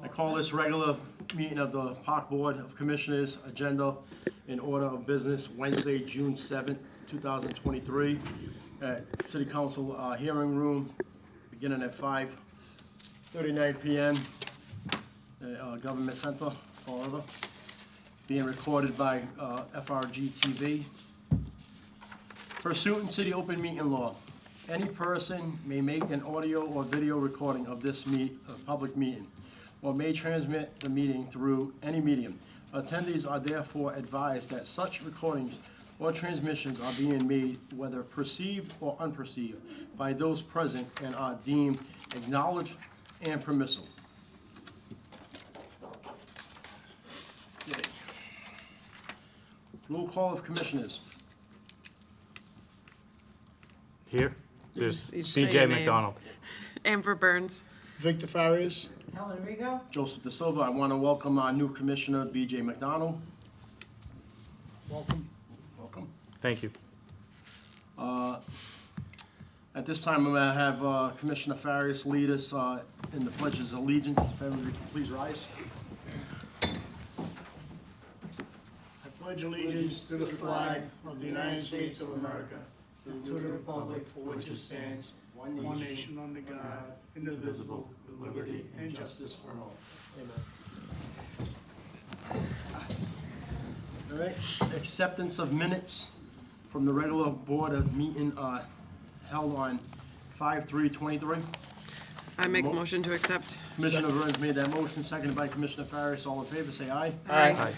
I call this regular meeting of the Park Board of Commissioners, agenda in order of business, Wednesday, June 7th, 2023, at City Council hearing room, beginning at 5:39 p.m. Government Center, Fall River, being recorded by FRG TV. Pursuant to the open meeting law, any person may make an audio or video recording of this public meeting, or may transmit the meeting through any medium. Attendees are therefore advised that such recordings or transmissions are being made, whether perceived or unperceived, by those present and are deemed acknowledged and permissible. Okay. Roll call of commissioners. Here, there's You just say your CJ name. McDonald. Amber Burns. Victor Farias. Helen Rigo? Joseph De Silva. I want to welcome our new commissioner, BJ McDonald. Welcome. Welcome. Thank you. At this time, I'm going to have Commissioner Farias lead us in the Pledge of Allegiance. If everybody could please rise. I pledge allegiance to the flag of the United States of America and to the republic for which it stands, one nation under God, indivisible, with liberty and justice for all. All right, acceptance of minutes from the regular board of meeting held on 5/3/23. I make a motion to accept. Commissioner Burns made that motion, seconded by Commissioner Farias. All in favor, say aye. Aye.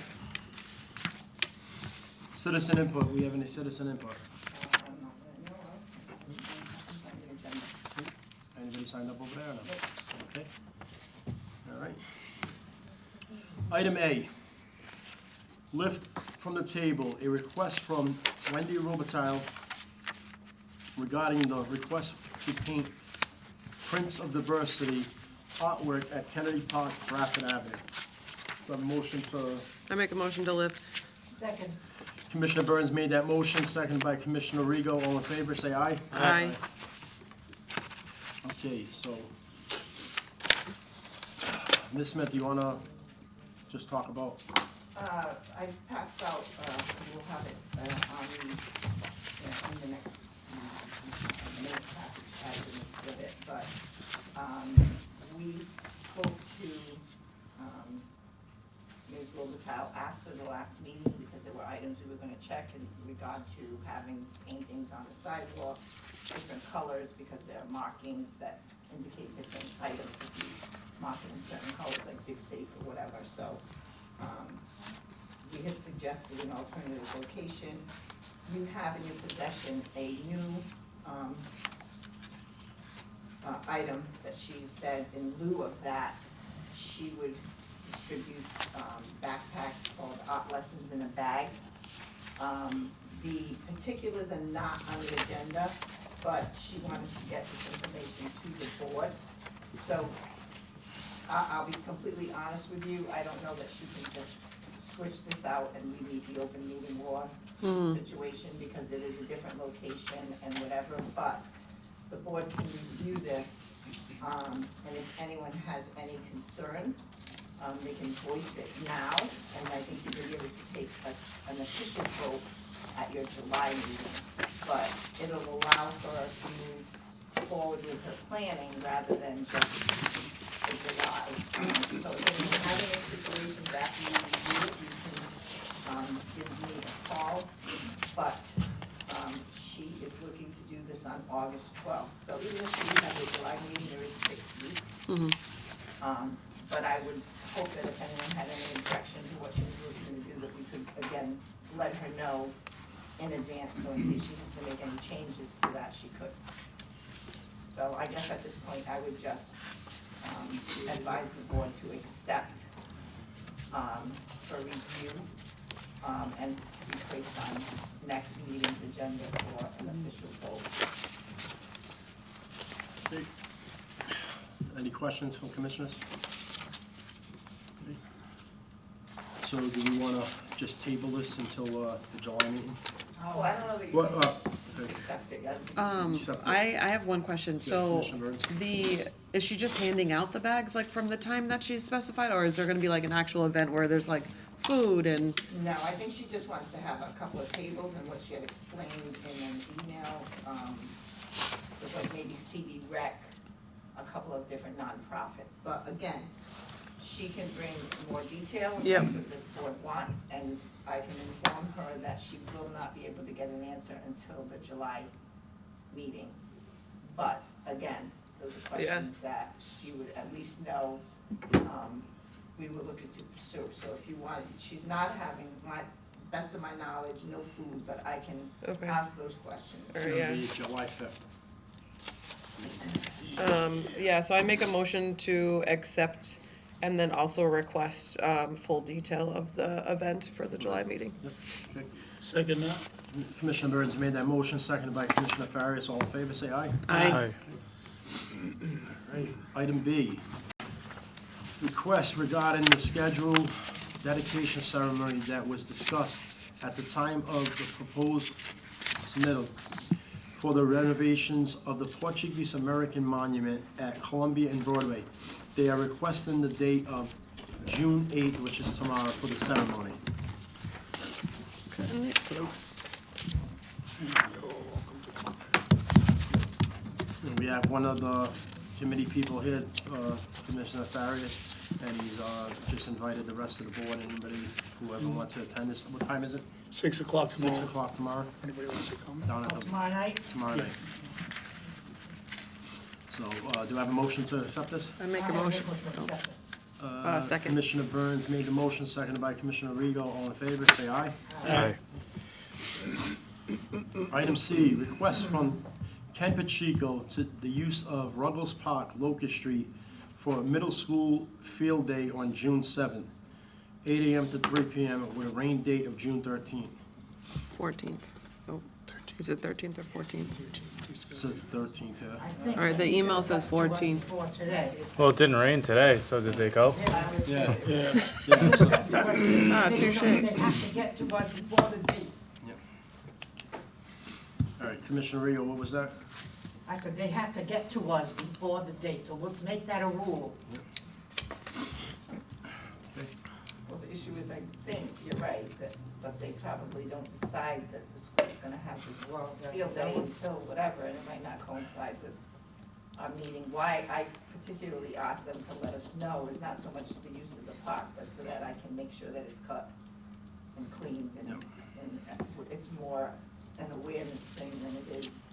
Citizen input, we have any citizen input? Anybody signed up over there? No? Okay. All right. Item A, lift from the table a request from Wendy Robitaille regarding the request to paint Prince of Diversity artwork at Kennedy Park, Grafton Avenue. Do I have a motion to, I make a motion to lift. Second. Commissioner Burns made that motion, seconded by Commissioner Rigo. All in favor, say aye. Aye. Okay, so, Ms. Smith, you wanna just talk about, I passed out, we'll have it on the, in the next, minute package as an exhibit, but, we spoke to, Ms. Robitaille after the last meeting, because there were items we were gonna check in regard to having paintings on the sidewalk, different colors, because there are markings that indicate different items if you mark it in certain colors, like Big Safe or whatever, so, we had suggested an alternative location. You have in your possession a new, item that she said in lieu of that, she would distribute, backpacks called Art Lessons in a Bag. The particulars are not on the agenda, but she wanted to get this information to the board. So, I'll be completely honest with you, I don't know that she can just switch this out and we meet the open meeting law situation, because it is a different location and whatever, but the board can review this, and if anyone has any concern, they can voice it now, and I think you'll be able to take an official vote at your July meeting, but it'll allow for her to move forward with her planning rather than just the July. So if you're having a situation that you review it, you can, give me a call, but, she is looking to do this on August 12th. So even if you have a July meeting, there is 6 weeks. But I would hope that if anyone had any objection to what she was looking to do, that we could, again, let her know in advance, so in case she needs to make any changes to that, she could. So I guess at this point, I would just, advise the board to accept, for review, and to be placed on next meeting's agenda for an official vote. okay. Any questions from commissioners? Okay. So do we wanna just table this until the July meeting? Oh, I don't know that you. Well, Okay. accept it. Accept it. I have one question. So Commissioner Burns. is she just handing out the bags like from the time that she's specified, or is there gonna be like an actual event where there's like food and, No, I think she just wants to have a couple of tables, and what she had explained in an email, was like maybe CD Rec, a couple of different nonprofits. But again, she can bring more detail if Yep. that's what this board wants, and I can inform her that she will not be able to get an answer until the July meeting. But again, those are Yeah. questions that she would at least know, we were looking to pursue. So if you want, she's not having, best of my knowledge, no food, but I can Okay. ask those questions. or, It's yeah. gonna be July 5th. Yeah, so I make a motion to accept and then also request, full detail of the event for the July meeting. Okay. Second that. Commissioner Burns made that motion, seconded by Commissioner Farias. All in favor, say aye. Aye. Right. Item B, request regarding the scheduled dedication ceremony that was discussed at the time of the proposed submittal for the renovations of the Portuguese American Monument at Columbia and Broadway. They are requesting the date of June 8th, which is tomorrow, for the ceremony. Cutting it close. And we have one of the committee people here, Commissioner Farias, and he's just invited the rest of the board, anybody, whoever wants to attend this. What time is it? 6 o'clock tomorrow. 6 o'clock tomorrow, Anybody wants to come? down at the, Tomorrow night? tomorrow night. Yes. So, do I have a motion to accept this? I make a motion. Oh. Second. Commissioner Burns made the motion, seconded by Commissioner Rego. All in favor, say aye. Aye. Item C, request from Ken Pacheco to the use of Ruggles Park, Locust Street, for a middle school field day on June 7th, 8 AM to 3 PM, with a rain date of June 13th. 14th. Oh, is it 13th or 14th? It says 13th here. All right, the email says 14. For today. Well, it didn't rain today, so did they go? Yeah, Yeah. yeah, so, Ah, touche. They have to get to us before the date. all right, Commissioner Rego, what was that? I said, they have to get to us before the date, so let's make that a rule. Well, the issue is, I think, you're right, that, but they probably don't decide that the school's gonna have this Well, that- field that day would- until whatever, and it might not coincide with our meeting. Why I particularly asked them to let us know is not so much the use of the park, but so that I can make sure that it's cut and cleaned, and, Yep. and it's more an awareness thing than it is,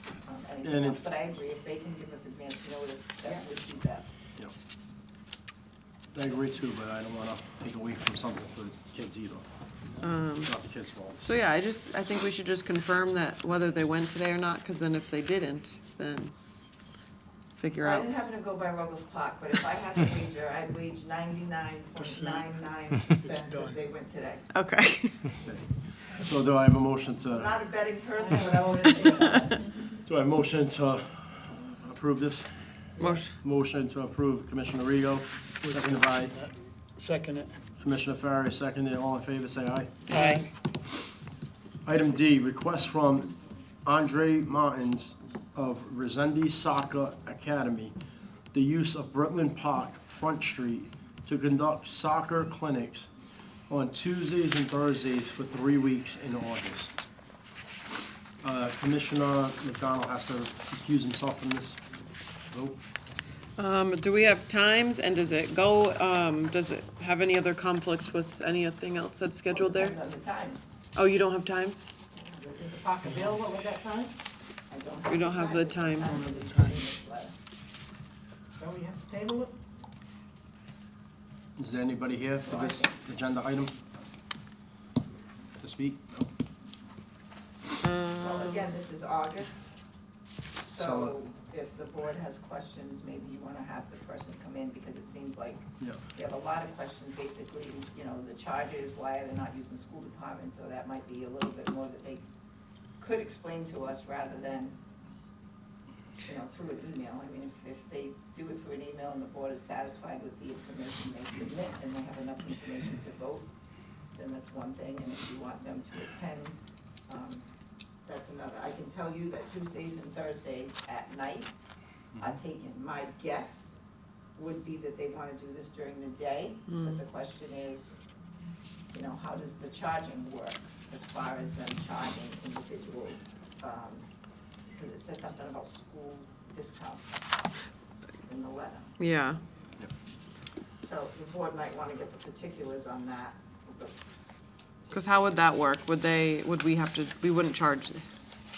And anything it- else. But I agree, if they can give us advance notice, that would be best. Yep. I agree too, but I don't wanna take away from something for the kids either. It's not the kids' fault. So yeah, I think we should just confirm that whether they went today or not, because then if they didn't, then figure I out. didn't happen to go by Ruggles Park, but if I had to wager, I'd wage 99.99% done. that they went today. Okay. So do I have a motion I'm to, not a betting person, but I want to say that. do I have a motion to approve this? Motion. Motion to approve Commissioner Rego, seconded by Second it. Commissioner Farias, seconded. All in favor, say aye. Aye. Item D, request from Andre Martins of Resendes Soccer Academy, the use of Britland Park, Front Street, to conduct soccer clinics on Tuesdays and Thursdays for 3 weeks in August. Commissioner McDonald has to recuse himself from this vote. Do we have times, and does it go, does it have any other conflicts with anything else that's scheduled there? Depends on the times. Oh, you don't have times? Is the park available at that time? I don't We don't have the time. I don't have the time. So we have to table it? Is there anybody here for this agenda item to speak? No? Well, again, this is August, so So- if the board has questions, maybe you want to have the person come in, because it seems like Yeah. we have a lot of questions, basically, you know, the charges, why are they not using school departments, so that might be a little bit more that they could explain to us rather than, you know, through an email. I mean, if they do it through an email and the board is satisfied with the information they submit and they have enough information to vote, then that's one thing, and if you want them to attend, that's another. I can tell you that Tuesdays and Thursdays at night are taken. My guess would be that they wanna do this during the day, but the question is, you know, how does the charging work as far as them charging individuals? Because it says something about school discounts in the letter. Yeah. So the board might wanna get the particulars on that. Because how would that work? Would we wouldn't charge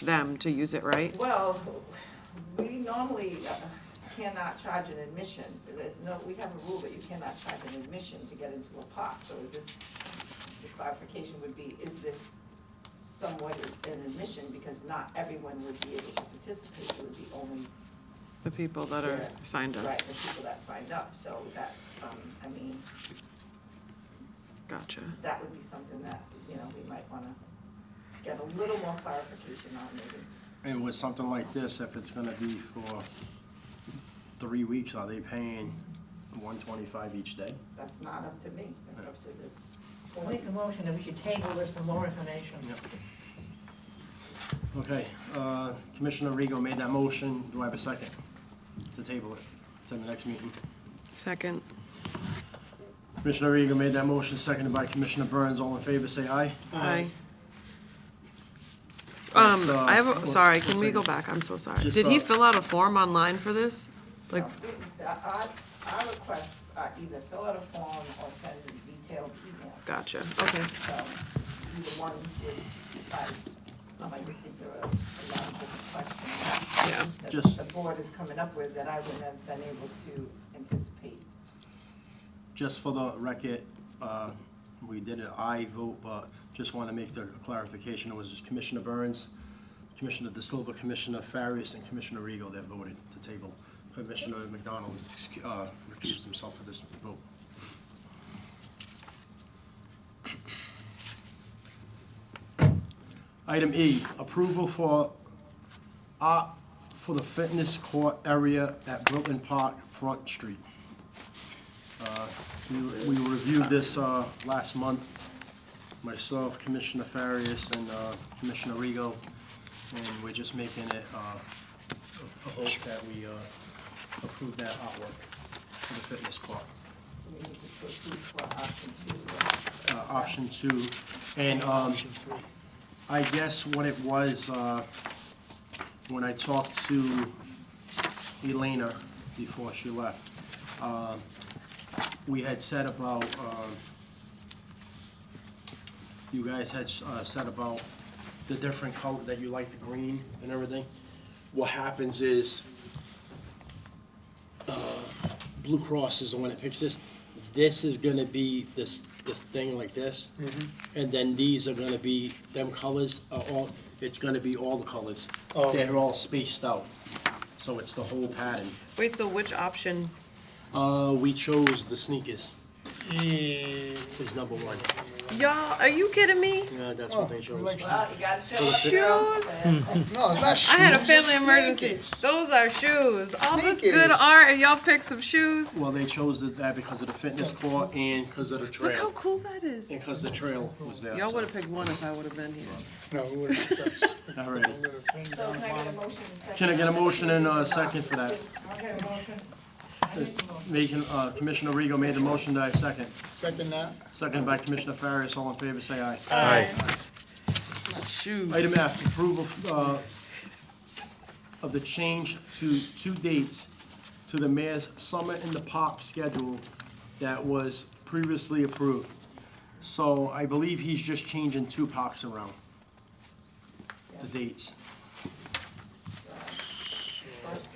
them to use it, right? Well, we normally cannot charge an admission. We have a rule that you cannot charge an admission to get into a park. So is this, the clarification would be, is this somewhat an admission? Because not everyone would be able to participate. It would be only, The people that are Yeah. signed up. right, the people that signed up. So that, I mean, Gotcha. that would be something that, you know, we might wanna get a little more clarification on maybe. And with something like this, if it's gonna be for 3 weeks, are they paying $125 each day? That's not up to me. That's up to this I'll board. make a motion that we should table this for more information. Okay, Commissioner Rego made that motion. Do I have a second to table it to the next meeting? Second. Commissioner Rego made that motion, seconded by Commissioner Burns. All in favor, say aye. Aye. Let's, I have a, sorry, let's can we take- go back? I'm so sorry. Just, Did he fill out a form online for this? Like, Our requests are either fill out a form or send a detailed email. gotcha, okay. So either one would suffice. I just think there are a lot of different questions Yeah. that Just- the board is coming up with that I wouldn't have been able to anticipate. Just for the record, we did an aye vote, but just want to make the clarification. It was Commissioner Burns, Commissioner De Silva, Commissioner Farias, and Commissioner Rego that voted to table. Commissioner McDonald recused himself for this vote. Item E, approval for the fitness court area at Brooklyn Park, Front Street. We reviewed this last month, myself, Commissioner Farias, and Commissioner Rego, and we're just making it a vote that we approve that artwork for the fitness court. We need to proceed for option 2. Option 2, and I guess what it was, when I talked to Elena before she left, we had said about, you guys had said about the different color, that you like the green and everything. What happens is, Blue Cross is the one that picks this. This is gonna be this thing like this. And then these are gonna be, them colors are all, it's gonna be all the colors. They're all spaced out. So it's the whole pattern. Wait, so which option? We chose the sneakers. Is number 1. Y'all, are you kidding me? Yeah, that's what they chose. Well, you gotta show up, girl. Shoes? No, it's not shoes. I had a family it's emergency. sneakers. Those are shoes. All this good Sneakers. art and y'all pick some shoes. Well, they chose that because of the fitness court and because of the Look how trail. cool that is. And because the trail was there. Y'all so. would have picked one if I would have been here. No, we would have. All right. So can I get a motion and second? Can I get a motion and a second for that? I'll get a motion. I make a motion. Making, Commissioner Rego made the motion, do I have a second? Second that. Seconded by Commissioner Farias, all in favor, say aye. Aye. Shoes. Item F, approval of the change to 2 dates to the mayor's Summer in the Park schedule that was previously approved. So I believe he's just changing 2 parks around, the dates. First,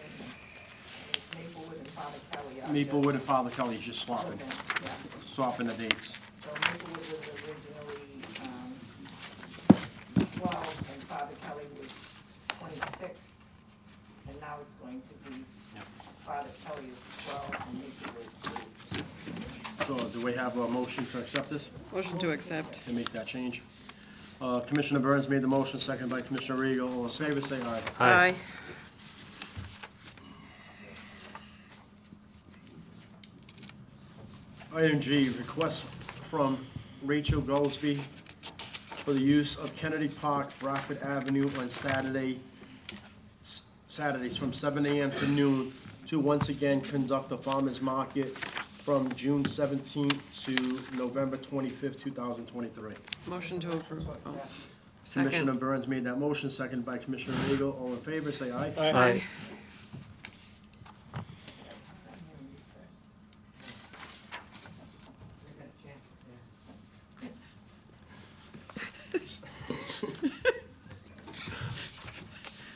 it's Maplewood and Father Kelly. Maplewood and Father Kelly just swapping, Yeah. swapping the dates. So Maplewood was originally 12, and Father Kelly was 26, and now it's going to be Father Kelly is 12 and Maplewood is. So do we have a motion to accept this Motion to accept. and make that change? Commissioner Burns made the motion, seconded by Commissioner Rego, all in favor, say aye. Aye. Item G, request from Rachel Goldsby, for the use of Kennedy Park, Bradford Avenue on Saturdays from 7 a.m. to noon to once again conduct the farmer's market from June 17th to November 25th, 2023. Motion to approve. Oh. Commissioner Second. Burns made that motion, seconded by Commissioner Regal. All in favor, say aye. Aye.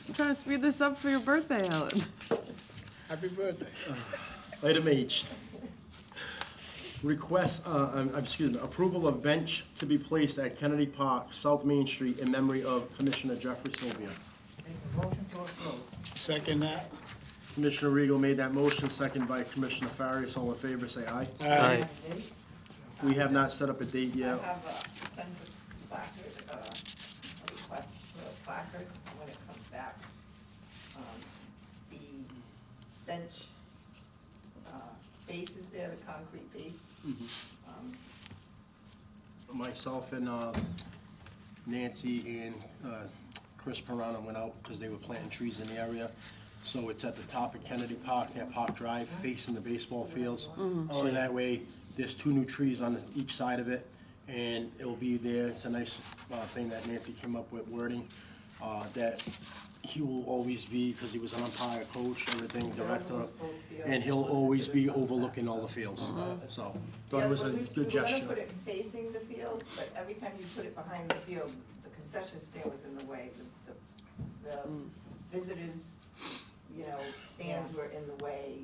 I'm trying to speed this up for your birthday, Alan. Happy birthday. Item H. Request, excuse me, approval of bench to be placed at Kennedy Park, South Main Street in memory of Commissioner Jeffrey Sylvia. Motion to approve. Second that. Commissioner Regal made that motion, seconded by Commissioner Farias. All in favor, say aye. Aye. We have not set up a date I yet. have sent the placard, a request for a placard when it comes back. The bench base is there, the concrete base. Um, Myself and Nancy and Chris Pirano went out because they were planting trees in the area. So it's at the top of Kennedy Park, near Park Drive, facing the baseball fields. So that way, there's 2 new trees on each side of it, and it'll be there. It's a nice thing that Nancy came up with wording, that he will always be, because he was an umpire, coach, everything, director, and he'll always be overlooking all the fields. So, thought it was a Yeah, good we were gesture. gonna put it facing the field, but every time you put it behind the field, the concession stand was in the way. The visitors, stands were in the way,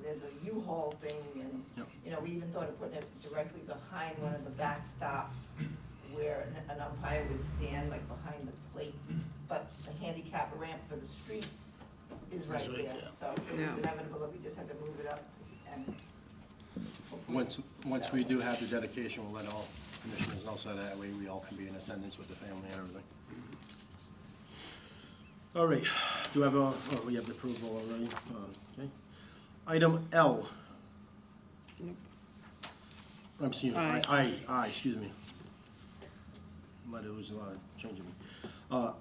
there's a U-Haul thing, and, Yep. we even thought of putting it directly behind one of the backstops where an umpire would stand, like behind the plate, but the handicap ramp for the street is right right there. there. So it Yeah. was inevitable that we just had to move it up, and hopefully. Once we do have the dedication, we'll let all commissioners know, so that way we all can be in attendance with the family and everything. All right, do we have we have the approval already, okay. Item L. Nope. I'm seeing, I, excuse me. But it was changing me.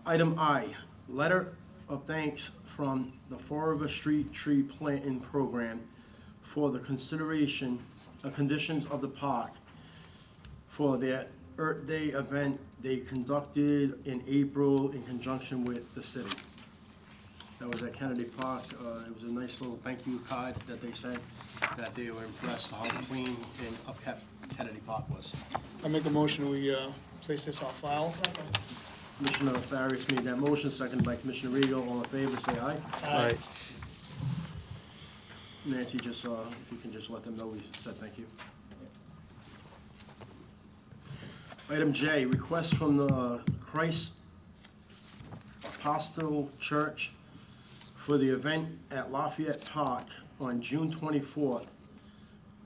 Item I, letter of thanks from the Forever Street Tree Planting Program for the consideration of conditions of the park for their Earth Day event they conducted in April in conjunction with the city. That was at Kennedy Park. It was a nice little thank you card that they sent, that they were impressed how clean and upkept Kennedy Park was. I make a motion, we place this on file. Commissioner Farias made that motion, seconded by Commissioner Regal. All in favor, say aye. Aye. Nancy, just, if you can just let them know we said thank you. Item J, request from the Christ Apostle Church for the event at Lafayette Park on June 24th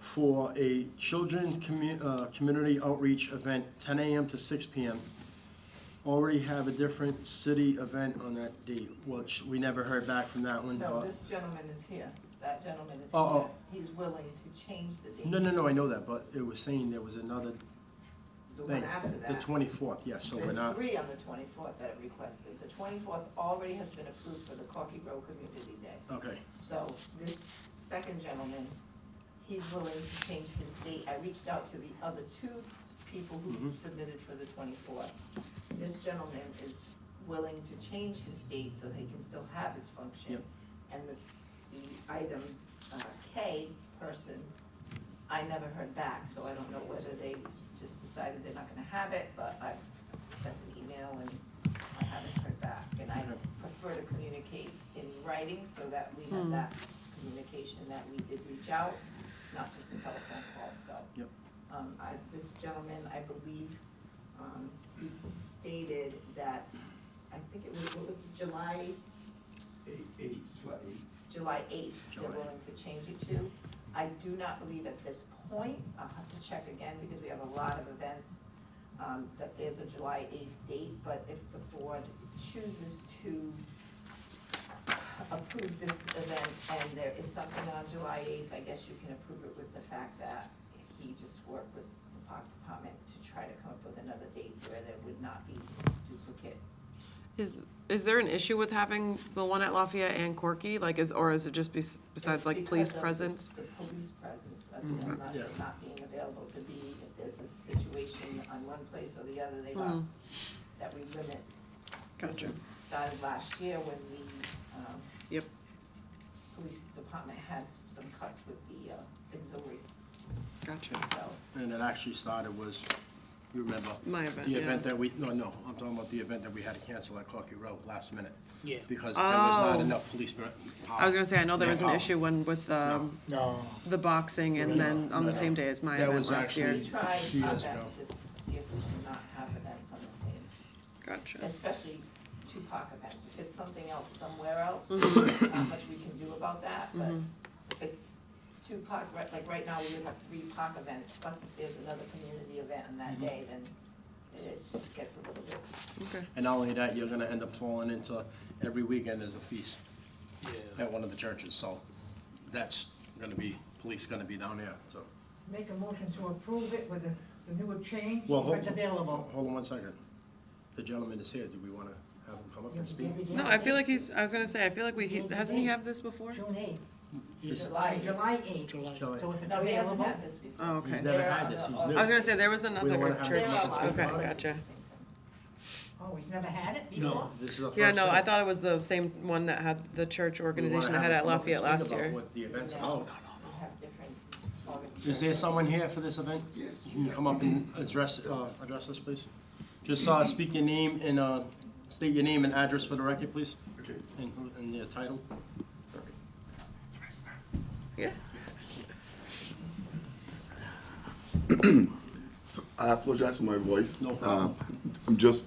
for a children's community outreach event, 10 a.m. to 6 p.m. Already have a different city event on that date, which we never heard back from that one. No, but- this gentleman is here, that gentleman is Oh, here. oh. He's willing to change the date. No, I know that, but it was saying there was another The one thing. after The that. 24th, yes, so we're There's not, 3 on the 24th that are requested. The 24th already has been approved for the Corky Grove Community Day. okay. So this second gentleman, he's willing to change his date. I reached out to the other 2 people who Mhm. submitted for the 24th. This gentleman is willing to change his date so he can still have his function. Yep. And the item K person, I never heard back, so I don't know whether they just decided they're not gonna have it, but I sent an email and I haven't heard back. And I prefer to communicate in writing so that we have that communication that we did reach out, not just a telephone call, so. Yep. This gentleman, I believe, he stated that, I think it was, what was the July July 8th, they're July. willing to change it to. I do not believe at this point, I'll have to check again because we have a lot of events, that there's a July 8th date, but if the board chooses to approve this event and there is something on July 8th, I guess you can approve it with the fact that he just worked with the park department to try to come up with another date where there would not be duplicate. Is there an issue with having the one at Lafayette and Corky? Like, or is it just besides It's like because police of the- presence? The police presence, of them Yeah. not being available to be, if there's a situation on one place or the other, they've asked that we limit. This Gotcha. was started last year when the, Yep. police department had some cuts with the, auxiliary, Gotcha. so. And it actually started was, you remember? My event, The yeah. event that no, I'm talking about the event that we had to cancel at Corky Road last minute. Yeah. Because there was not Oh. enough policemen. I was gonna say, I know there was an manpower. issue with No. the boxing and then on the same day as my That event was last year. actually- We tried 2 our years best ago. to see if we can not have events on the same, Gotcha. especially Tupac events. If it's something else somewhere else, Mm-hmm. not much we can do about that, but if it's Tupac, like right now, we would have 3 Pac events, plus if there's another community event on that day, then it just gets a little bit. Okay. And not only that, you're gonna end up falling into, every weekend there's a feast Yeah. at one of the churches, so that's gonna be, police gonna be down there, so. Make a motion to approve it with the new change, Well, if it's available. Hold on one second. The gentleman is here, do we wanna have him come up and speak? No, I feel like I was gonna say, I feel like hasn't he have this before? June 8th, July. July 8th. July. So if it's No, he hasn't available, had this before. Oh, okay. He's never had this, he's new. I was gonna say, there was We don't another wanna have church. him up and speak Okay, about it? gotcha. oh, he's never had it before? No. This is the Yeah, first no, time. I thought it was the same one that had the church organization that had at Lafayette last year. What the event's No, about. we have different organizations. Is there someone here for this event? Yes. Can you come up and address us, please? Just, speak your name and, state your name and address for the record, please, Okay. and your title. Yeah. So I apologize for my voice. No problem. I'm just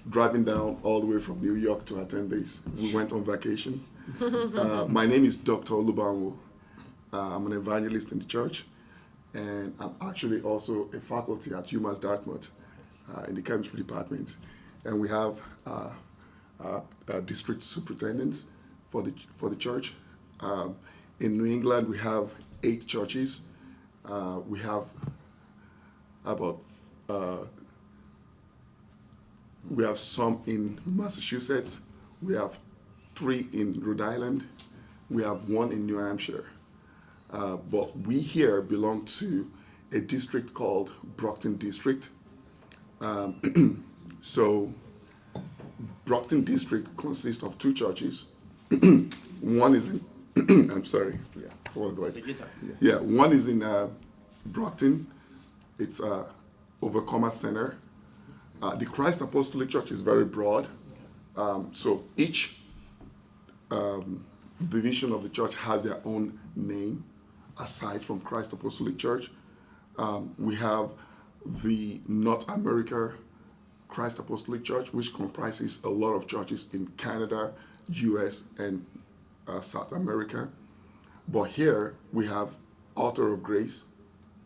driving down all the way from New York to attend this. We went on vacation. My name is Dr. Olubanwo. I'm an evangelist in the church, and I'm actually also a faculty at UMass Dartmouth in the chemistry department. And we have district superintendents for the church. In New England, we have 8 churches. We have about we have some in Massachusetts. We have 3 in Rhode Island. We have 1 in New Hampshire. But we here belong to a district called Brockton District. So Brockton District consists of 2 churches. One is in, I'm sorry, yeah, forward voice. Take your time. Yeah, one is in Brockton. It's Overcomer Center. The Christ Apostolic Church is very broad. So each division of the church has their own name aside from Christ Apostolic Church. We have the North America Christ Apostolic Church, which comprises a lot of churches in Canada, US, and South America. But here we have Altar of Grace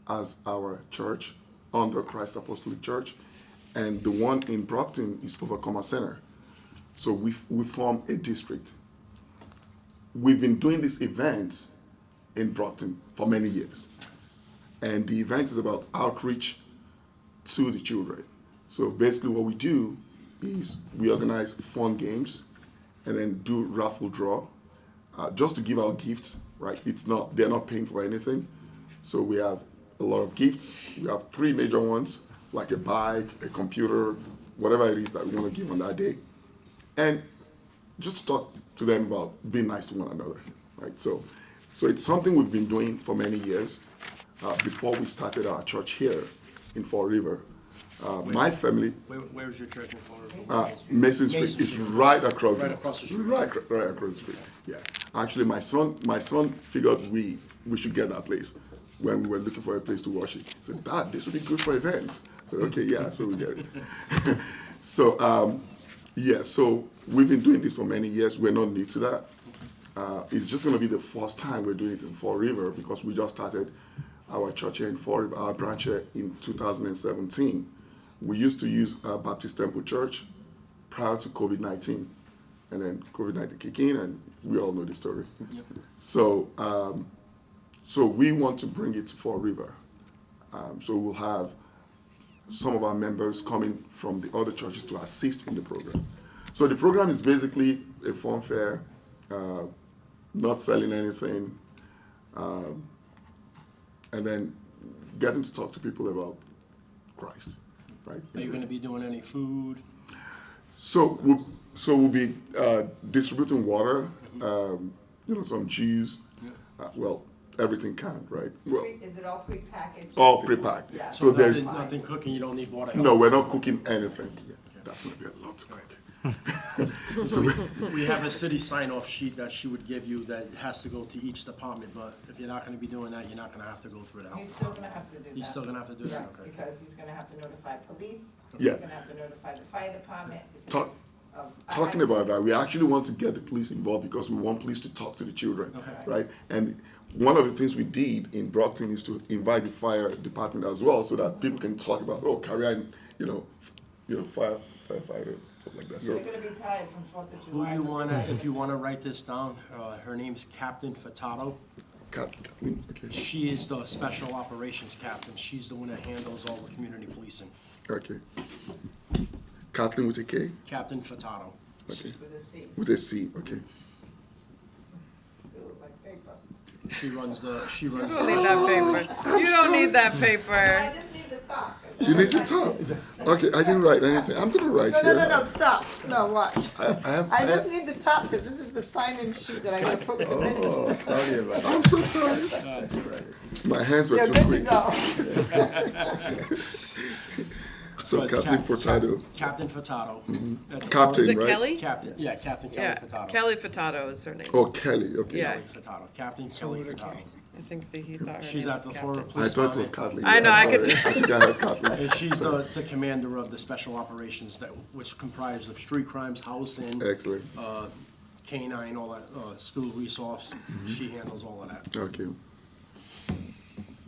as our church under Christ Apostolic Church, and the one in Brockton is Overcomer Center. So we form a district. We've been doing this event in Brockton for many years, and the event is about outreach to the children. So basically what we do is we organize fun games and then do raffle draw just to give out gifts, right? They're not paying for anything. So we have a lot of gifts. We have 3 major ones, like a bike, a computer, whatever it is that we want to give on that day. And just to talk to them about being nice to one another, right? So it's something we've been doing for many years before we started our church here in Fall River. My family, Where's your church in Florida? Mason Street is right across. Right across the street. Right across the street. Yeah. Actually, my son figured we should get that place when we were looking for a place to worship. He said, "Dad, this would be good for events." I said, "Okay, yeah." So we get it. So we've been doing this for many years. We're not new to that. It's just going to be the first time we're doing it in Fall River because we just started our church here in Fall River, our branch here in 2017. We used to use Baptist Temple Church prior to COVID-19, and then COVID-19 kicked in, and we all know the story. Yep. So we want to bring it to Fall River. So we'll have some of our members coming from the other churches to assist in the program. So the program is basically a fun fair, not selling anything, and then getting to talk to people about Christ, right? Are you gonna be doing any food? So we'll be distributing water, some juice, well, everything canned, right? Well, Is it all prepackaged? all prepacked. Yeah. So there's Nothing cooking, you don't need water help? no, we're not cooking anything. That's gonna be a lot to cook. So We have a city sign-off sheet that she would give you that has to go to each department, but if you're not gonna be doing that, you're not gonna have to go through the He's health. still gonna have to do that. He's still gonna have to do that, Yes, okay. because he's gonna have to notify police. Yeah. He's gonna have to notify the fire department. Talk, of- talking about that, we actually want to get the police involved because we want police to talk to the children, right? And one of the things we did in Brockton is to invite the fire department as well, so that people can talk about, career, firefighter, stuff like that. So They're gonna be tired from Fourth of Who July. you wanna, if you wanna write this down, her name's Captain Furtado. Kathleen, okay, She is the special operations captain. She's the one that handles all the community policing. okay. Kathleen with a K, Captain Furtado. okay, With a C, with a C, okay. still look like paper. She runs the, You don't need that paper. You don't need that I paper. just need the top. You need to talk. Okay, I didn't write anything. I'm gonna write here. No, stop. No, watch. I I just need the top, because this is the sign-in sheet that I gotta put the minutes in. sorry about that. I'm so sorry. My hands were You're too good to quick. go. So Kathleen Furtado, Captain Furtado. Captain, Is it right? Kelly? Captain, yeah, Captain Yeah, Kelly Furtado. Kelly Furtado is her name. Oh, Kelly, okay. Yeah. Kelly Furtado. Captain Kelly Furtado. I think that he thought her She's name at was the Captain. Florida I Police thought it was Department. Kathleen. I know, I could Sorry. I think I heard Kathleen. And she's the commander of the special operations which comprise of street crimes, housing, Excellent, canine, all that, school resource. She handles all of that. okay.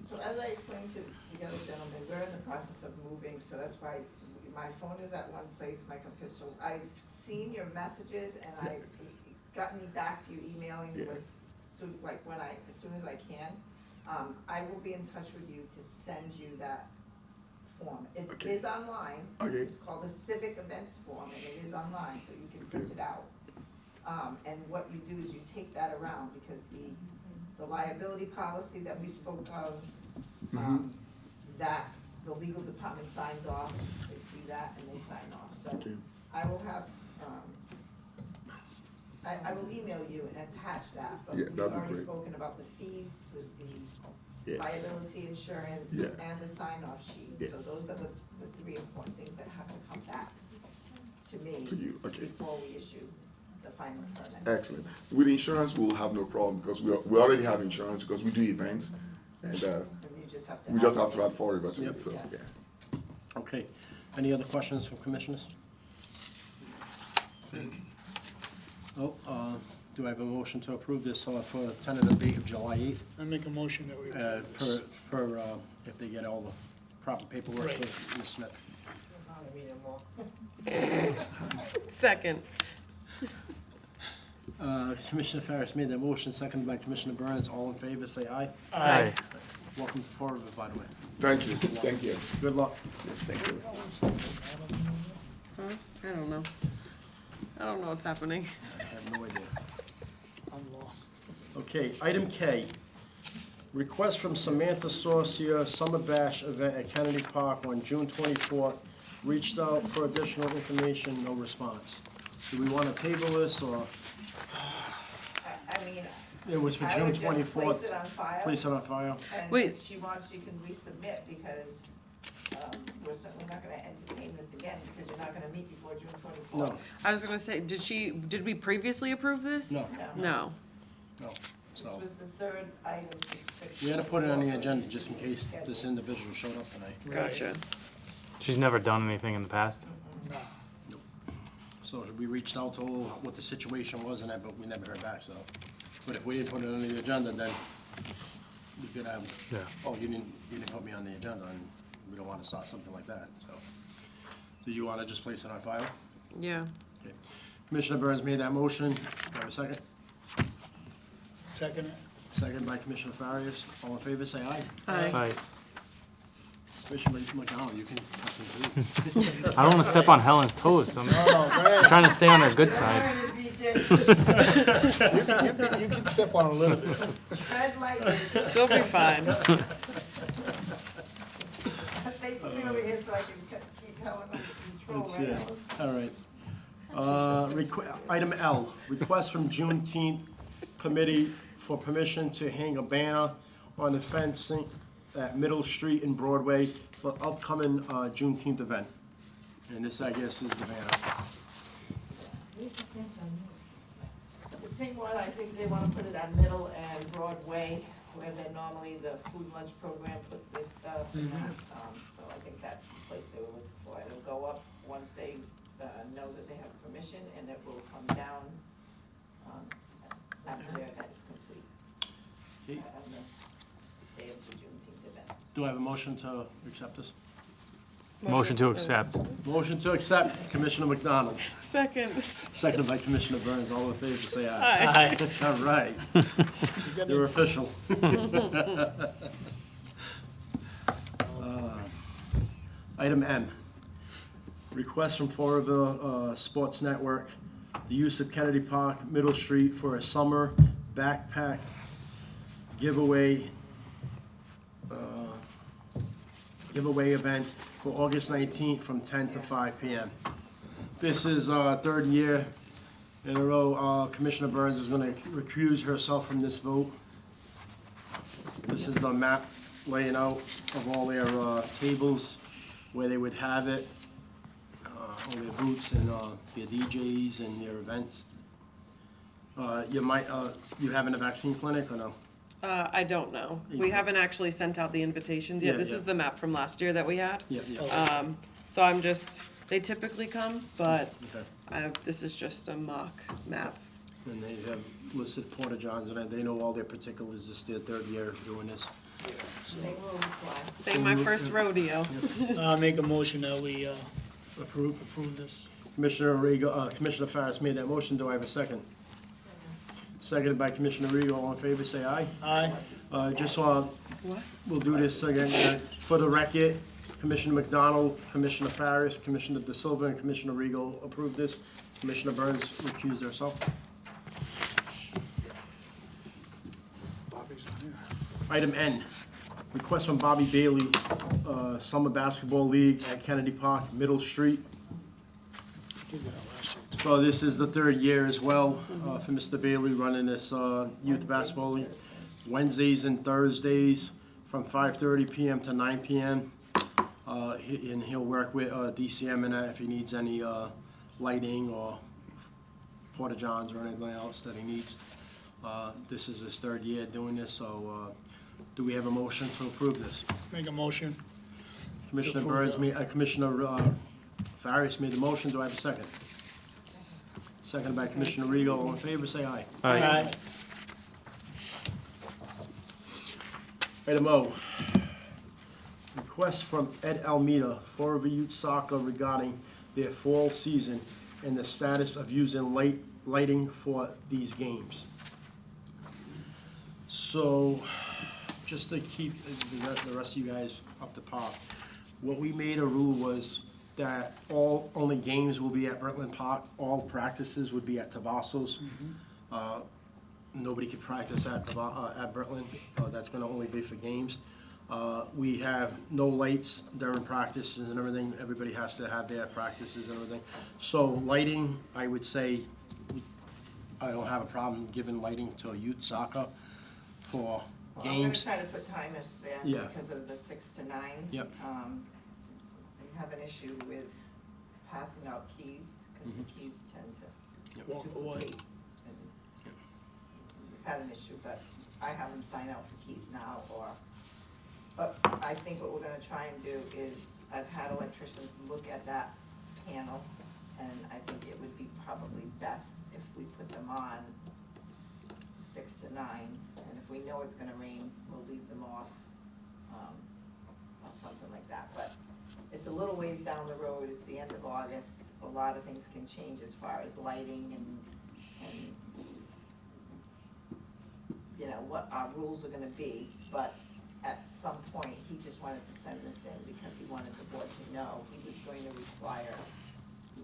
So as I explained to the other gentleman, we're in the process of moving, so that's why my phone is at one place, my computer, so I've seen your messages and I've gotten back to you emailing Yeah. with, as soon as I can. I will be in touch with you to send you that form. It Okay. is online. Okay. It's called a civic events form, and it is online, so you can print it out. And what you do is you take that around, because the liability policy that we spoke of, that the legal department signs off, they see that and they sign off. So Okay. I will have, I will email you and attach that, but Yeah, we've that'd be already great. spoken about the fees, the Yes. liability insurance, Yeah. and the sign-off sheet. So Yes. those are the three important things that have to come back to me. To you, okay. Before we issue the final permit. Excellent. With insurance, we'll have no problem because we already have insurance because we do events. And And you just have to. we just have to add 4 to Yep. it, so, Yes. yeah. Okay. Any other questions from commissioners? Oh, do I have a motion to approve this for a tentative date of July 8th? I make a motion that we approve this. If they get all the proper paperwork to Ms. Smith. Not a meeting more. Second. Commissioner Ferris made that motion, seconded by Commissioner Burns. All in favor, say aye. Aye. Welcome to Florida, by the way. Thank you, thank you. Good luck. Thank you. Huh? I don't know. I don't know what's happening. I have no idea. I'm lost. Okay, item K. Request from Samantha Saucier, Summer Bash event at Kennedy Park on June 24th. Reached out for additional information, no response. Do we want to table this, or I mean, it was for I June would just 24th? place it on file. Place it on file? And Wait. if she wants, she can resubmit, because, we're certainly not gonna entertain this again, because you're not gonna meet before June 24th. No, I was gonna say, did we previously approve this? no, No. no. This So, was the third item. to we had to put it on the also agenda just in case schedule. this individual showed up tonight. Gotcha. She's never done anything in the past. So we reached out to her what the situation was and that, but we never heard back, so. But if we didn't put it on the agenda, then we could have, Yeah. oh, you didn't put me on the agenda, and we don't wanna start something like that, so. So you wanna just place it on file? Yeah. Okay. Commissioner Burns made that motion. Do I have a second? Second it. Second by Commissioner Farias. All in favor, say aye. Aye. Aye. Commissioner McDonald, you can something too. I don't want to step on Helen's toes. So I'm trying to stay on her good side. You can step on a little bit. Tread lightly. She'll be fine. They put me over here so I can keep Helen under control, That's right, it. Helen? All right. Item L, request from Juneteenth Committee for permission to hang a banner on the fencing at Middle Street and Broadway for upcoming Juneteenth event. And this, I guess, is the banner. The same one, I think they wanna put it on Middle and Broadway, where they normally, the food lunch program puts their stuff and that. So I think that's the place they were looking for. It'll go up once they, know that they have permission, and it will come down, after their event is complete. Okay. On the day of the Juneteenth event. Do I have a motion to accept this? Motion to accept. Motion to accept, Commissioner McDonald. Second. Seconded by Commissioner Burns. All in favor, say aye. Hi. All right. They're official. Item M, request from Floraville Sports Network, the use of Kennedy Park, Middle Street for a summer backpack giveaway event for August 19th from 10 to 5 p.m. This is our third year in a row. Commissioner Burns is going to recuse herself from this vote. This is the map laying out of all their tables where they would have it, all their booths and their DJs and their events. You having a vaccine clinic or no? I don't know. We haven't actually sent out the invitations yet. Yeah, This yeah. is the map from last year that we had. Yeah, yeah. So I'm just, they typically come, but Okay. this is just a mock map. And they have listed Porta Johns, and they know all their particulars. This is their third year doing this. They will reply. Say my first rodeo. Make a motion that we, Approve. approve this. Commissioner Rigo, Commissioner Farris made that motion. Do I have a second? Seconded by Commissioner Rigo. All in favor, say aye. Aye. What? We'll do this again. For the record, Commissioner McDonald, Commissioner Farris, Commissioner De Silva, and Commissioner Rigo approved this. Commissioner Burns recused herself. Bobby's on here. Item N, request from Bobby Bailey, Summer Basketball League at Kennedy Park, Middle Street. Did that last year, too. So this is the third year as well for Mr. Bailey running this youth basketball league. Wednesdays and Thursdays from 5:30 p.m. to 9 p.m. And he'll work with DCM and if he needs any lighting or porta johns or anything else that he needs. This is his third year doing this, so do we have a motion to approve this? Make a motion. Commissioner approve Burns, that. Commissioner Farris made the motion. Do I have a second? Seconded by Commissioner Rigo. All in favor, say aye. Aye. Item O, request from Ed Almeida, Florida Youth Soccer regarding their fall season and the status of using lighting for these games. So, just to keep the rest of you guys up to par, what we made a rule was that only games will be at Britland Park, all practices would be at Tavassos. Nobody could practice at Britland, that's gonna only be for games. We have no lights during practices and everything, everybody has to have their practices and everything. So lighting, I would say, I don't have a problem giving lighting to a youth soccer for Well, games. I'm gonna try to put timers there Yeah. because of the 6 to 9. Yep. We have an issue with passing out keys, because the keys tend to Walk away. duplicate. And we've had an issue, but I have them sign out for keys now, but I think what we're gonna try and do is, I've had electricians look at that panel, and I think it would be probably best if we put them on 6 to 9, and if we know it's gonna rain, we'll leave them off, or something like that, but it's a little ways down the road, it's the end of August, a lot of things can change as far as lighting and you know, what our rules are gonna be, but at some point, he just wanted to send this in because he wanted the board to know he was going to require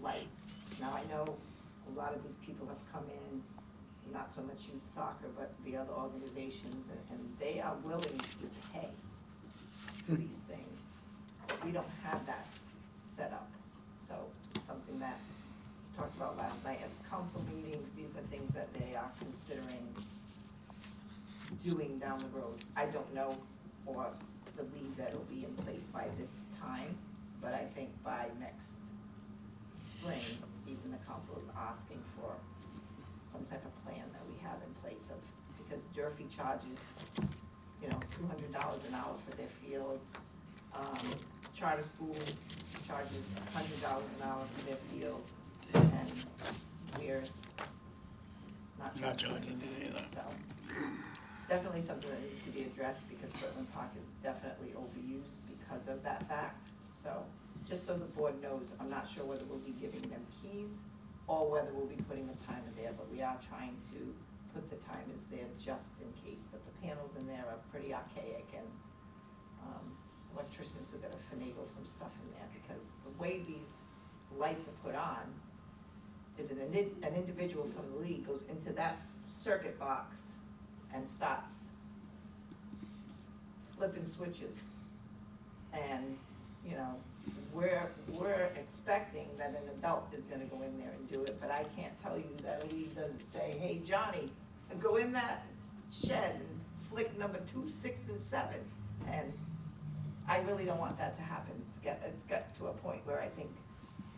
lights. Now, I know a lot of these people have come in, not so much youth soccer, but the other organizations, and they are willing to pay for these things. But we don't have that set up, so it's something that was talked about last night at the council meetings. These are things that they are considering doing down the road. I don't know or believe that it'll be in place by this time, but I think by next spring, even the council is asking for some type of plan that we have in place of, because Durfee charges, you know, $200 an hour for their field. Charter school charges $100 an hour for their field, and we're not charging any of that. So it's definitely something that needs to be addressed, because Britland Park is definitely overused because of that fact. So just so the board knows, I'm not sure whether we'll be giving them keys or whether we'll be putting the timer there, but we are trying to put the timers there just in case. But the panels in there are pretty archaic, and electricians are gonna finagle some stuff in there, because the way these lights are put on is an individual from the league goes into that circuit box and starts flipping switches. And, you know, we're expecting that an adult is gonna go in there and do it, but I can't tell you that a league doesn't say, hey, Johnny, go in that shed and flick number 2, 6, and 7. And I really don't want that to happen. It's got to a point where I think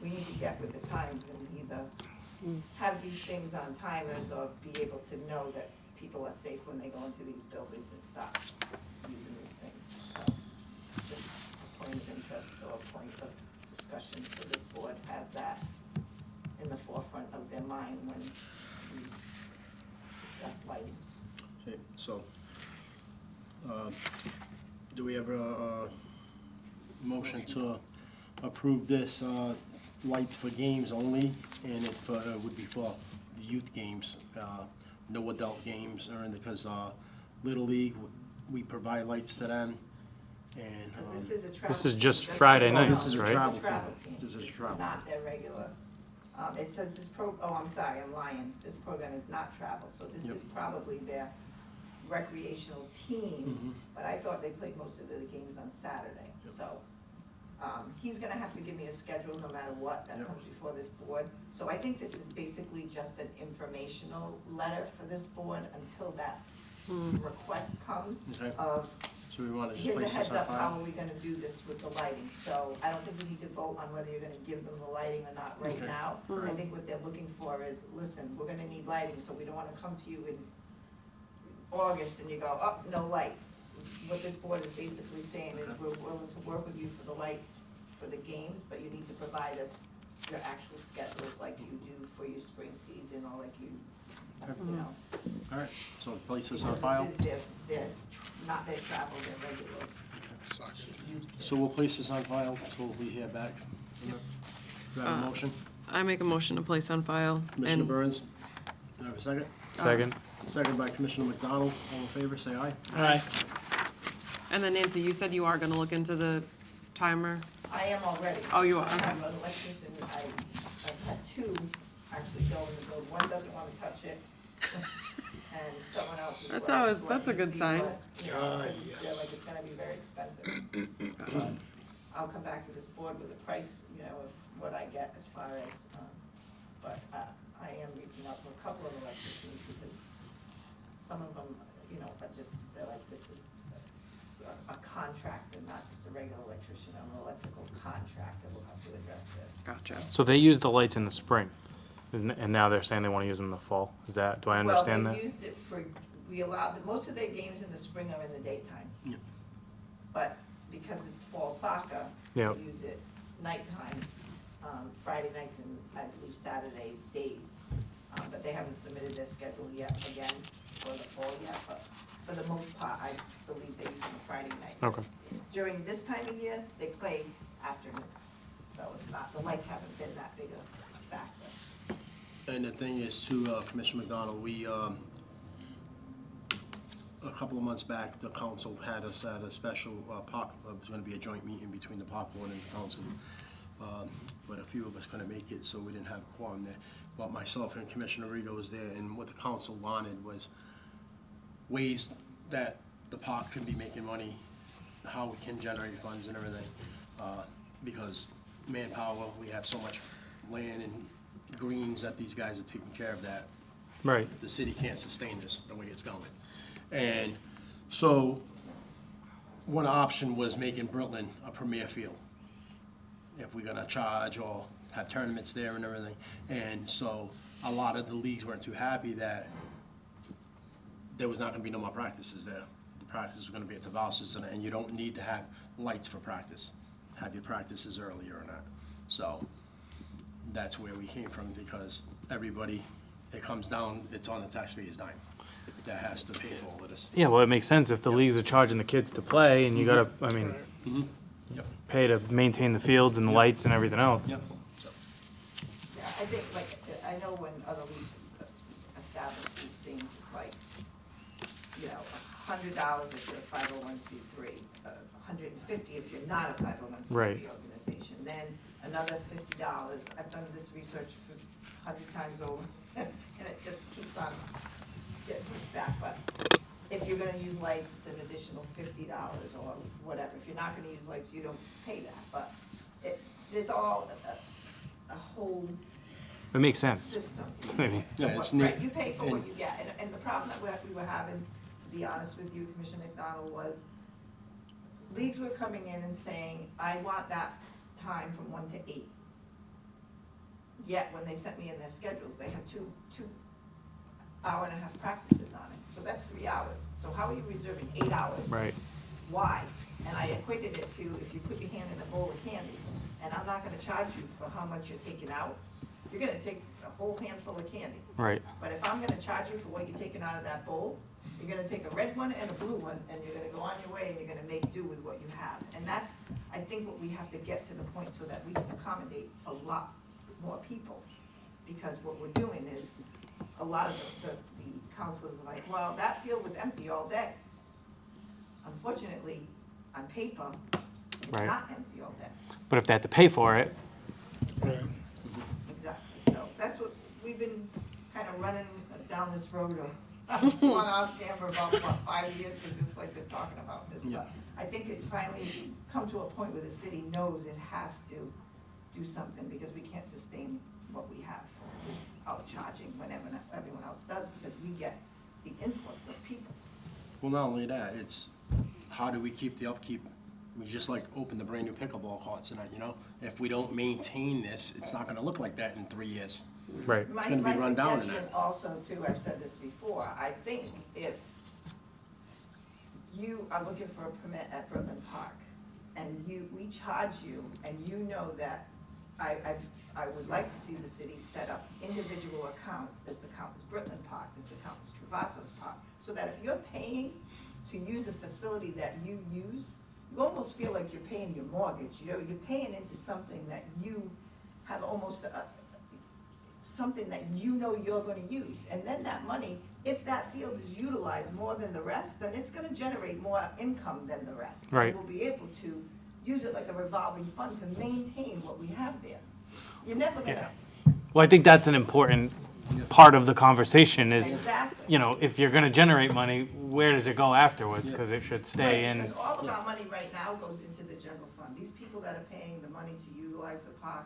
we need to get with the times and either have these things on timers or be able to know that people are safe when they go into these buildings and stop using these things. So just a point of interest or a point of discussion, so this board has that in the forefront of their mind when we discuss lighting. Okay, so, do we have a motion to approve this, lights for games only, and it for, would be for youth games, no adult games, or anything, because, Little League, we provide lights to them, and, Because this is a travel. This is just team. Friday That's the nights, This is a right? travel travel team. team. This is a This travel team. not their regular, it says this I'm sorry, I'm lying. This program is not travel, so this Yep. is probably their recreational team, but I thought they played most of the games on Saturday, Yep. so. He's gonna have to give me a schedule no matter what, that Yep. comes before this board. So I think this is basically just an informational letter for this board until that request comes Okay. of, So we want to just here's a place heads this on up, how file? are we gonna do this with the lighting? So I don't think we need to vote on whether you're gonna give them the lighting or not right Okay. now. I think what they're looking for is, listen, we're gonna need lighting, so we don't wanna come to you in August and you go, oh, no lights. What this board is basically saying is, we're willing to work with you for the lights for the games, but you need to provide us your actual schedules like you do for your spring season, or like you know. All right, so place this on Because file. this is their, not their travel, their regular youth So we'll place this on file until we hear back. Do I have a motion? I make a motion to place on file. Commissioner and- Burns, do I have a second? Second. Second by Commissioner McDonald, all in favor, say aye. Aye. And then Nancy, you said you are gonna look into the timer? I am already. Oh, you are, I have okay. an electrician, I've had 2 actually go in the building, one doesn't wanna touch it, and someone else is. That's a good sign. They're like, it's gonna be very expensive. So I'll come back to this board with a price, you know, of what I get as far as, but I am reaching out to a couple of electricians, because some of them, you know, are just, they're like, this is a contractor, not just a regular electrician, I'm an electrical contractor, will have to address this. Gotcha. So they use the lights in the spring, and now they're saying they want to use them in the fall. Is that? Do I understand Well, that? they've used it for, we allow, most of their games in the spring are in the daytime. Yep. But because it's fall soccer, Yep. they use it nighttime, Friday nights and I believe Saturday days. But they haven't submitted their schedule yet, again, for the fall yet, but for the most part, I believe they use it on Friday night. Okay. During this time of year, they play afternoons, so it's not, the lights haven't been that big a factor. And the thing is too, Commissioner McDonald, a couple of months back, the council had us at a special park, it was gonna be a joint meeting between the park board and the council. But a few of us couldn't make it, so we didn't have a quorum there. But myself and Commissioner Rigo was there, and what the council wanted was ways that the park can be making money, how we can generate funds and everything. Because manpower, we have so much land and greens that these guys are taking care of that Right. the city can't sustain this the way it's going. And so, one option was making Britland a premier field. If we're gonna charge or have tournaments there and everything. And so, a lot of the leagues weren't too happy that there was not gonna be no more practices there. The practices were gonna be at the Valses, and you don't need to have lights for practice. Have your practices earlier or not. So, that's where we came from, because everybody, it comes down, it's on the taxpayer's dime that has to pay for all of this. Yeah, well, it makes sense if the leagues are charging the kids to play, and you gotta, I mean, Yep. pay to maintain the fields and the Yep. lights and everything else. Yep. So, Yeah, I think, like, I know when other leagues establish these things, it's like, you know, $100 if you're a 501c3, $150 if you're not a 501c3 Right. organization, then another $50. I've done this research for 100 times over, and it just keeps on getting back, but if you're gonna use lights, it's an additional $50 or whatever. If you're not gonna use lights, you don't pay that, but there's all a whole It makes sense. system. I mean, Yeah, What- it's Right, neat. you pay for And- what you get, and the problem that we were having, to be honest with you, Commissioner McDonald, was leagues were coming in and saying, I want that time from 1 to 8. Yet, when they sent me in their schedules, they had two hour-and-a-half practices on it, so that's 3 hours. So how are you reserving 8 hours? right. Why? And I equated it to if you put your hand in a bowl of candy, and I'm not gonna charge you for how much you're taking out, you're gonna take a whole handful of candy. Right. But if I'm gonna charge you for what you're taking out of that bowl, you're gonna take a red one and a blue one, and you're gonna go on your way, and you're gonna make do with what you have. And that's, I think, what we have to get to the point so that we can accommodate a lot more people. Because what we're doing is, a lot of the councilors are like, well, that field was empty all day. Unfortunately, on paper, it's Right. not empty all day. But if they had to pay for it, Right. Exactly, so that's what, we've been kind of running down this road on our stand for about, 5 years, we've just like been talking about this. Yeah. But I think it's finally come to a point where the city knows it has to do something, because we can't sustain what we have without charging whenever everyone else does, because we get the influx of people. Well, not only that, it's how do we keep the upkeep? We just like opened the brand new pickleball courts tonight, you know? If we don't maintain this, it's not gonna look like that in 3 years. right. My, gonna be my run down in suggestion that. also too, I've said this before, I think if you are looking for a permit at Britland Park, and we charge you, and you know that I would like to see the city set up individual accounts, this account is Britland Park, this account is Travassos Park, so that if you're paying to use a facility that you use, you almost feel like you're paying your mortgage, you know, you're paying into something that you have almost something that you know you're gonna use, and then that money, if that field is utilized more than the rest, then it's gonna generate more income than the rest. And Right. we'll be able to use it like a revolving fund to maintain what we have there. You're never gonna, Well, I think that's an important part of the conversation is, exactly. you know, if you're gonna generate money, where does it go afterwards? Because it should stay Right, in. because all of our money right now goes into the general fund. These people that are paying the money to utilize the park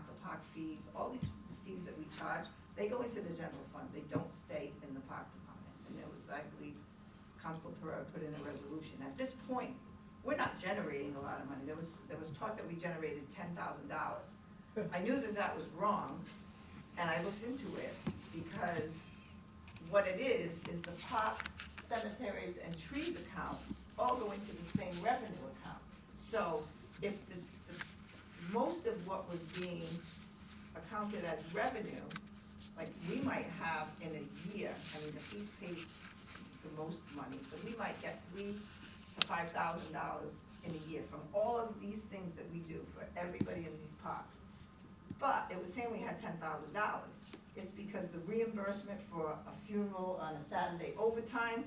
fees, all these fees that we charge, they go into the general fund. They don't stay in the park department. And it was, I believe, Councilor Pereira put in a resolution. At this point, we're not generating a lot of money. There was talk that we generated $10,000. I knew that that was wrong, and I looked into it, because what it is the parks, cemeteries, and trees account all go into the same revenue account. So if most of what was being accounted as revenue, like we might have in a year, I mean, the feast pays the most money, so we might get $3,000 to $5,000 in a year from all of these things that we do for everybody in these parks. But it was saying we had $10,000. It's because the reimbursement for a funeral on a Saturday overtime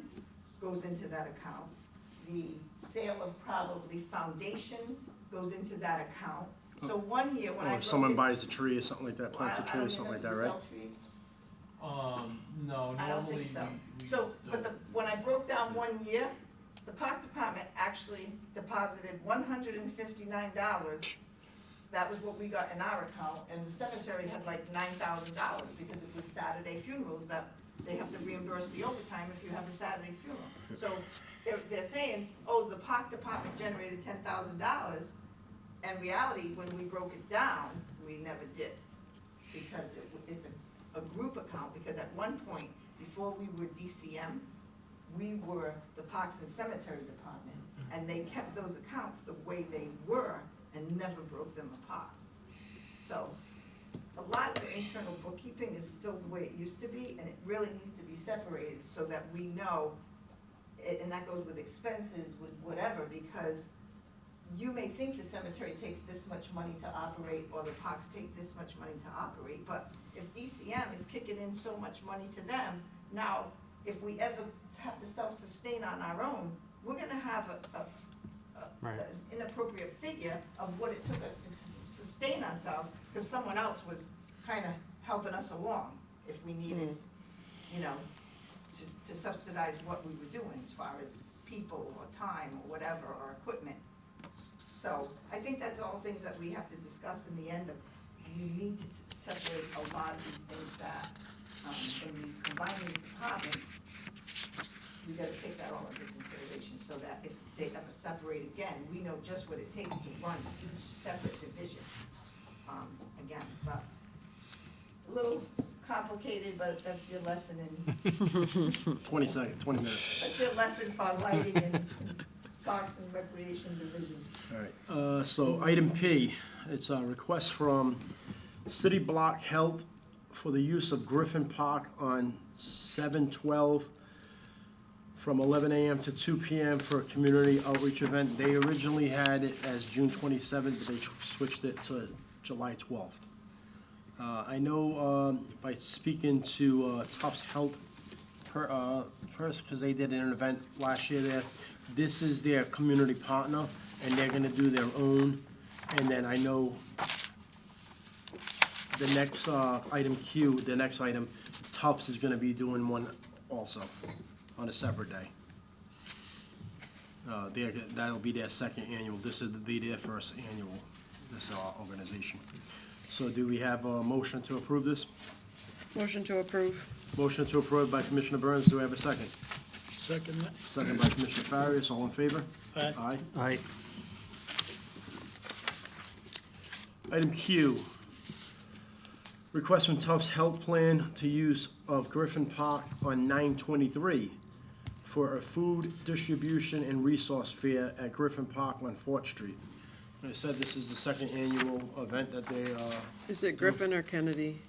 goes into that account. The sale of probably foundations goes into that account. So one year when I Or broke if someone it- buys a tree or something like that, plants a I tree or don't something like that, even right? sell trees. No, I don't normally think so. we So, but don't. when I broke down one year, the park department actually deposited $159. That was what we got in our account, and the cemetery had like $9,000 because it was Saturday funerals that they have to reimburse the overtime if you have a Saturday funeral. So they're saying, oh, the park department generated $10,000. In reality, when we broke it down, we never did. Because it's a group account, because at one point, before we were DCM, we were the Parks and Cemetery Department, and they kept those accounts the way they were and never broke them apart. So, a lot of the internal bookkeeping is still the way it used to be, and it really needs to be separated so that we know, and that goes with expenses, with whatever, because you may think the cemetery takes this much money to operate, or the parks take this much money to operate, but if DCM is kicking in so much money to them, now, if we ever have to self-sustain on our own, we're gonna have Right. an inappropriate figure of what it took us to sustain ourselves, because someone else was kinda helping us along if we needed, you know, to subsidize what we were doing as far as people or time or whatever, or equipment. So I think that's all things that we have to discuss in the end of, we need to separate a lot of these things that, when we combine these departments, we gotta take that all into consideration, so that if they ever separate again, we know just what it takes to run each separate division. Again, but a little complicated, but that's your lesson in, 20 seconds, 20 minutes. that's your lesson for lighting and parks and recreation divisions. All right, so item P, it's a request from City Block Health for the use of Griffin Park on 7/12 from 11 a.m. to 2 p.m. for a community outreach event. They originally had it as June 27th, but they switched it to July 12th. I know by speaking to Tufts Health first, because they did an event last year there, this is their community partner, and they're gonna do their own. And then I know the next item Q, the next item, Tufts is gonna be doing one also on a separate day. That'll be their second annual, this will be their first annual, this organization. So do we have a motion to approve this? Motion to approve. Motion to approve by Commissioner Burns, do we have a second? Second that. Second by Commissioner Farias, all in favor? Aye. Aye. Aye. Item Q, request from Tufts Health Plan to use of Griffin Park on 9/23 for a food distribution and resource fair at Griffin Park on Fort Street. I said this is the second annual event that they, Is it Griffin or Kennedy?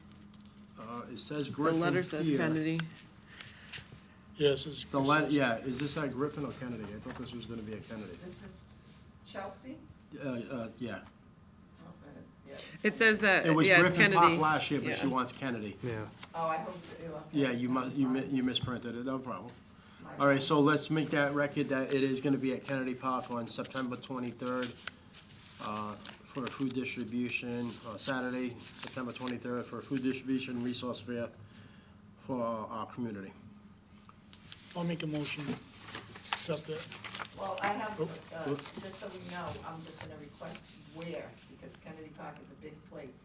it says The Griffin letter says here. Kennedy. Yes, it's. The letter, yeah, is this at Griffin or Kennedy? I thought this was gonna be at Kennedy. This is Chelsea? Yeah, Oh, yeah. It says that, it was yeah, it's Griffin Park Kennedy. last year, but she Yeah. wants Kennedy. Yeah. Oh, I hope that you. Yeah, you misprinted it, no problem. My- All right, so let's make that record that it is gonna be at Kennedy Park on September 23rd for a food distribution, Saturday, September 23rd, for a food distribution resource fair for our community. I'll make a motion, accept it. Well, I have, Oh. just so we know, I'm just gonna request where, because Kennedy Park is a big place,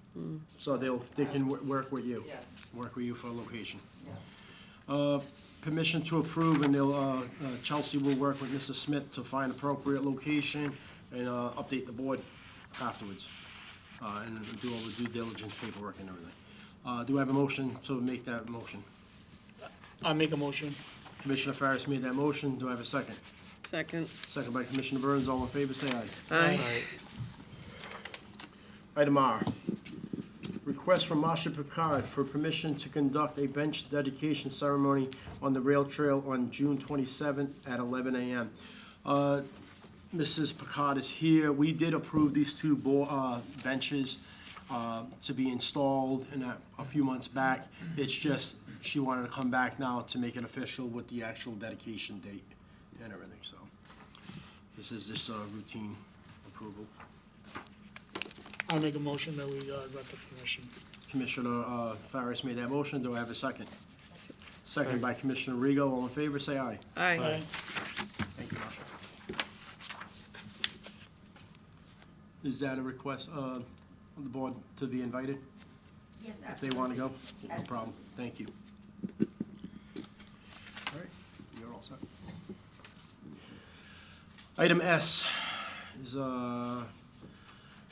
So they can work with you, yes, work with you for a location. yes. Permission to approve, and they'll, Chelsea will work with Mrs. Smith to find appropriate location and update the board afterwards, and do all the due diligence paperwork and everything. Do I have a motion to make that motion? I'll make a motion. Commissioner Farris made that motion, do I have a second? Second. Second by Commissioner Burns, all in favor, say aye. Aye. Item R, request from Marcia Picard for permission to conduct a bench dedication ceremony on the rail trail on June 27th at 11 a.m. Mrs. Picard is here. We did approve these two benches. to be installed in a few months back. It's just, she wanted to come back now to make it official with the actual dedication date and everything, so. This is just a routine approval. I'll make a motion that we grant the permission. Commissioner Farris made that motion. Do I have a second? Second by Commissioner Rego. All in favor, say aye. Aye. Thank you, Marshall. Is that a request of the board to be invited, Yes, if they want to go? No Absolutely. problem. Thank you. All right, you're all set. Item S is a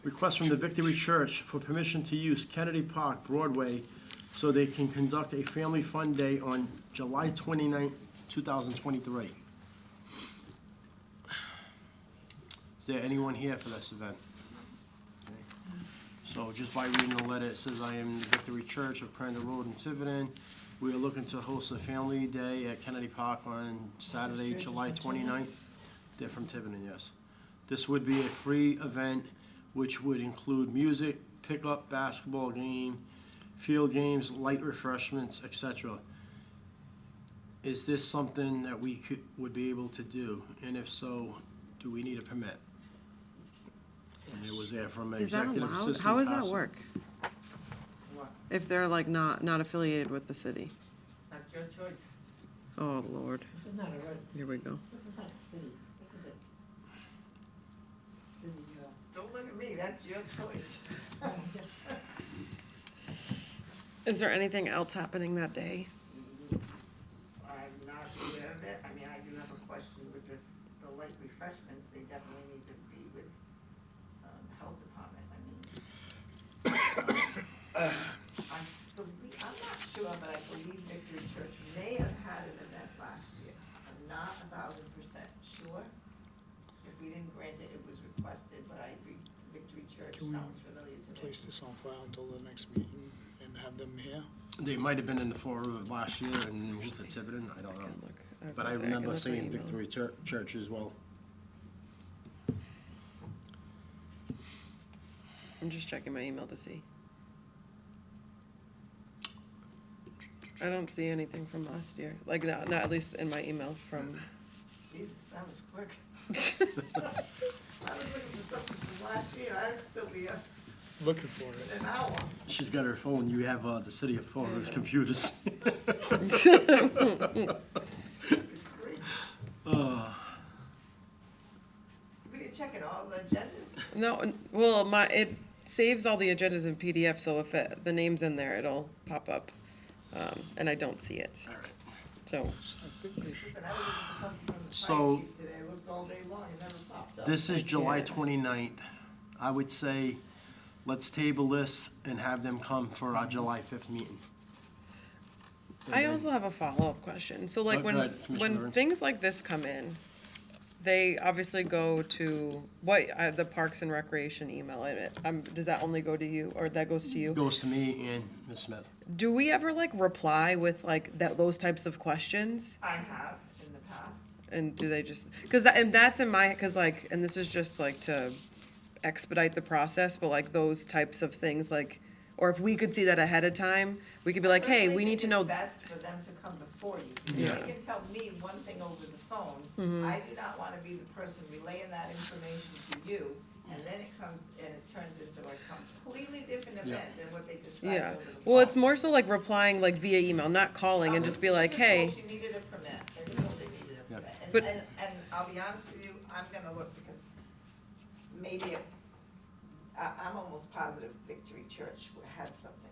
request from the Victory Church for permission to use Kennedy Park, Broadway, so they can conduct a family fun day on July 29th, 2023. Is there anyone here for this event? Okay. So just by reading the letter, it says, "I am the Victory Church of Crandall Road in Tiverton. We are looking to host a family day at Kennedy Park on Saturday, July 29th. They're from Tiverton, yes. This would be a free event which would include music, pickup, basketball game, field games, light refreshments, etc. Is this something that we would be able to do? And if so, do we need a permit?" And it was there from Is that Executive allowed? Assistant. How does that Pastor. work? What? If they're like not affiliated with the city? That's your choice. Oh, Lord. This is not a road, Here we go. this is not a city, this is a city, Don't look at me, that's your choice. just, Is there anything else happening that day? I'm not aware of it. I mean, I do have a question with this, the light refreshments, they definitely need to be with, health department, I mean. I'm not sure, but I believe Victory Church may have had an event last year. I'm not 1,000% sure. If we didn't grant it, it was requested, but Victory Church Can we sounds familiar to me. Place this on file until the next meeting and have them here. They might have been in the Fall River last year and moved to Tiverton, I don't know. Can look. was But I gonna say, can remember look my seeing email. Victory Church as well. I'm just checking my email to see. I don't see anything from last year. Like, not at least in my email from, Jesus, that was quick. I was looking for something from last year, I'd still be Looking for it. an hour. She's got her phone, you have the city of Fall River's computers. We didn't check all the agendas? no, well, it saves all the agendas in PDF, so if the name's in there, it'll pop up. And I don't see it. All right. So, I think they should. Listen, I was looking for something from the So- fire chief today, I looked all day long, it never popped up. This is July 29th. I would say, let's table this and have them come for our July 5th meeting. I also have a follow-up question. So like Go ahead, Commissioner when Burns. things like this come in, they obviously go to, the Parks and Recreation email, does that only go to you, or that goes to you? Goes to me and Ms. Smith. Do we ever like reply with like those types of questions? I have in the past. And do they just, and that's in my, and this is just like to expedite the process, but like those types of things, like, or if we could see that ahead of time, we could be like, hey, Personally, we I need think to know. it's best for them to come before you. Because Yeah. they can tell me one thing over the phone. Mm-hmm. I do not wanna be the person relaying that information to you, and then it comes and it turns into a completely different Yeah. event than what they described Yeah, over the phone. well, it's more so like replying like via email, not calling and just be like, hey, She needed a permit, and you know they needed a Yeah. permit. But- And I'll be honest with you, I'm gonna look because maybe, I'm almost positive Victory Church had something,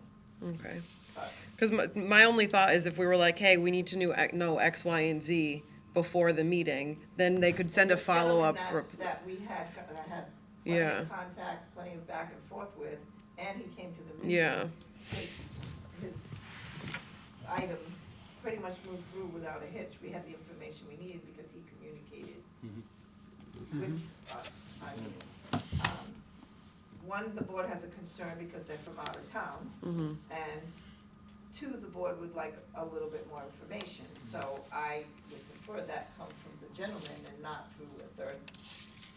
okay. but. Because my only thought is if we were like, hey, we need to know X, Y, and Z before the meeting, then they could send a This gentleman follow-up. That we had, that I had Yeah. plenty of contact, plenty of back and forth with, and he came to the meeting. Yeah. His item pretty much moved through without a hitch. We had the information we needed because he communicated with us. I mean, one, the board has a concern because they're from out of town. And two, the board would like a little bit more information. So I would prefer that come from the gentleman and not through a third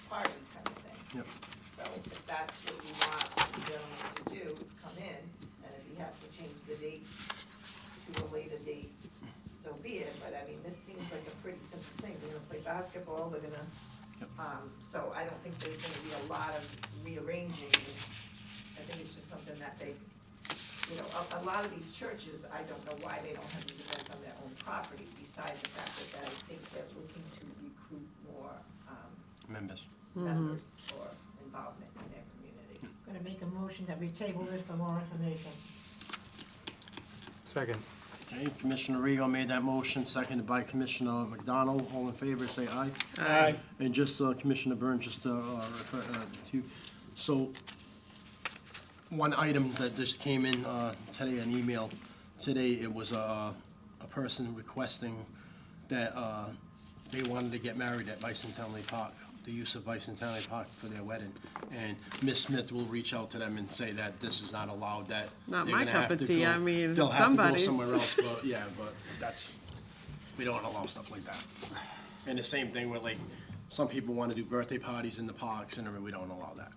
party kind of thing. Yep. So So if that's what you want the gentleman to do, is come in, and if he has to change the date to a later date, so be it, but I mean, this seems like a pretty simple thing, they're gonna play basketball, they're gonna, so I don't think there's gonna be a lot of rearranging. I think it's just something that they, you know, a lot of these churches, I don't know why they don't have these events on their own property, besides the fact that I think they're looking to recruit more, Members. members for involvement in their community. I'm gonna make a motion that we table this for more information. Second. Okay, Commissioner Rego made that motion, seconded by Commissioner McDonald. All in favor, say aye. Aye. And just, Commissioner Burns, just refer to you. So, one item that just came in today, an email today, it was a person requesting that they wanted to get married at Bicentennial Park, the use of Bicentennial Park for their wedding. And Ms. Smith will reach out to them and say that this is not allowed, that Not they're my gonna cup have of to tea. go- I mean, they'll have to go somebody's. somewhere else, but, yeah, but that's, we don't allow stuff like that. And the same thing with, like, some people want to do birthday parties in the parks, and we don't allow that.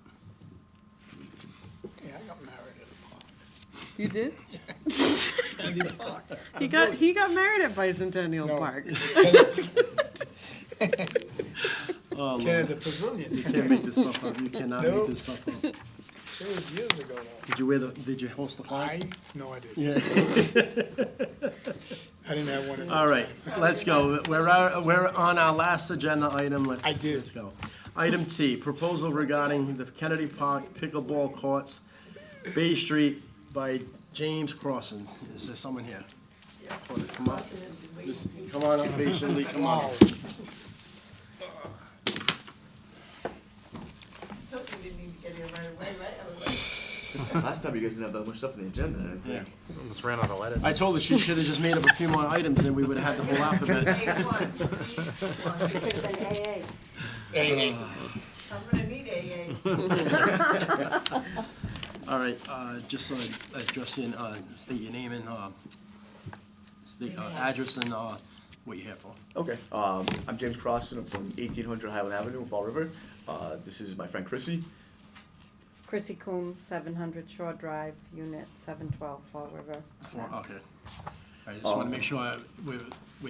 Yeah, I got married at the park. You did? Kennedy Park. He got married at Bicentennial No. Park. Kennedy Pavilion. You can't make this stuff up, you cannot make Nope. this stuff up. It was years ago though. Did you host the flag? No, I didn't. Yeah. I didn't have one at the All right, time. let's go. We're on our last agenda item. I did. Let's go. Item T, proposal regarding the Kennedy Park pickleball courts, Bay Street by James Crossings. Is there someone here? Come on. Just come on up patiently, come on. Told you didn't need to get here right away, right? I was like, Last time you guys didn't have that much stuff on the agenda, I Yeah. think. Almost ran out of letters. I told her she should have just made up a few more items and we would have had the whole alphabet. A1, Hey, I'm gonna need AA. All right, just address you and state your name and state address and what you're here for. Okay, I'm James Crossan, I'm from 1800 Highland Avenue in Fall River. This is my friend Chrissy. Chrissy Coombs, 700 Shore Drive, Unit 712, Fall River. Mass. Okay. I just want to make sure we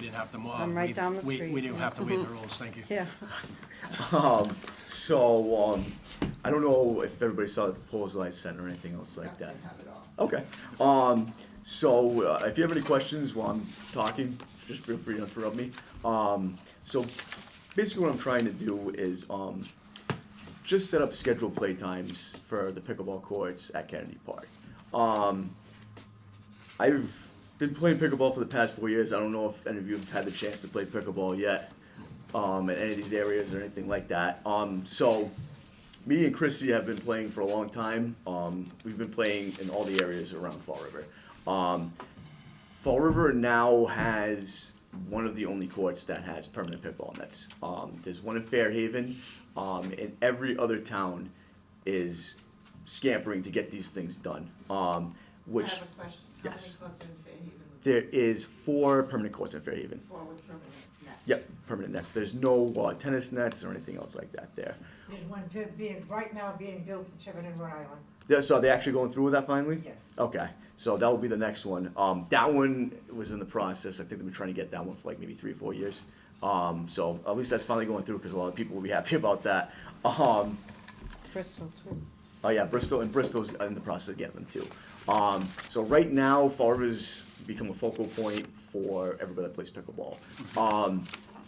didn't have to. I'm right down the street, We didn't yeah. have to waive the rules, thank you. Yeah. I don't know if everybody saw the proposal I sent or anything else like that. Have it all. Okay, if you have any questions while I'm talking, just feel free to interrupt me. So basically what I'm trying to do is, just set up scheduled play times for the pickleball courts at Kennedy Park. I've been playing pickleball for the past 4 years. I don't know if any of you have had the chance to play pickleball yet, in any of these areas or anything like that. So me and Chrissy have been playing for a long time. We've been playing in all the areas around Fall River. Fall River now has one of the only courts that has permanent pickleball nets. There's one in Fairhaven, and every other town is scampering to get these things done. Which I have a question. How many yes. courts are in Fairhaven? there is 4 permanent courts in Fairhaven. 4 with permanent nets? Yep, permanent nets. There's no tennis nets or anything else like that there. There's one right now being built in Tiverton, Rhode Island. Yeah, so are they actually going through with that finally? Yes. Okay, so that will be the next one. That one was in the process. I think they've been trying to get that one for like maybe 3 or 4 years. So at least that's finally going through because a lot of people will be happy about that. Bristol, too. Oh yeah, Bristol's in the process of getting them too. So right now, Fall River's become a focal point for everybody that plays pickleball.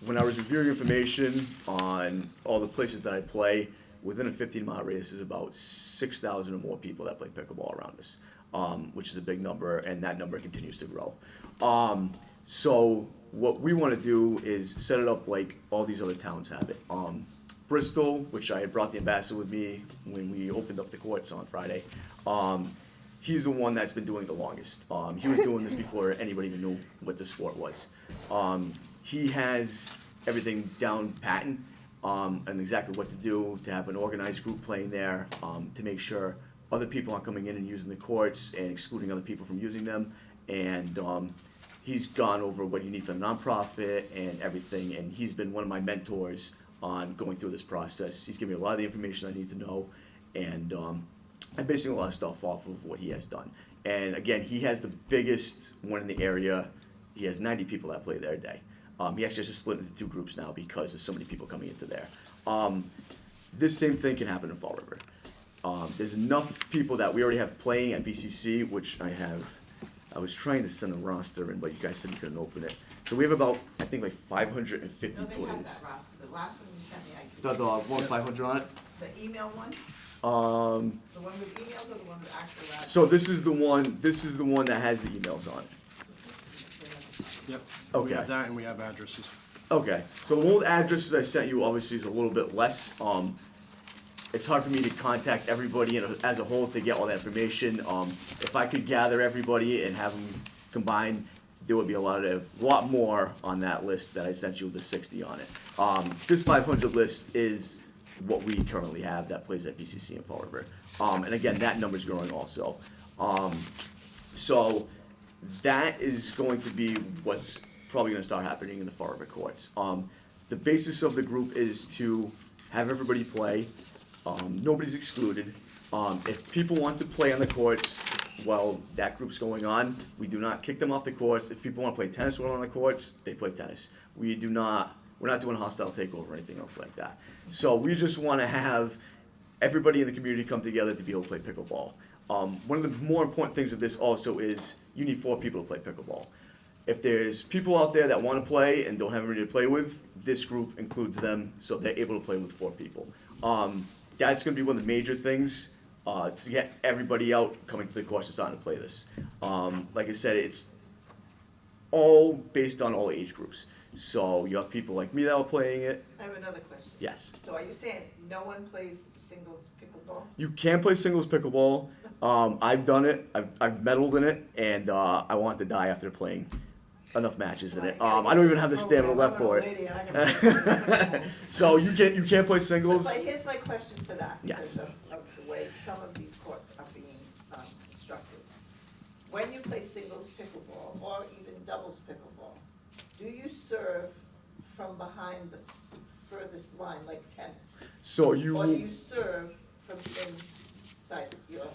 When I was reviewing information on all the places that I play, within a 15-mile radius is about 6,000 or more people that play pickleball around us, which is a big number, and that number continues to grow. So what we want to do is set it up like all these other towns have it. Bristol, which I had brought the ambassador with me when we opened up the courts on Friday, he's the one that's been doing it the longest. He was doing this before anybody even knew what the sport was. He has everything down patent, and exactly what to do to have an organized group playing there, to make sure other people aren't coming in and using the courts and excluding other people from using them. And he's gone over what you need for the nonprofit and everything, and he's been one of my mentors on going through this process. He's given me a lot of the information I need to know, and I'm basing a lot of stuff off of what he has done. And again, he has the biggest one in the area. He has 90 people that play there a day. He actually has to split into 2 groups now because there's so many people coming into there. This same thing can happen in Fall River. There's enough people that we already have playing at BCC, which I was trying to send a roster in, but you guys said you couldn't open it. So we have about, I think, like 550 No, they players. have that roster, the last one you sent me, The one with 500 on it? the email one, Um, the one with emails or the one with actual roster? so this is the one that has the emails on it. Yep. Okay. We have that and we have addresses. Okay, so the one with addresses I sent you obviously is a little bit less. It's hard for me to contact everybody as a whole to get all that information. If I could gather everybody and have them combined, there would be a lot more on that list that I sent you with the 60 on it. This 500 list is what we currently have that plays at BCC in Fall River. And again, that number's growing also. So that is going to be what's probably gonna start happening in the Fall River courts. The basis of the group is to have everybody play. Nobody's excluded. If people want to play on the courts while that group's going on, we do not kick them off the courts. If people want to play tennis while on the courts, they play tennis. We're not doing a hostile takeover or anything else like that. So we just want to have everybody in the community come together to be able to play pickleball. One of the more important things of this also is you need 4 people to play pickleball. If there's people out there that want to play and don't have anybody to play with, this group includes them, so they're able to play with 4 people. That's going to be one of the major things to get everybody out coming to the course and starting to play this. Like I said, it's all based on all age groups. So you have people like me that are playing it. I have another question. Yes. So are you saying no one plays singles pickleball? You can play singles pickleball. I've done it. I've medaled in it, and I want to die after playing enough matches in it. I don't even have the stamina left for it. So you can't play singles. So, but here's my question for that, Yes. because of the way some of these courts are being constructed. When you play singles pickleball, or even doubles pickleball, do you serve from behind the furthest line, like tennis? So Or do you you serve from inside your?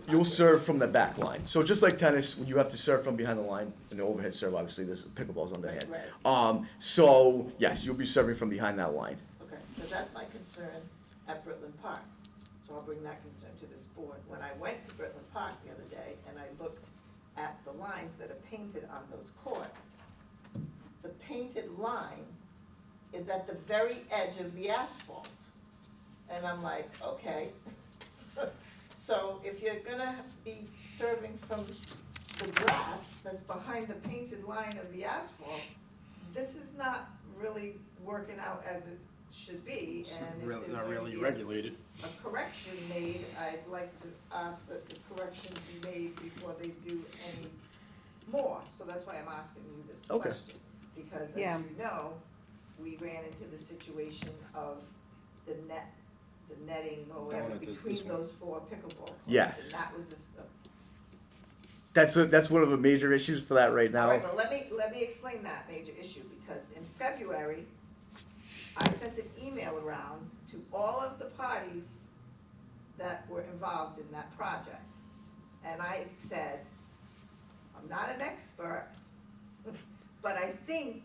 you'll serve from the back line. So just like tennis, when you have to serve from behind the line, and the overhead serve, obviously, this pickleball's on the head. Right. So yes, you'll be serving from behind that line. Okay, because that's my concern at Britland Park. So I'll bring that concern to this board. When I went to Britland Park the other day and I looked at the lines that are painted on those courts, the painted line is at the very edge of the asphalt. And I'm like, okay, so if you're gonna be serving from the grass that's behind the painted line of the asphalt, this is not really working out as it should be, It's and if not there's going to really be regulated. a correction made, I'd like to ask that the correction be made before they do any more. So that's why I'm asking you this Okay. question. Because as Yeah. you know, we ran into the situation of the netting or whatever Going at this between one. those 4 pickleball courts. Yes. And that was this, That's one of the major issues for that right all now. right, well, let me explain that major issue, because in February, I sent an email around to all of the parties that were involved in that project. And I said, I'm not an expert, but I think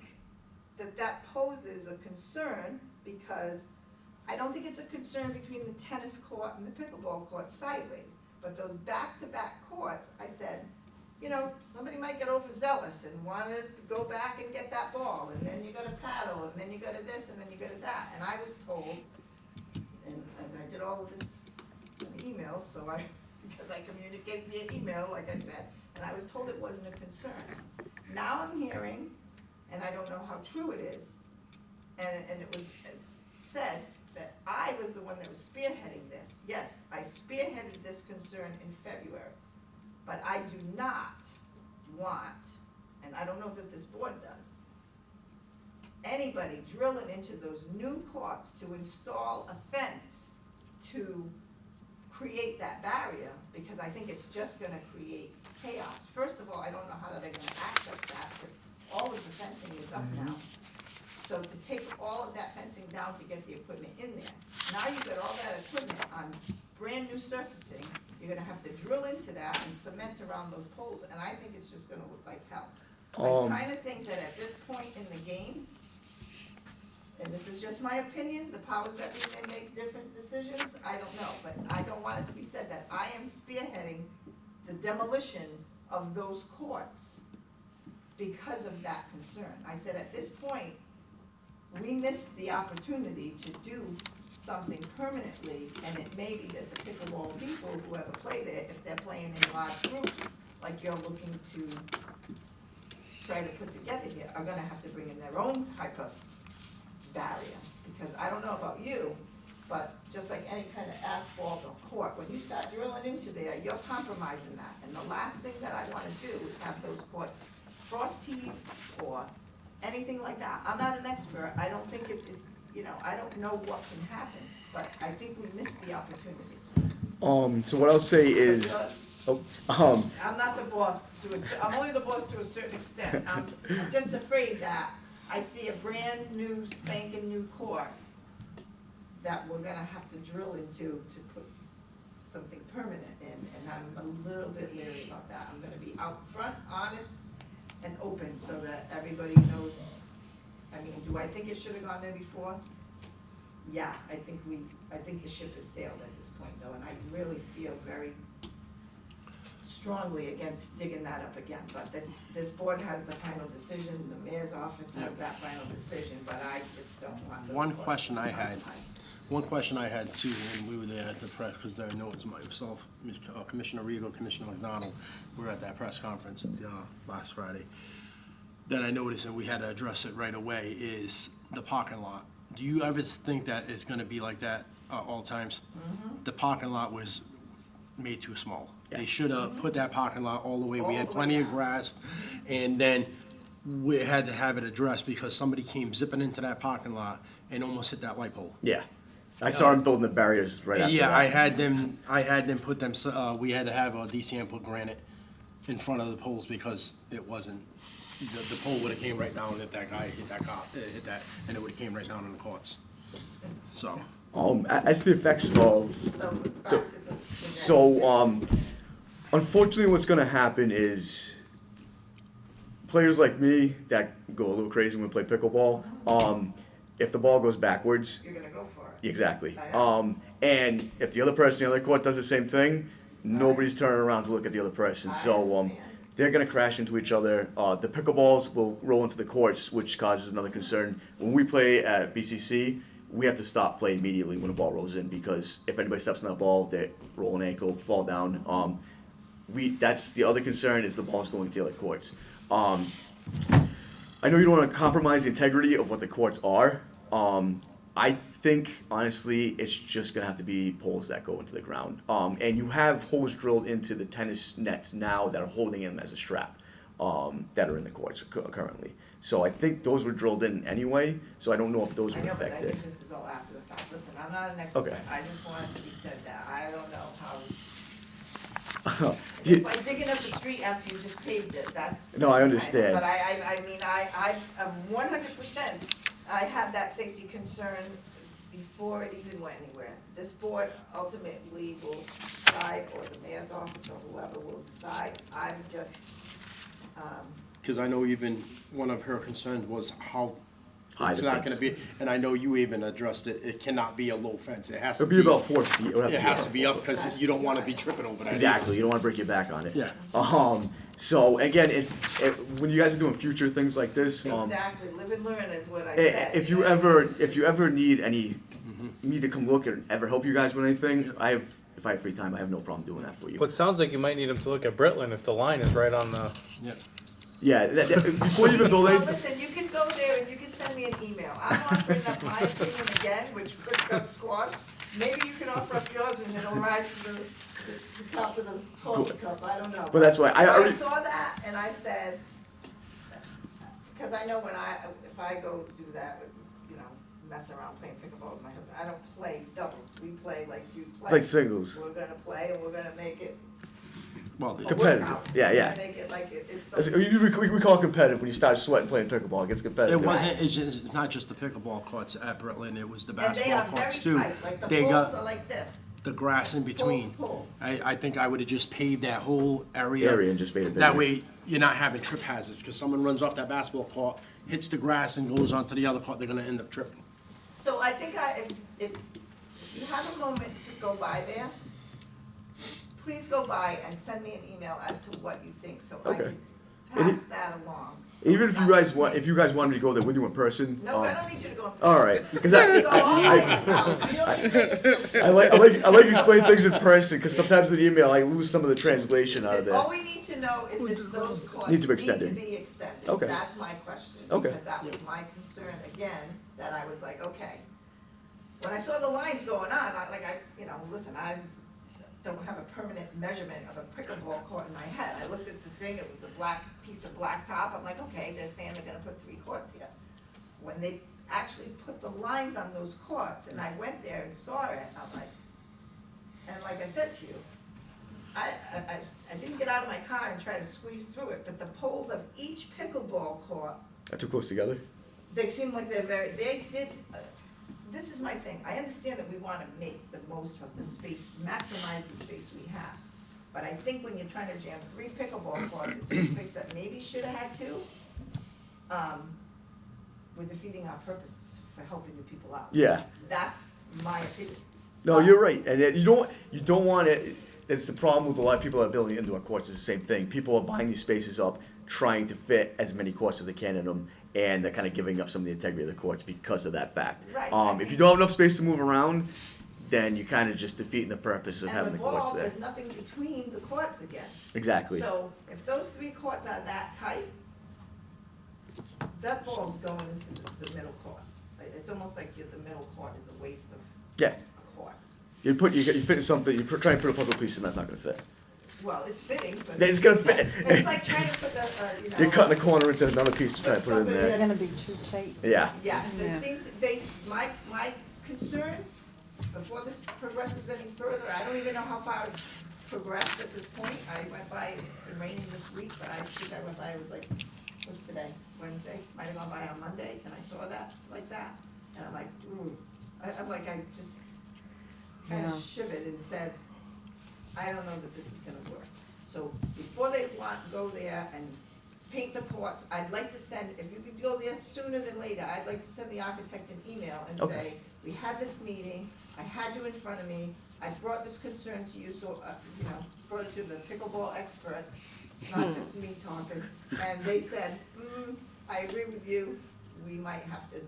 that poses a concern, because I don't think it's a concern between the tennis court and the pickleball court sideways. But those back-to-back courts, I said, you know, somebody might get overzealous and wanted to go back and get that ball, and then you gotta paddle, and then you gotta this, and then you gotta that. And I was told, and I did all of this in emails, because I communicate via email, like I said, and I was told it wasn't a concern. Now I'm hearing, and I don't know how true it is, and it was said that I was the one that was spearheading this. Yes, I spearheaded this concern in February, but I do not want, and I don't know that this board does, anybody drilling into those new courts to install a fence to create that barrier, because I think it's just gonna create chaos. First of all, I don't know how they're gonna access that, because all of the fencing is up now. So to take all of that fencing down to get the equipment in there, now you've got all that equipment on brand new surfacing, you're gonna have to drill into that and cement around those poles, and I think it's just gonna look like hell. I kinda think that at this point in the game, and this is just my opinion, the powers that be may make different decisions, I don't know, but I don't want it to be said that I am spearheading the demolition of those courts because of that concern. I said, at this point, we missed the opportunity to do something permanently, and it may be that the pickleball people, whoever play there, if they're playing in large groups, like you're looking to try to put together here, are gonna have to bring in their own type of barrier. Because I don't know about you, but just like any kind of asphalt or court, when you start drilling into there, you're compromising that. And the last thing that I wanna do is have those courts frost heave or anything like that. I'm not an expert, I don't think I don't know what can happen, but I think we missed the opportunity. So what I'll say is, I'm not the boss I'm only the boss to a certain extent. I'm just afraid that I see a brand new spanking new court that we're gonna have to drill into to put something permanent in, and I'm a little bit leery about that. I'm gonna be out front, honest, and open so that everybody knows. I mean, do I think it should have gone there before? Yeah, I think the ship has sailed at this point though, and I really feel very strongly against digging that up again. But this board has the final decision, the mayor's office has that final decision, but I just don't want those One courts question to I be had. compromised. One question I had too, when we were there at the press, because I know it was myself, Commissioner Regal, Commissioner McDonald, we were at that press conference last Friday, that I noticed, and we had to address it right away, is the parking lot. Do you ever think that it's gonna be like that all times? The parking lot was made too small. They should have put that parking lot all the way, we had plenty of grass, and then we had to have it addressed because somebody came zipping into that parking lot and almost hit that light pole. yeah, I saw him building the barriers right after Yeah, that. I had them put them, we had to have DCM put granite in front of the poles because it wasn't, the pole would've came right down if that guy hit that cop, hit that, and it would've came right down in the courts. So, As to the effects of, So back to the. so, unfortunately what's gonna happen is players like me that go a little crazy when we play pickleball, if the ball goes backwards, You're gonna go for it. exactly. I know. And if the other person in the other court does the same thing, nobody's turning around to look at the other person. I So, understand. they're gonna crash into each other. The pickleballs will roll into the courts, which causes another concern. When we play at BCC, we have to stop play immediately when a ball rolls in because if anybody steps on that ball, they roll an ankle, fall down. That's the other concern is the ball's going to the other courts. I know you don't want to compromise the integrity of what the courts are. I think honestly, it's just gonna have to be poles that go into the ground. And you have holes drilled into the tennis nets now that are holding them as a strap. That are in the courts currently. So I think those were drilled in anyway. So I don't know if those I would know, but I affect it. think this is all after the fact. Listen, I'm not an expert. Okay. I just want it to be said that I don't know how. Yeah. It's like digging up the street after you just paved it. That's. No, I understand. But I mean, I am 100%. I had that safety concern before it even went anywhere. This board ultimately will decide, or the mayor's office, or whoever will decide. I'm just. because I know even one of her concerns was how High it's the not fence. gonna be, and I know you even addressed it, it cannot be a low fence, it has to It'll be. be about 4 feet. It'll have It has to about be 4 up, because you don't wanna be tripping over that. Exactly. You don't want to break your back on it. Yeah. So again, if when you guys are doing future things like this, Exactly, live and learn is what I said. if you And ever it's if you just- ever need any need to come look and ever help you guys with anything, if I have free time, I have no problem doing that for you. But it sounds like you might need them to look at Britland if the line is right on the. Yeah. Yeah, before you even build Well, anything. listen, you can go there and you can send me an email. I'm offering up my opinion again, which Chris got squashed. Maybe you can offer up yours and it'll rise to the top of the coffee cup, I don't know. But that's why I I already. saw that and I said, because I know if I go do that, with, mess around playing pickleball with my husband, I don't play doubles. We play like you play. Like singles. We're gonna play and we're gonna make it Well, a Competitive, workout. yeah, yeah. Make it like it's It's- something. we call it competitive when you start sweating playing pickleball. It gets competitive. it wasn't, it's not just the pickleball courts at Britland, it was the And they basketball are very courts too. tight, like the They poles got are like this. the grass in between. Pole. I think I would've just paved that whole area. Area and just made it That bigger. way, you're not having trip hazards, cause someone runs off that basketball court, hits the grass and goes onto the other court, they're gonna end up tripping. So I think if you have a moment to go by there, please go by and send me an email as to what you think, so I Okay. can And pass that along. So Even it's if you not guys just want, me. if you guys wanted to go there with you in person. No, I don't need you to go. All right, because You go all by yourself. You don't need to- I like explaining things in person because sometimes in the email I lose some of the translation out of there. All we need to know is if those courts Need need to to be extended. be extended. Okay. That's my question. Okay. Because that was my concern again, that I was like, okay. When I saw the lines going on, listen, I don't have a permanent measurement of a pickleball court in my head. I looked at the thing, it was a black piece of blacktop. I'm like, okay, they're saying they're gonna put 3 courts here. When they actually put the lines on those courts, and I went there and saw it, I'm like, and like I said to you, I didn't get out of my car and try to squeeze through it, but the poles of each pickleball court, Are too close together? they seem like they did, this is my thing, I understand that we wanna make the most of the space, maximize the space we have. But I think when you're trying to jam 3 pickleball courts into a space that maybe should have had 2, we're defeating our purpose for helping the people out. Yeah. That's my opinion. No, you're right, and you don't want it. It's the problem with a lot of people that are building indoor courts. It's the same thing. People are buying these spaces up, trying to fit as many courts as they can in them, and they're kind of giving up some of the integrity of the courts because of that fact. Right. If you don't have enough space to move around, then you're kind of just defeating the purpose of And having the the courts ball, there. there's nothing between the courts again. Exactly. So if those 3 courts are that tight, that ball's going into the middle court. It's almost like the middle court is a waste of Yeah. a court. You fit something. You try and put a puzzle piece, and that's not going to fit. Well, it's fitting, but. It's gonna fit. It's like trying to put You're cutting the corner into another piece to try and put it in They're there. gonna be too tight. Yeah. Yes, Yeah. it seems, my concern, before this progresses any further, I don't even know how far it's progressed at this point. I went by, it's been raining this week, but I think I went by, it was like, what's today, Wednesday? Might have gone by on Monday, and I saw that, like that, and I'm like, ooh. I just kind Yeah. of shivered and said, I don't know that this is gonna work. So before they go there and paint the ports, I'd like to send, if you could go there sooner than later, I'd like to send the architect an email and Okay. say, we had this meeting, I had you in front of me, I brought this concern to you, so, brought it to the pickleball experts, it's not just me talking, and they said, I agree with you, we might have to,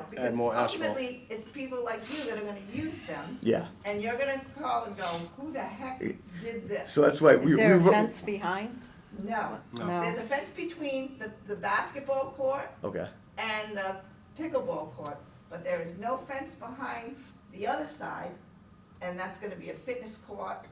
because more asphalt. ultimately, it's people like you that are gonna use them, Yeah. and you're gonna call and go, who the heck did this? So that's why Is there a fence behind? No, No. there's a fence between the basketball court Okay. and the pickleball courts, but there is no fence behind the other side, and that's gonna be a fitness court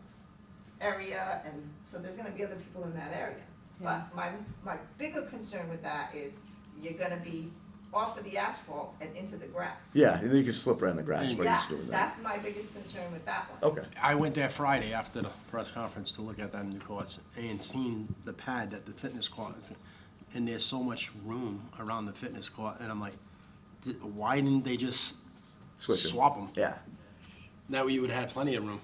area, and so there's gonna be other people in that area. But my bigger concern with that is you're gonna be off of the asphalt and into the grass. Yeah, and then you can slip around the grass. What Yeah, he's doing there. that's my biggest concern with that one. Okay. I went there Friday after the press conference to look at them new courts and seen the pad that the fitness court is, and there's so much room around the fitness court, and I'm like, why didn't they just Switch it. swap them? Yeah. That way you would have had plenty of room.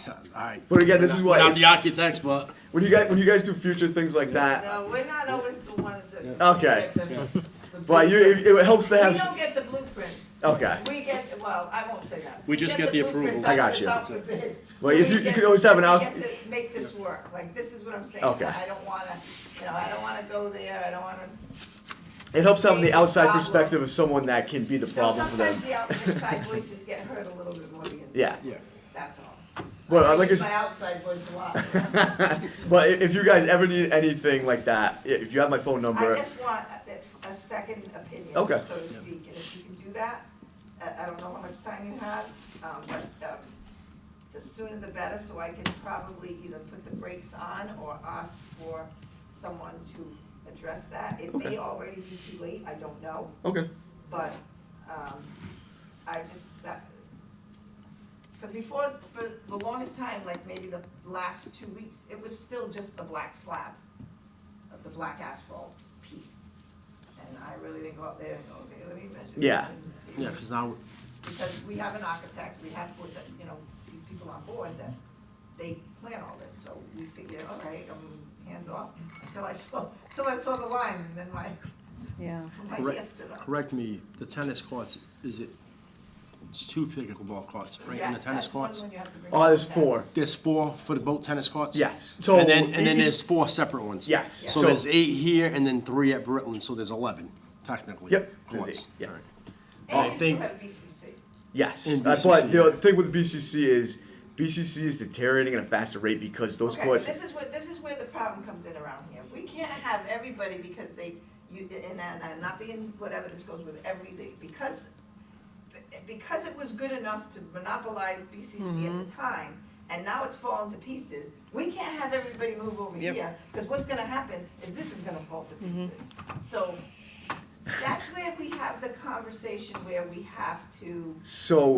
All right. But again, this is why- We're not the architects, but When you guys do future things like that, No, we're not always the ones that. Okay. get the but it helps to We have. don't get the blueprints. Okay. We get, well, I won't say that. We just get the blueprints approvals. I got after you. it's out for bid. Well, if We you get- could always have an we outs- get to make this work, like, this is what I'm saying. Okay. I don't wanna, I don't wanna go there, I don't wanna. It helps having the outside Problem. perspective of someone that can be the problem for them. Sometimes the outside voices get heard a little bit more than the inside Yeah. voices, that's all. Well, I like use I my outside voice a lot. But if you guys ever need anything like that, if you have my phone number. I just want a second opinion, Okay. so to speak, and if you can do that, I don't know how much time you have, but the sooner the better, so I can probably either put the brakes on or ask for someone to address that. It may Okay. already be too late, I don't know, Okay. but, I just, Because before, for the longest time, like maybe the last 2 weeks, it was still just the black slab, the black asphalt piece. And I really didn't go up there and go, okay, let me measure this Yeah. and see. Yeah, because now, Because we have an architect, we have, put you know, these people on board that they plan all this, so we figured, all right, hands off, until I saw the line, and then my Yeah. hair stood up. correct me, the tennis courts, it's 2 pickleball courts, right, in the Yes, tennis that's one courts? when you have to bring Oh, there's it back. 4. There's 4 for the both tennis courts? Yes. So And then it- there's 4 separate ones? Yes. So there's 8 here and then 3 at Britland, so there's 11, technically. Yep, there's Courts. 8, yeah. All right. And I you still think- have BCC. Yes. In But BCC, the yeah. thing with BCC is BCC is deteriorating at a faster rate because those Okay, but courts. this is where the problem comes in around here. We can't have everybody because and I'm not being whatever, this goes with everything, because it was good enough to monopolize BCC at the time, and now it's fallen to pieces, we can't have everybody move over Yep. here, because what's gonna happen is this is gonna fall to pieces. So, that's where we have the conversation where we have to So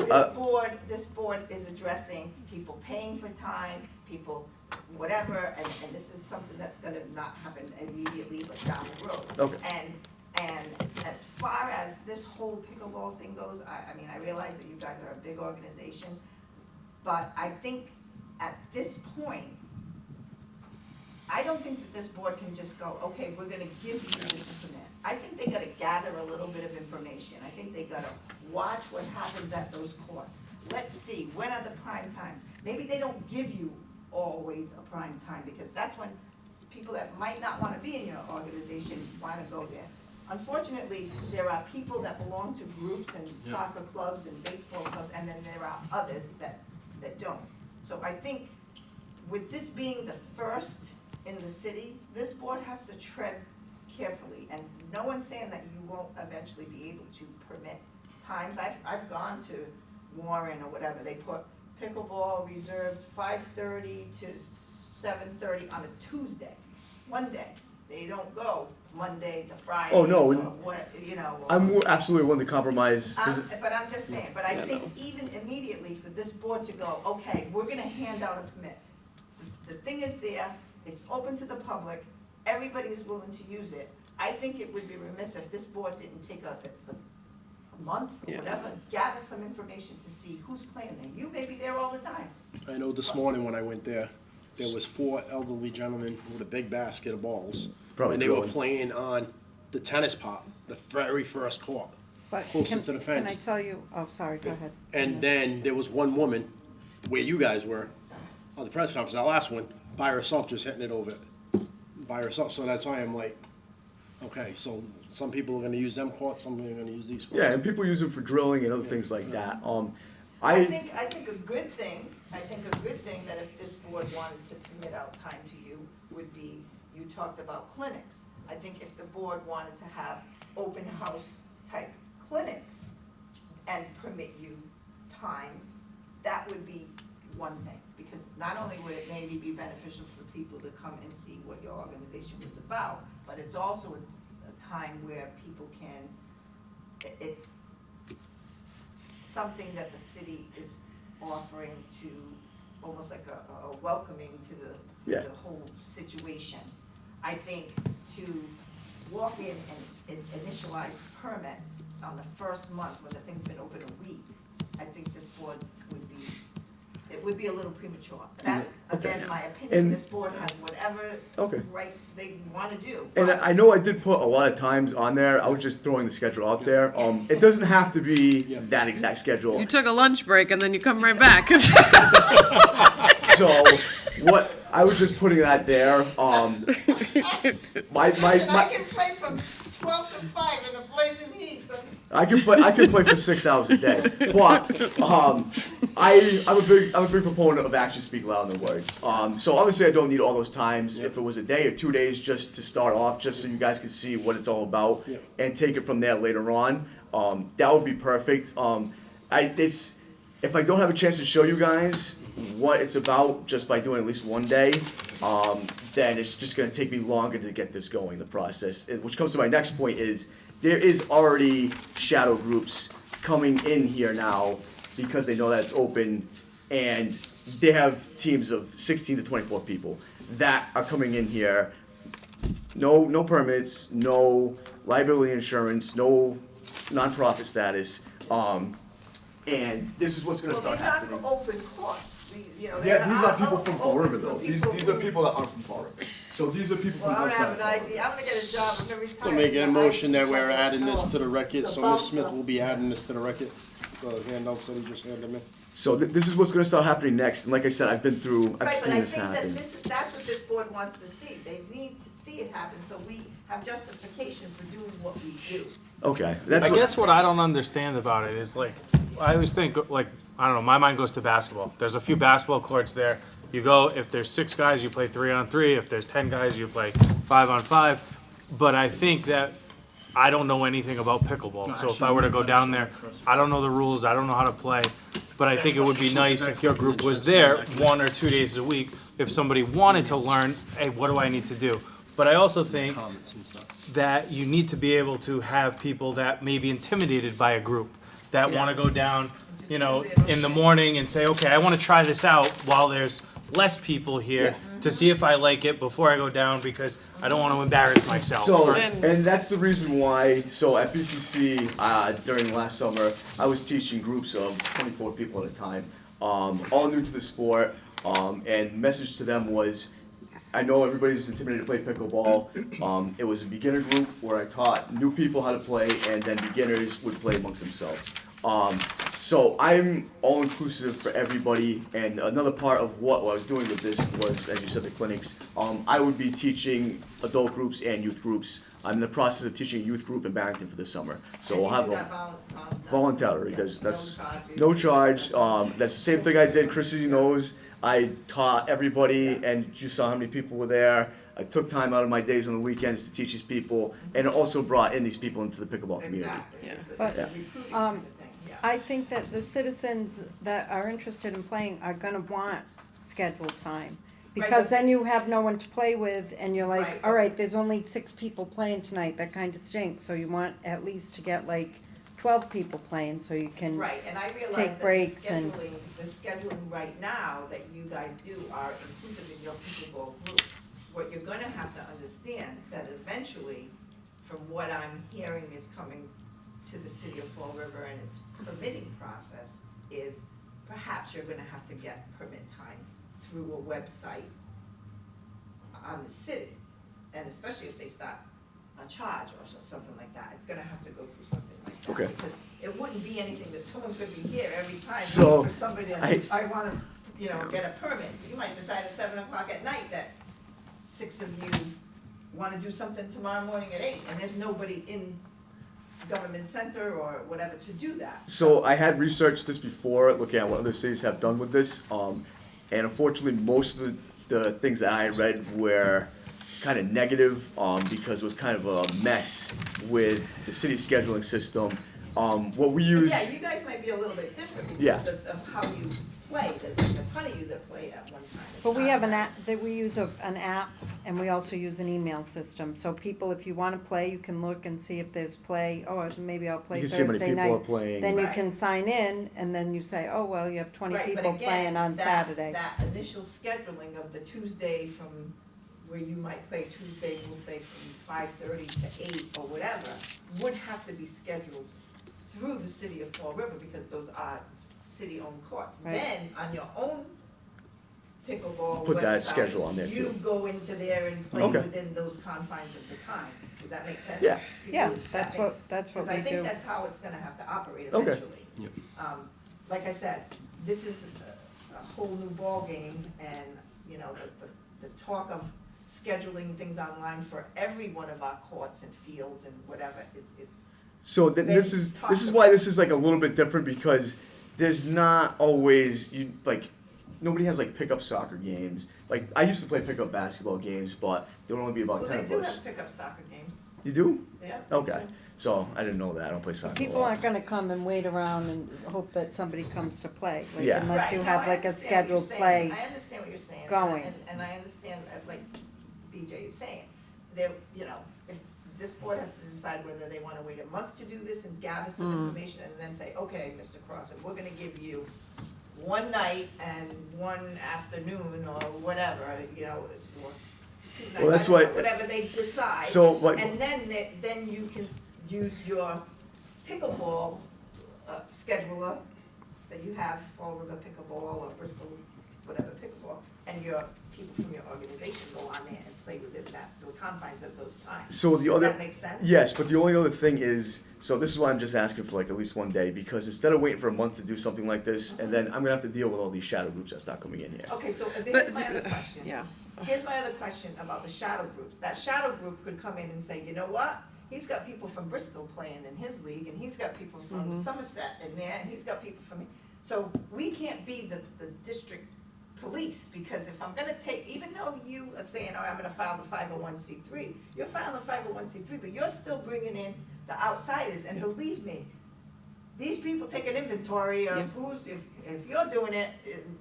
this board is addressing people paying for time, people whatever, and this is something that's gonna not happen immediately, but down the road. Okay. And as far as this whole pickleball thing goes, I mean, I realize that you guys are a big organization, but I think at this point, I don't think that this board can just go, okay, we're gonna give you this permit. I think they gotta gather a little bit of information. I think they gotta watch what happens at those courts. Let's see, when are the prime times? Maybe they don't give you always a prime time, because that's when people that might not wanna be in your organization wanna go there. Unfortunately, there are people that belong to groups and soccer clubs and baseball clubs, and then there are others that don't. So I think with this being the first in the city, this board has to tread carefully, and no one's saying that you won't eventually be able to permit times. I've gone to Warren or whatever, they put pickleball reserved 5:30 to 7:30 on a Tuesday, one day. They don't go Monday to Friday. Oh, no, or what, you know. or- I'm absolutely willing to compromise. 'Cause But I'm just saying, but I think even immediately for this board to go, okay, we're gonna hand out a permit. The thing is there, it's open to the public, everybody is willing to use it. I think it would be remiss if this board didn't take a month or whatever, gather some information to see who's playing there. You may be there all the time. I know this morning when I went there was 4 elderly gentlemen with a big basket of balls. Probably And they were going. playing on the tennis part, the very first court, But closer can- to the fence. Can I tell you, oh, sorry, go ahead. And then there was one woman, where you guys were, on the press conference, our last one, by herself, just hitting it over, by herself. So that's why I'm like, okay, so some people are gonna use them courts, some are gonna use these courts. Yeah, and people use them for drilling and other things like that. I think a good thing that if this board wanted to permit out time to you would be, you talked about clinics. I think if the board wanted to have open house type clinics and permit you time, that would be one thing. Because not only would it maybe be beneficial for people to come and see what your organization was about, but it's also a time where people can, it's something that the city is offering to, almost like a welcoming to Yeah. the whole situation. I think to walk in and initialize permits on the first month when the thing's been open a week, I think this board would be a little premature. That's, again, my opinion, And- this board has whatever Okay. rights they wanna do. And but- I know I did put a lot of times on there. I was just throwing the schedule out there. It doesn't have to be that exact schedule. You took a lunch break and then you come right back. So what I was just putting that there. My I can play from 12 to 5 in the blazing heat, but I can play for 6 hours a day, but I'm a big proponent of actions speak louder than words. So obviously I don't need all those times. If it was a day or 2 days just to start off, just so you guys can see what it's all about, and take it from there later on, that would be perfect. If I don't have a chance to show you guys what it's about just by doing at least one day, then it's just gonna take me longer to get this going, the process. Which comes to my next point is, there is already shadow groups coming in here now because they know that it's open and they have teams of 16 to 24 people that are coming in here. No permits, no liability insurance, no nonprofit status, and this is what's gonna Well, start these happening. aren't open courts, you know. Yeah, these are people open from Fall River for though. people These are who- people that aren't from Fall River. So these are people Well, from I don't have outside an Fall River. idea, I'm gonna get a job, I'm gonna retire. So make a motion that we're adding this to the. the record, so The Ms. Smith bouncer. will be adding this to the record. The handouts that he just handed me. So this is what's gonna start happening next, and like I said, I've Right, seen but I this think happen. that that's what this board wants to see, they need to see it happen, so we have justification for doing what we do. Okay, that's I what, guess what I don't understand about it is like, I always think, like, I don't know, my mind goes to basketball. There's a few basketball courts there. You go, if there's 6 guys, you play 3-on-3. If there's 10 guys, you play 5-on-5. But I think that I don't know anything about pickleball. So if I were to go down there, I don't know the rules, I don't know how to play. But I think it would be nice if your group was there 1 or 2 days a week. If somebody wanted to learn, hey, what do I need to do? But I also think Comments and stuff. that you need to be able to have people that may be intimidated by a group, that want to go down, you know, in the morning and say, okay, I want to try this out while there's less people here to see if I like it before I go down, because I don't want to embarrass myself. so, and that's the reason why, so at BCC, during last summer, I was teaching groups of 24 people at a time, all new to the sport, and message to them was, I know everybody's intimidated to play pickleball. It was a beginner group where I taught new people how to play, and then beginners would play amongst themselves. So I'm all inclusive for everybody, and another part of what I was doing with this was, as you said, the clinics. I would be teaching adult groups and youth groups. I'm in the process of teaching a youth group in Barrington for this summer, so we'll have a voluntary. That's no charge. That's the same thing I did. Chrissy knows. I taught everybody, and you saw how many people were there. I took time out of my days on the weekends to teach these people, and also brought in these people into the pickleball community. Exactly. Yeah. It's a- But, it's a recruiting um, kind of thing, yeah. I think that the citizens that are interested in playing are gonna want scheduled time. Because but- then you have no one to play with and you're like, Right. all right, there's only 6 people playing tonight, that kinda stinks. So you want at least to get like 12 people playing so you can. Right, and I realize take that breaks and- the scheduling right now that you guys do are inclusive in your pickleball groups. What you're gonna have to understand, that eventually, from what I'm hearing is coming to the city of Fall River and its permitting process, is perhaps you're gonna have to get permit time through a website on the city. And especially if they start a charge or something like that, it's gonna have to go through something like that. Okay. Because it wouldn't be anything that someone could be here every time So, waiting for somebody to, I wanna, you know, get a permit. You might decide at 7 o'clock at night that 6 of you wanna do something tomorrow morning at 8, and there's nobody in government center or whatever to do that. So I had researched this before, looking at what other cities have done with this, and unfortunately, most of the things that I read were kind of negative, because it was kind of a mess with the city scheduling system. What we But use, yeah, you guys might be a little bit different Yeah. because of how you play. There's like a ton of you that played at one time. It's But we not have an that- app, that we use an app, and we also use an email system. So people, if you wanna play, you can look and see if there's play, oh, maybe I'll play you can see how many Thursday people are night. playing. Then you Right. can sign in, and then you say, oh, well, you have 20 Right, but people again, playing on that- Saturday. That initial scheduling of the Tuesday from, where you might play Tuesday, we'll say from 5:30 to 8 or whatever, would have to be scheduled through the city of Fall River because those are city-owned courts. Right. Then, on your own pickleball Put that website, schedule on there, you too. go into there and play Okay. within those confines of the time. Does that make sense? Yeah. to you? Yeah, That that's make- what Because we I think do. that's how it's gonna have to operate Okay. eventually. Yep. Like I said, this is a whole new ballgame, and, you know, the talk of scheduling things online for every one of our courts and fields and whatever is So this They is talk this is about- why this is like a little bit different, because there's not always nobody has like pickup soccer games. Like I used to play pickup basketball games, but there would only be about well, 10 they of do us. have pickup soccer games, You do? yeah. Okay. So I didn't know that. I don't play soccer. a People lot. aren't gonna come and wait around and hope that somebody comes to play, like Yeah. unless Right, you no, have I like a understand what you're scheduled saying. play. I understand what you're saying. going. And I understand, like BJ is saying, there, you know, if this board has to decide whether they wanna wait a month to do this and gather some information and then say, okay, Mr. Crossan, we're gonna give you one night and one afternoon or whatever, you know, or 2 nights, Well, that's I don't know, why- whatever they decide. So, like- And then you can use your pickleball scheduler that you have, Fall River Pickleball or Bristol, whatever pickleball, and your people from your organization go on there and play within the confines of those times. So the Does other, that make sense? yes, but the only other thing is, so this is why I'm just asking for like at least one day, because instead of waiting for a month to do something like this, and then I'm gonna have to deal with all these shadow groups that start coming in here. Okay, so But, here's my other question. yeah. Here's my other question about the shadow groups. That shadow group could come in and say, you know what? He's got people from Bristol playing in his league, and he's got people from Somerset in there, and he's got people from, so we can't be the district police, because if I'm gonna take, even though you are saying, oh, I'm gonna file the 501c3, you're filing the 501c3, but you're still bringing in the outsiders, and believe me, these people take an inventory of Yeah. who's, if you're doing it,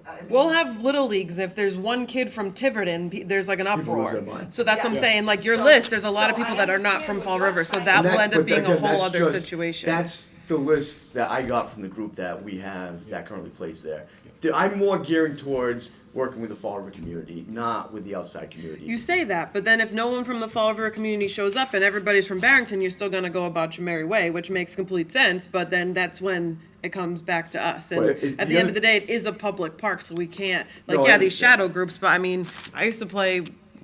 I mean. We'll have little leagues, if there's one kid from Tiverton, there's like an People lose uproar. their mind. So that's what I'm Yeah. saying, like your So- list, there's a lot of so people I that are not understand from what Fall you're River, so trying that to will say. end up But being a again, whole that's other just- situation. That's the list that I got from the group that we have that currently plays there. I'm more gearing towards working with the Fall River community, not with the outside community. You say that, but then if no one from the Fall River community shows up and everybody's from Barrington, you're still gonna go about your merry way, which makes complete sense, but then that's when it comes back to us. And Well, at the end of the day, it is a public park, so we can't, like, No, I yeah, these understand. shadow groups, but I mean, I used to play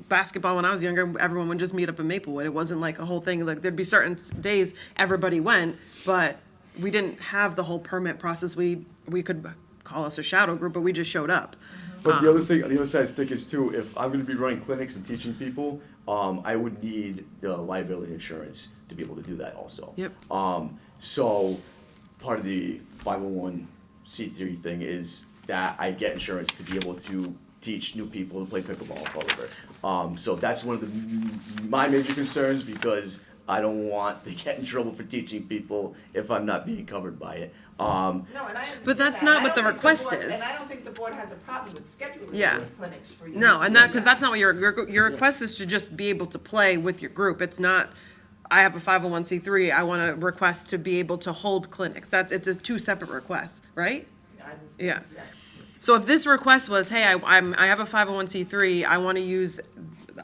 basketball when I was younger, everyone would just meet up in Maplewood. It wasn't like a whole thing, like, there'd be certain days everybody went, but we didn't have the whole permit process. We could call us a shadow group, but we just showed up. But the other thing, the other side of the stick is too, if I'm gonna be running clinics and teaching people, I would need the liability insurance to be able to do that also. Yep. So part of the 501c3 thing is that I get insurance to be able to teach new people to play pickleball in Fall River. So that's one of my major concerns, because I don't want to get in trouble for teaching people if I'm not being covered by it. No, and I understand But that's that. not I what the don't think request board- is. And I don't think the board has a problem with scheduling Yeah. those clinics for you. No, to and do that, because that's not what your request is, to just be able to play with your group. It's not, I have a 501c3, I want to request to be able to hold clinics. It's a two separate requests, right? Yeah. Yes. So if this request was, hey, I have a 501c3, I want to use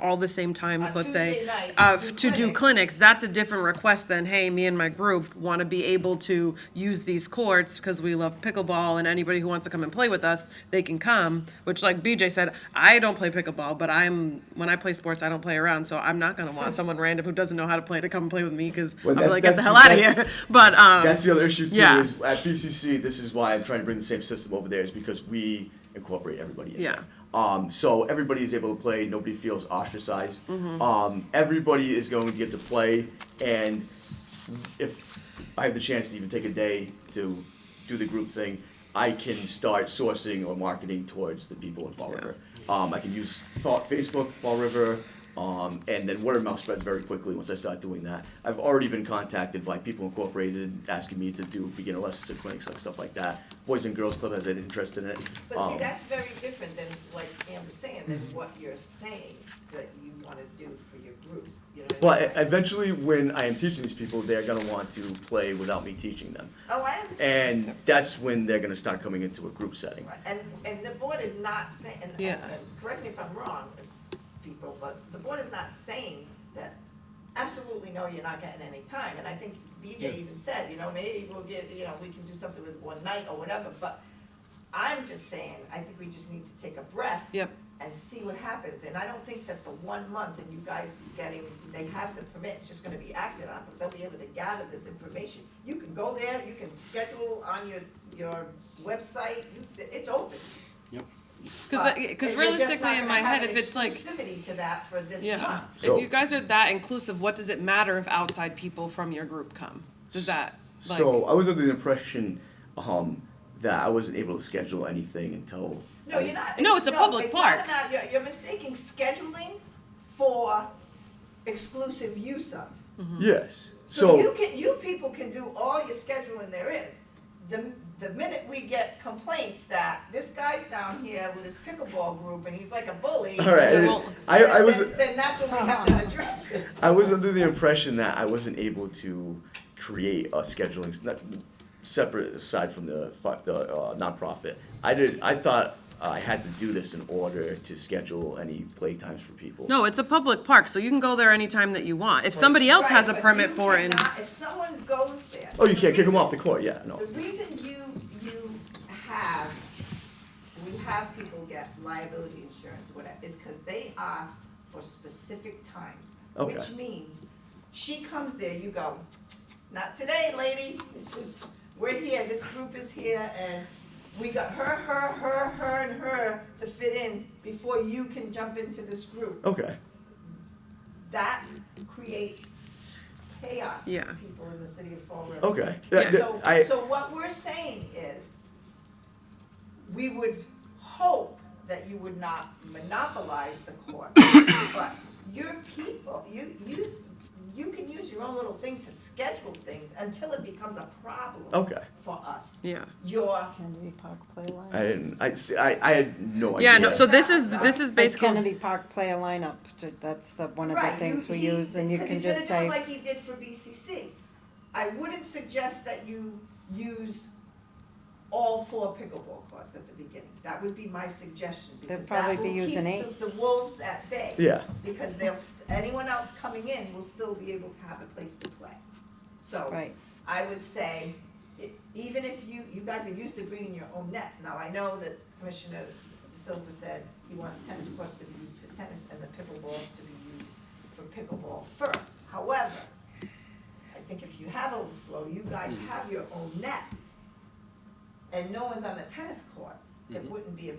all the same times, On let's say, Tuesday nights to do clinics, that's a different request than, hey, me and my group want to be able to use these courts because we love pickleball, and anybody who wants to come and play with us, they can come, which, like BJ said, I don't play pickleball, but when I play sports, I don't play around, so I'm not going to want someone random who doesn't know how to play to come and play with me, because Well, I'm like, get the that's- hell out of that- here. But, That's the other issue too, yeah. is at BCC, this is why I'm trying to bring the same system over there, is because we incorporate everybody in Yeah. there. So everybody is able to play, nobody feels ostracized. Mm-hmm. Everybody is going to get to play, and if I have the chance to even take a day to do the group thing, I can start sourcing or marketing towards the people in Fall River. I can use Facebook, Fall River, and then word of mouth spreads very quickly once I start doing that. I've already been contacted by People Incorporated asking me to do beginner lessons and clinics, like stuff like that. Boys and Girls Club has an interest in it. But see, that's very different than, like Amber's saying, than what you're saying that you wanna do for your group, you know what I mean? But eventually, when I am teaching these people, they're gonna want to play without me teaching them. Oh, I understand. And that's when they're gonna start coming into a group setting. Right, and the board is not saying, and Yeah. correct me if I'm wrong, people, but the board is not saying that absolutely no, you're not getting any time. And I think BJ even said, you know, maybe we'll get, you know, we can do something with one night or whatever, but I'm just saying, I think we just need to take a breath. Yep. And see what happens, and I don't think that the 1 month and you guys they have the permits just gonna be acted on, but they'll be able to gather this information. You can go there, you can schedule on your website, it's open. Because But you're just realistically, not in gonna my have head, an if it's like, exclusivity to that for this yeah, month. So- if you guys are that inclusive, what does it matter if outside people from your group come? Does that, like, So I was under the impression that I wasn't able to schedule anything until. No, you're not. No, it's a public it's not park. about- you're mistaking scheduling for exclusive use of. Yes. So you people can do all your scheduling there is. The minute we get complaints that this guy's down here with his pickleball group and he's like a bully. All right. Well, I was. Then that's when we have to address it. I was under the impression that I wasn't able to create a scheduling. separate aside from the nonprofit. I thought I had to do this in order to schedule any play times for people. No, it's a public park, so you can go there anytime that you want. If somebody else has a Right, but permit you for it, and cannot- If someone goes there. Oh, you can't kick them the off the court, yeah, no. The reason we have people get liability insurance, whatever, is because they ask for specific times. Okay. Which means, she comes there, you go, not today, lady, we're here, this group is here, and we got her, and her to fit in before you can jump into this group. Okay. That creates chaos Yeah. for people in the city of Fall River. Okay. Yeah. So what we're saying is, we would hope that you would not monopolize the court, but your people, you can use your own little thing to schedule things until it becomes a problem Okay. for us. yeah. Your, Kennedy Park Play Line. I didn't. I had no idea. Yeah, no, so this is Like basically, Kennedy Park Player lineup, that's one of the right, things we he- use, and you because can he's gonna just do it say, like he did for BCC. I wouldn't suggest that you use all 4 pickleball courts at the beginning. That would be my suggestion, because probably that be will using keep the wolves at bay. Yeah. Because anyone else coming in will still be able to have a place to play. So, right, I would say, even if you guys are used to bringing your own nets. Now, I know that Commissioner De Silva said he wants tennis courts to be used for tennis and the pickleballs to be used for pickleball first. However, I think if you have overflow, you guys have your own nets, and no one's on the tennis court, it wouldn't be a,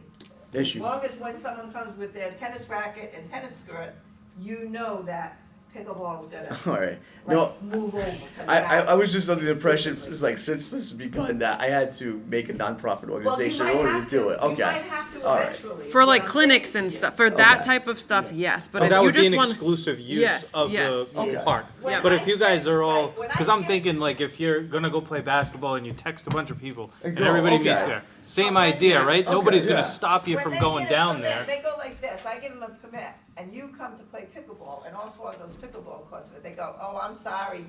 as Issue. long as when someone comes with their tennis racket and tennis skirt, you know that pickleball's gonna, All right. No, like, move over. 'cause I that's was just under the impression, physically. it's like, since this has begun, that I had to make a nonprofit Well, you organization might in order have to do it. Okay. You might have to All right. eventually. for is like what I'm clinics saying and to you. stuff, for that Okay. type of stuff, yes, but Oh, if that you would be just an want. exclusive use Yes, of yes. the Okay. park. When But I if you guys say- are all, right, when I because I'm say- thinking like if you're gonna go play basketball and you text a bunch of people and go, everybody okay. meets there, same But when idea, they- right? Okay, Nobody's yeah. gonna stop you When from they going get a down permit, there. They go like this, I give them a permit, and you come to play pickleball, and all 4 of those pickleball courts, but they go, oh, I'm sorry,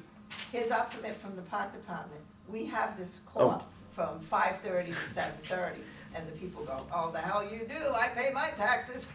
here's our permit from the park department. We have this court from 5:30 to 7:30, and the people go, oh, the hell you do, I pay my taxes.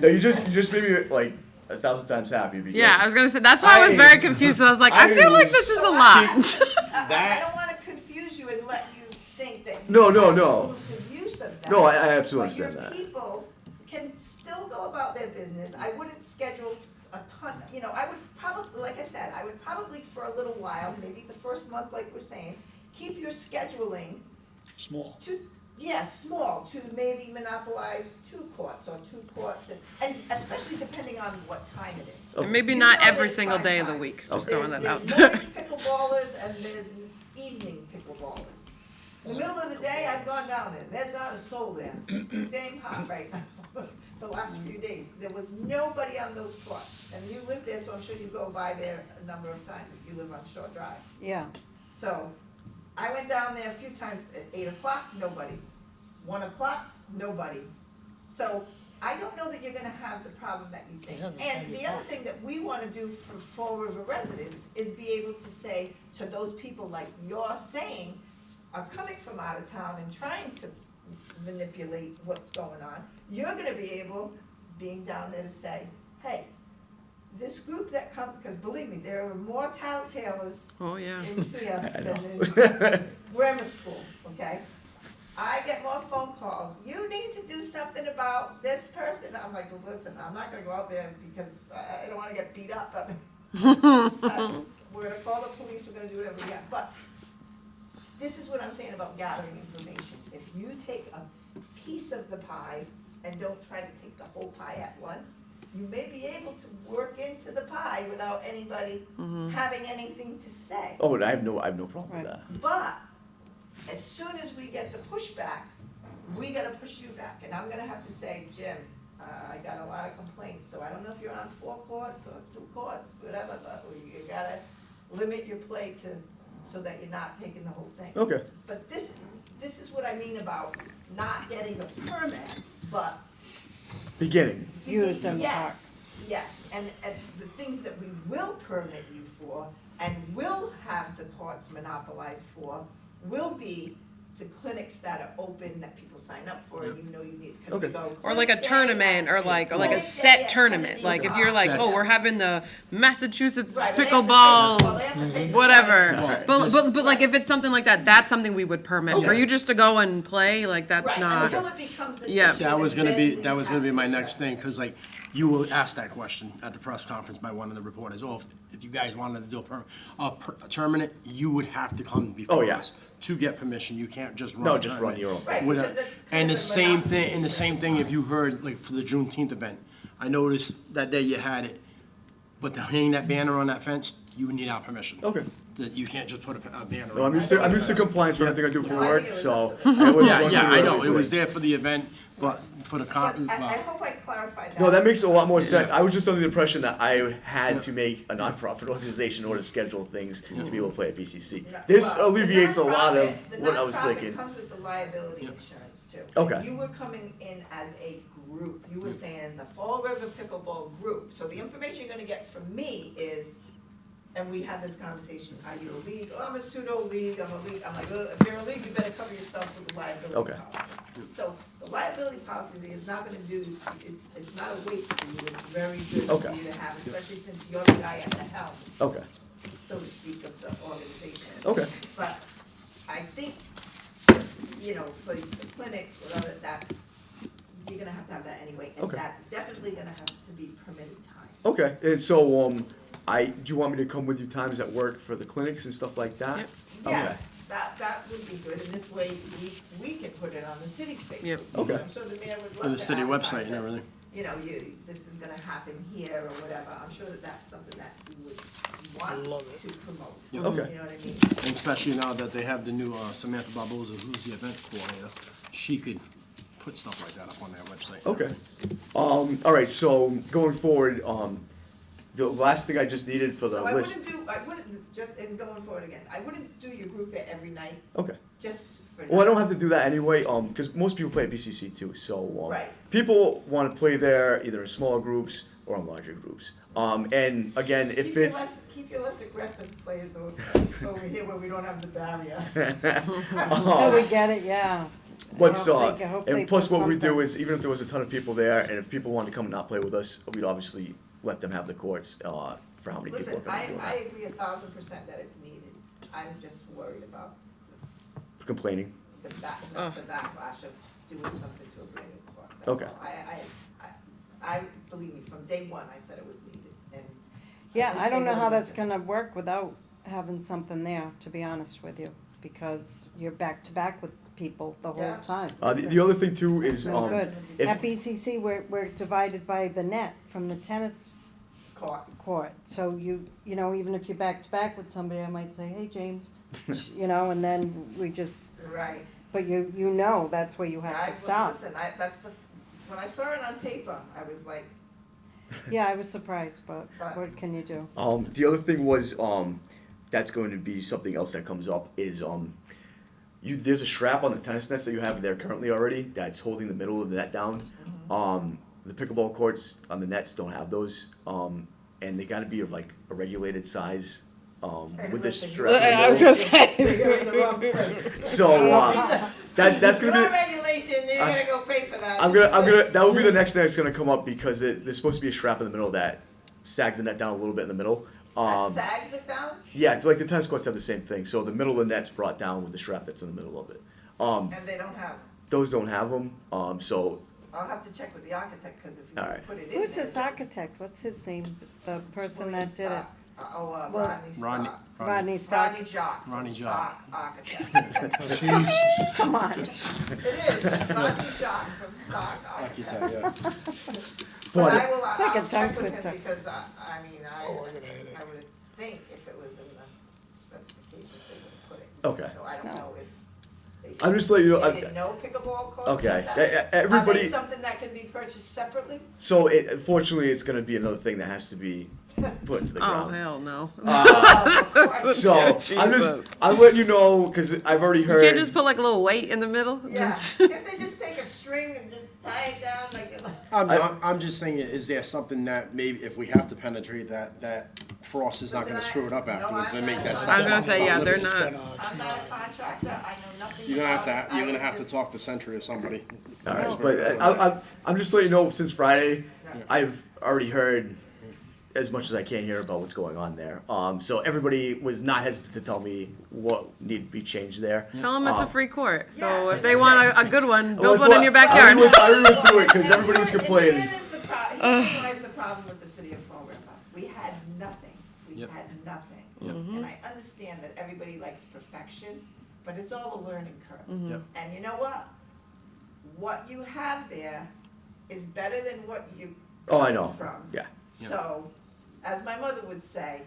No, you just made me like 1,000 times happy because. Yeah, I was gonna say, that's why I was very confused, I was like, I feel like this is a lot. I don't wanna confuse you and let you think that you No, have no. exclusive use of that. No, I absolutely understand But that. your people can still go about their business. I wouldn't schedule a ton, I would probably, like I said, I would probably for a little while, maybe the first month, like we're saying, keep your scheduling Small. small, to maybe monopolize 2 courts or 2 courts, and especially depending on what time it is. And maybe You not know every there's single prime day of the time. week, just There's- throwing that out There's there. morning pickleballers and there's evening pickleballers. In the middle of the day, I've gone down there, there's not a soul there, it's too dang hot right now. The last few days, there was nobody on those courts, and you live there, so I'm sure you go by there a number of times if you live on Shore Drive. yeah. So, I went down there a few times at 8 o'clock, nobody. 1 o'clock, nobody. So, I don't know that you're gonna have the problem that you think. And the other thing that we wanna do for Fall River residents is be able to say to those people like you're saying are coming from out of town and trying to manipulate what's going on, you're gonna be able, being down there, to say, hey, this group that come, because believe me, there are more tattletales Oh, yeah. in here I than know. in grammar school, okay? I get more phone calls, you need to do something about this person, I'm like, well, listen, I'm not gonna go out there because I don't wanna get beat up, but we're gonna call the police, we're gonna do whatever we got, but this is what I'm saying about gathering information. If you take a piece of the pie and don't try to take the whole pie at once, you may be able to work into the pie without anybody having anything to say. Oh, and I have no problem Right. with that. But as soon as we get the pushback, we gotta push you back. And I'm gonna have to say, Jim, I got a lot of complaints, so I don't know if you're on 4 courts or 2 courts, whatever, but you gotta limit your play to, so that you're not taking the whole thing. Okay. But this is what I mean about not getting a permit, but. Use in the park. Yes, and the things that we will permit you for and will have the courts monopolize for will be the clinics that are open, that people sign up for, and you know you need, because Okay. we go. Or like a clinic day tournament, at- or like a clinic day set at tournament, 10 like if o'clock. you're like, oh, That's- we're having the Massachusetts Right, but they have to pay- well, pickleball, they have to pay for whatever. the- But like if it's something like that, that's something we would permit. For you just to go and play, like that's Right, not. until it becomes an Yeah. issue, That was and gonna then be, we that was gonna have be to my address next it. thing, cause like, you were asked that question at the press conference by one of the reporters, oh, if you guys wanted to do a tournament, you would have to come Oh, before yeah. us to get permission, you can't just run No, a just run tournament. your own. Right, With a- because that's kind And the of a same monopoly thing, and the same thing, if you heard, like, for the Juneteenth event, I noticed that day you had it, but to hang that banner on that fence, you would need our permission. Okay. That you can't just put a banner No, on. I'm used to compliance for everything I do for No, I work, think it was- so. I always Yeah, run yeah, through I know, it everything. was there for the event, but for the But con, I well, hope I clarified that. No, that makes a lot more sense. I was just under the impression that I had to make a nonprofit organization in order to schedule things to be able to play at BCC. No, This well, alleviates a the lot of nonprofit- what I was The thinking. nonprofit comes with the liability insurance too. Okay. You were coming in as a group, you were saying the Fall River Pickleball Group, so the information you're gonna get from me is, and we had this conversation, are you a league? Oh, I'm a pseudo league, I'm a league, I'm like, if you're a league, you better cover yourself with the liability Okay. policy. So the liability policy is not gonna do, it's not a waste for you, it's very good for Okay. you to have, especially since you're the guy at the helm, Okay, so to speak, of the organization. okay, But I think, you know, for the clinics, whatever, that's, you're gonna have to have that anyway, and Okay. that's definitely gonna have to be permitted time. okay. And so, do you want me to come with you times at work for the clinics and stuff like that? Yep. Yes, that would be good, and this way we can put it on the city's Facebook. Yep. Okay. I'm sure the mayor would love for to the city advertise website and that, everything. you know, this is gonna happen here or whatever, I'm sure that that's something that we would want to promote. Yeah. Okay. You know what I mean? And especially now that they have the new Samantha Barboza, who's the event coordinator, she could put stuff like that up on their website. Okay. All right, so going forward, the last thing I just needed for the So I list. wouldn't, just, and going forward again, I wouldn't do your group there every night, Okay. just for now. Well, I don't have to do that anyway, because most people play at BCC too, so, Right. people want to play there either in smaller groups or in larger groups. And again, if it's, Keep your less aggressive players over here where we don't have the barrier. Until we get it, yeah. what's, I hope they and plus put what we do something. is, even if there was a ton of people there, and if people wanted to come and not play with us, we'd obviously let them have the courts, for how many people are Listen, coming to I that. agree 1,000% that it's needed. I'm just worried about Complaining. the backlash of doing something to a brand new court. That's Okay. all. I, believe me, from day one, I said it was needed, and. Yeah, wish I don't they know how would've that's listened. gonna work without having something there, to be honest with you, because you're back to back with people the whole Yeah. time. The other thing too is, No good. if- At BCC, we're divided by the net from the tennis court, so you know, even if you're back to back with somebody, I might say, hey, James, you know, and then we just, Right. but you know that's where you have to stop. Listen, when I saw it on paper, I was like, Yeah, I was surprised, but But- what can you do? the other thing was, that's going to be something else that comes up is, there's a strap on the tennis nets that you have there currently already that's holding the middle of the net down. The pickleball courts on the nets don't have those, and they gotta be of like a regulated size, with this listen, strap. in the I was middle. gonna say. you're in the wrong place. So, that's gonna Your be, regulation, you're gonna go pay for that. I'm gonna, that will be the next thing that's gonna come up because there's supposed to be a strap in the middle that sags the net down a little bit in the middle. That sags it down, Yeah, it's like the tennis courts have the same thing. So the middle of the net's brought down with the strap that's in the middle of it. and they don't have, Those don't have them. So I'll have to check with the architect, cause if you Alright. put it in there. Who's this architect? What's his name? The person William that did it? Stock. Well, Rodney Rodney Stock. Rodney Jock. Rodney from Jock. Stock Architect. Come on. It is, Rodney Jock from Stock Like you Architect. said, yeah. But I but will, It's like a I'll check tongue with him twister. because I mean, I would think if it was in the specifications, they would put it. okay. So I don't No. know if they. I'm just letting you know. They didn't know pickleball courts Okay. like that? Are Everybody. they something that can be purchased separately? So unfortunately, it's gonna be another thing that has to be put into the Oh, ground. hell no. Oh, of course. So I'm letting you know because I've already You heard. can't just put like a little weight in the middle? Yeah, Just- can't they just take a string and just tie it down like? I'm just saying, is there something that maybe if we have to penetrate that Frost is not gonna screw it up afterwards and make that stuff? I was gonna say, yeah, they're not. I'm not a contractor, I know nothing You're gonna have about to, it. you're I gonna was have to just- talk to Century or somebody. All right, but I'm just letting you know, since Friday, I've already heard as much as I can hear about what's going on there. So everybody was not hesitant to tell me what needed to be changed there. Tell them it's a free court. So Yeah, if they want a good one, Well, build that's one in what- your backyard. I went through it because everybody was And complaining. here's the here's the problem with the city of Fall River. We had nothing. We Yep. had nothing. Mm-hmm. And I understand that everybody likes perfection, but it's all a learning curve. Mm-hmm. Yep. And you know what? What you have there is better than what you Oh, I know. from. Yeah. So, as my mother would say,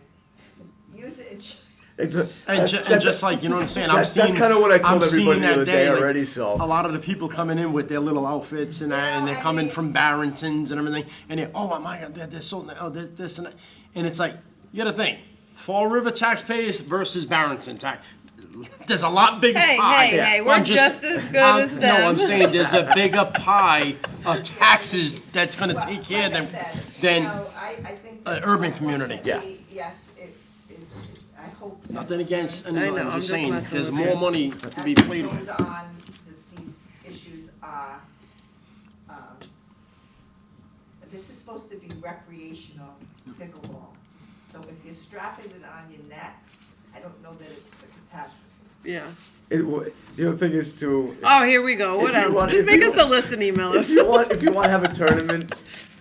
use it. It's a, And just like, you know what I'm saying, I'm that's seeing. kind of what I told I'm seeing everybody the that other day like, already. So a lot of the people coming in with their little outfits and that, and they're coming from Barringtons and everything, and they're, oh my God, they're so, oh, this and that. And it's like, you gotta think, Fall River taxpayers versus Barrington tax. There's a lot bigger Hey, pie. hey, hey, we're I'm just as good as No, I'm them. saying there's a bigger pie of taxes that's gonna Well, take care of like I them said, than, you know, I think an that urban community. unfortunately, yes, I hope. that nothing against anyone, know, I'm I'm just just saying, messing there's with more you. money to be as played goes with. on, these issues are, this is supposed to be recreational pickleball. So if you're strapping it on your neck, I don't know that it's a catastrophe. Yeah. the other thing is to Oh, here we go. What If you else? want- Just if make you- us a listen, email us. if you want to have a tournament,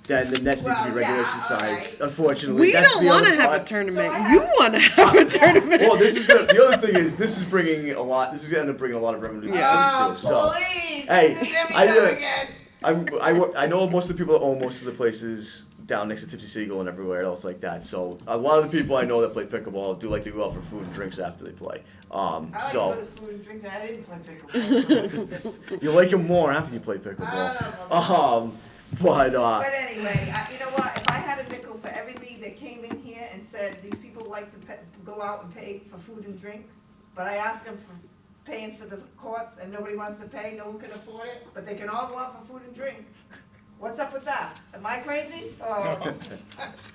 then the nets need to be Well, yeah, regulation size. alright. Unfortunately, We that's don't the want to other have a part. tournament. So I You have- want to have a tournament. Well, this is gonna. The other thing is this is bringing a lot. This is gonna end up bringing a lot of revenue to the Yeah. city too. So Please, hey, this is every I, time again. I know most of the people that own most of the places down next to Tipsy Seagull and everywhere else like that. So a lot of the people I know that play pickleball do like to go out for food and drinks after they play. I like to So go to food and drink, and I didn't play pickleball. you like them more after you play pickleball. But anyway, you know what, if I had a nickel for every league that came in here and said, these people like to go out and pay for food and drink, but I ask them for paying for the courts and nobody wants to pay, no one can afford it, but they can all go out for food and drink. What's up with that? Am I crazy? Oh.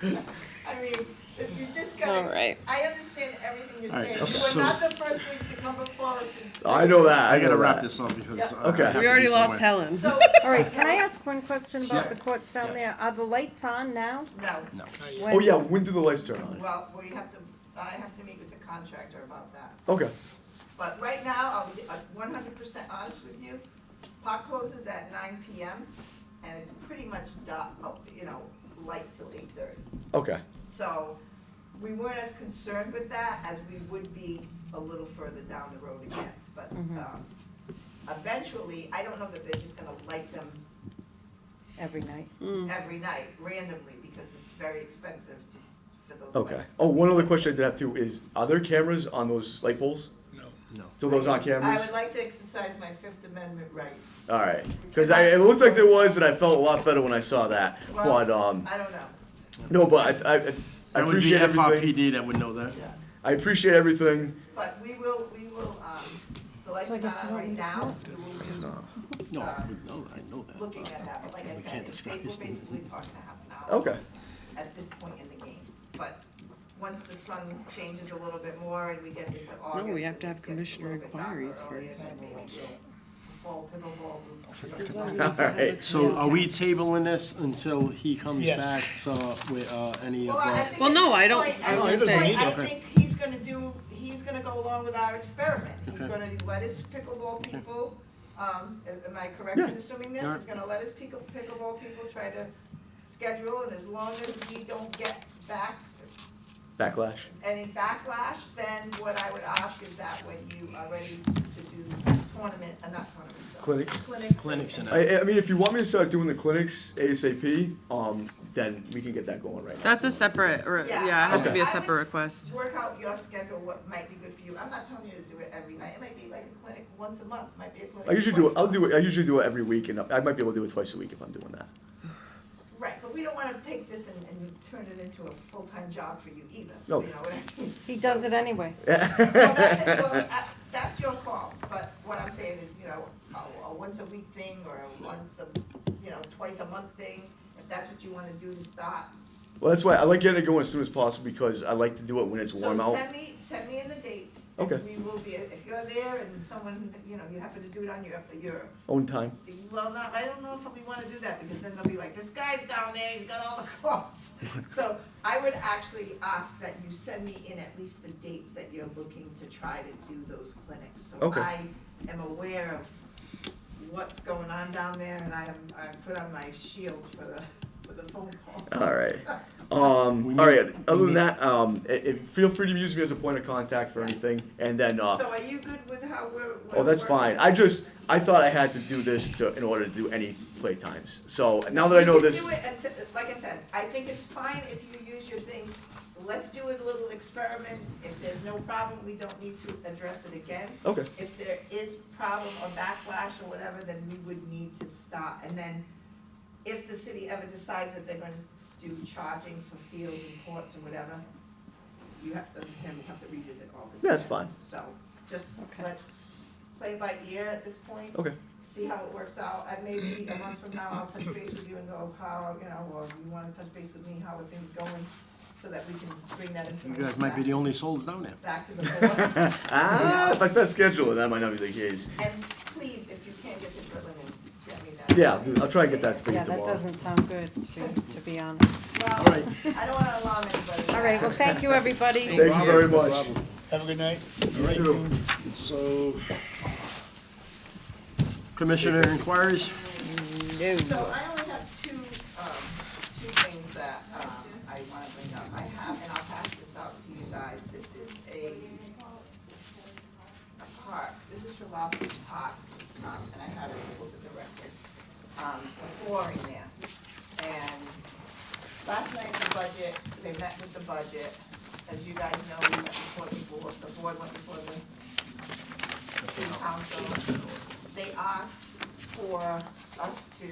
I mean, if you just gotta. All right. I understand everything you're All right, saying. You so- are not the first league to come before us and say. I know that. I gotta know wrap that. this up because. Yeah. I Okay. have to We already be lost somewhere. Helen. So. All right, can I ask one question about Yeah. the courts down there? Are the lights on now? No. When- Oh yeah, when do the lights turn on? Well, I have to meet with the contractor about that. Okay. But right now, I'll be 100% honest with you, pot closes at 9 PM, and it's pretty much dark, light till 8:30. Okay. So, we weren't as concerned with that as we would be a little further down the road again. But, eventually, I don't know that they're just gonna light them Every night. every night randomly, because it's very expensive for those Okay. lights. Oh, one other question I did have too is: are there cameras on those light poles? No. So those aren't I cameras? would like to exercise my Fifth Amendment right. All right. Because it looked like there was, and I felt a lot better when I saw that. Well, But I don't know. no, but I That would be appreciate everything. FRPD that would know that. Yeah. I appreciate everything. But the lights So I are guess not you on don't right need to now, vote. we will be No, I would know, I know that. looking at that, but like I We said, can't we're discuss this. basically talking a half an hour. Okay. At this point in the game, but once the sun changes a little bit more and we get into August. we have to and have it gets a commissioner little bit darker inquiries earlier, first. then maybe we'll fall pickleball boots. This is why we need All to have a right. So are we tabling this until he comes Yes. back, with, any of, Well, I think Well, at no, this I don't- point- I was at gonna this say- point, I Okay. think he's gonna go along with our experiment. He's Okay. gonna let his pickleball people, am I correct Yeah. in assuming this? Yeah. He's gonna let his pickleball people try to schedule, and as long as we don't get back Backlash. any backlash, then what I would ask is that when you are ready to do tournament, not tournaments, Clinics. clinics and I mean, if you want me to start doing the clinics ASAP, then we can get that going right now. That's a separate, yeah, it has to be a I would separate request. Work out your schedule, what might be good for you. I'm not telling you to do it every night. It might be like a clinic once a month, might be a clinic. I usually do it. twice a month. I usually do it every week, and I might be able to do it twice a week if I'm doing that. Right, but we don't wanna take this and turn it into a full-time job for you either. No. You know what I mean? He does it anyway. Well, that's your call, but what I'm saying is, a once-a-week thing, or a once a, twice a month thing, if that's what you wanna do to start. Well, that's why I like getting it going as soon as possible, because I like to do it when it's warm So out. send me in the dates. and Okay. we will be, if you're there and someone, you happen to do it on your, Own time. well, not, I don't know if we wanna do that, because then they'll be like, this guy's down there, he's got all the courts. So I would actually ask that you send me in at least the dates that you're looking to try to do those clinics. So Okay. I am aware of what's going on down there, and I put on my shield for the phone calls. All right. We All need- right. Other we than that, feel free to use me as a point of contact for anything, and then. So are you good with how we're? Oh, that's working fine. this? I thought I had to do this in order to do any play times. So now that I know You can this. do it until, like I said, I think it's fine if you use your thing. Let's do a little experiment. If there's no problem, we don't need to address it again. Okay. If there is problem or backlash or whatever, then we would need to stop. And then if the city ever decides that they're gonna do charging for fields and courts or whatever, you have to understand, we'll have to revisit all this. That's again. fine. So just Okay. let's play by ear at this point. Okay. See how it works out. And maybe a month from now, I'll touch base with you and go, how, or you wanna touch base with me, how are things going? So that we can bring that You information guys might be the only souls down there. back to the board. If I start scheduling, that might not be the case. And please, if you can't get to Berlin, get me that. Yeah, I'll try and get that for you Yeah, that tomorrow. doesn't sound good, to be honest. Well, All right. I don't wanna alarm anybody. All right, well, thank you, everybody. Thank you very much. Have a good night. You too. So, Commissioner inquiries? So I only have two things that, I wanna bring up. I have, and I'll pass this out to you guys. This is a park. This is Travassos Park, and I have it look at the record. The flooring there. And last night in the budget, they met with the budget. As you guys know, we went before the board went before the city council. They asked for us to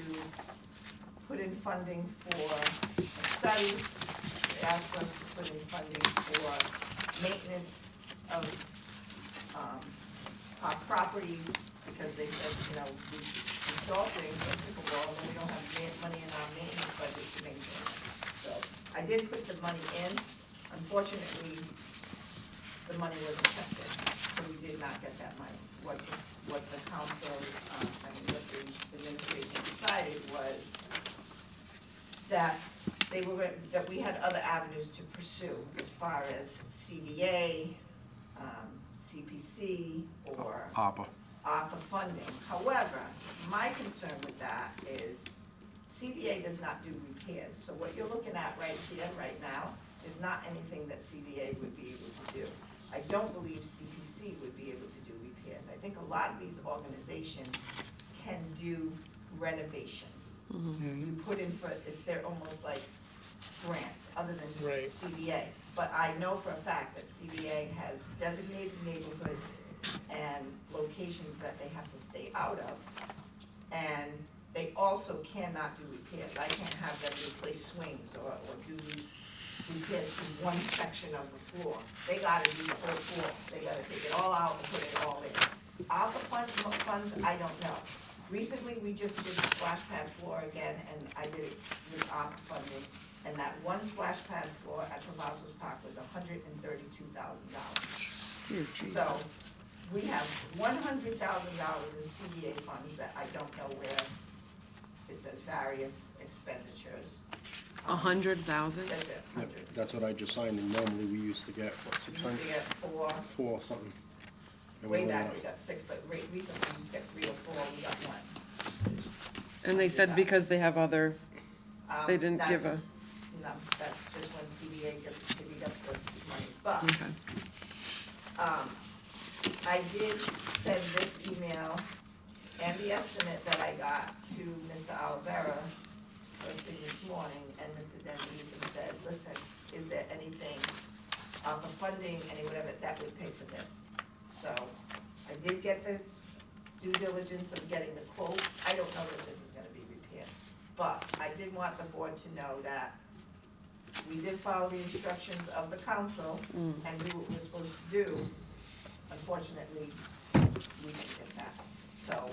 put in funding for a study. They asked for us to put in funding for maintenance of, our properties, because they said, we install things like pickleball, and we don't have money in our maintenance budget to maintain it. So I did put the money in. Unfortunately, the money wasn't kept in, so we did not get that money. What the council, what the administration decided was that that we had other avenues to pursue as far as CDA, CPC, or ARPA. ARPA funding. However, my concern with that is CDA does not do repairs. So what you're looking at right here, right now, is not anything that CDA would be able to do. I don't believe CPC would be able to do repairs. I think a lot of these organizations can do renovations. You put in they're almost like grants, other than Right. CDA. But I know for a fact that CDA has designated neighborhoods and locations that they have to stay out of. And they also cannot do repairs. I can't have them replace swings or do these repairs to one section of the floor. They gotta do the whole floor. They gotta take it all out and put it all in. ARPA funds, I don't know. Recently, we just did the splash pad floor again, and I did it with ARPA funding. And that one splash pad floor at Travassos Park was $132,000. Dear So, Jesus. we have $100,000 in CDA funds that I don't know where. It says various expenditures. 100,000? That's it, Yep, 100. that's what I just signed, and normally we used to get, what, 600? We get four, Four something. And we way only back got- we got six, but recently we used to get 3 or 4, we got one. And they said because they have other, they didn't give That's- a, No, that's just when CBA divvied up the money, but, okay. I did send this email and the estimate that I got to Mr. Olivera first thing this morning, and Mr. Denby said, listen, is there anything, for funding, any whatever, that would pay for this? So, I did get the due diligence of getting the quote. I don't know that this is gonna be repaired, but I did want the board to know that we did follow the instructions of the council and do what we were supposed to do. Unfortunately, we didn't get that. So,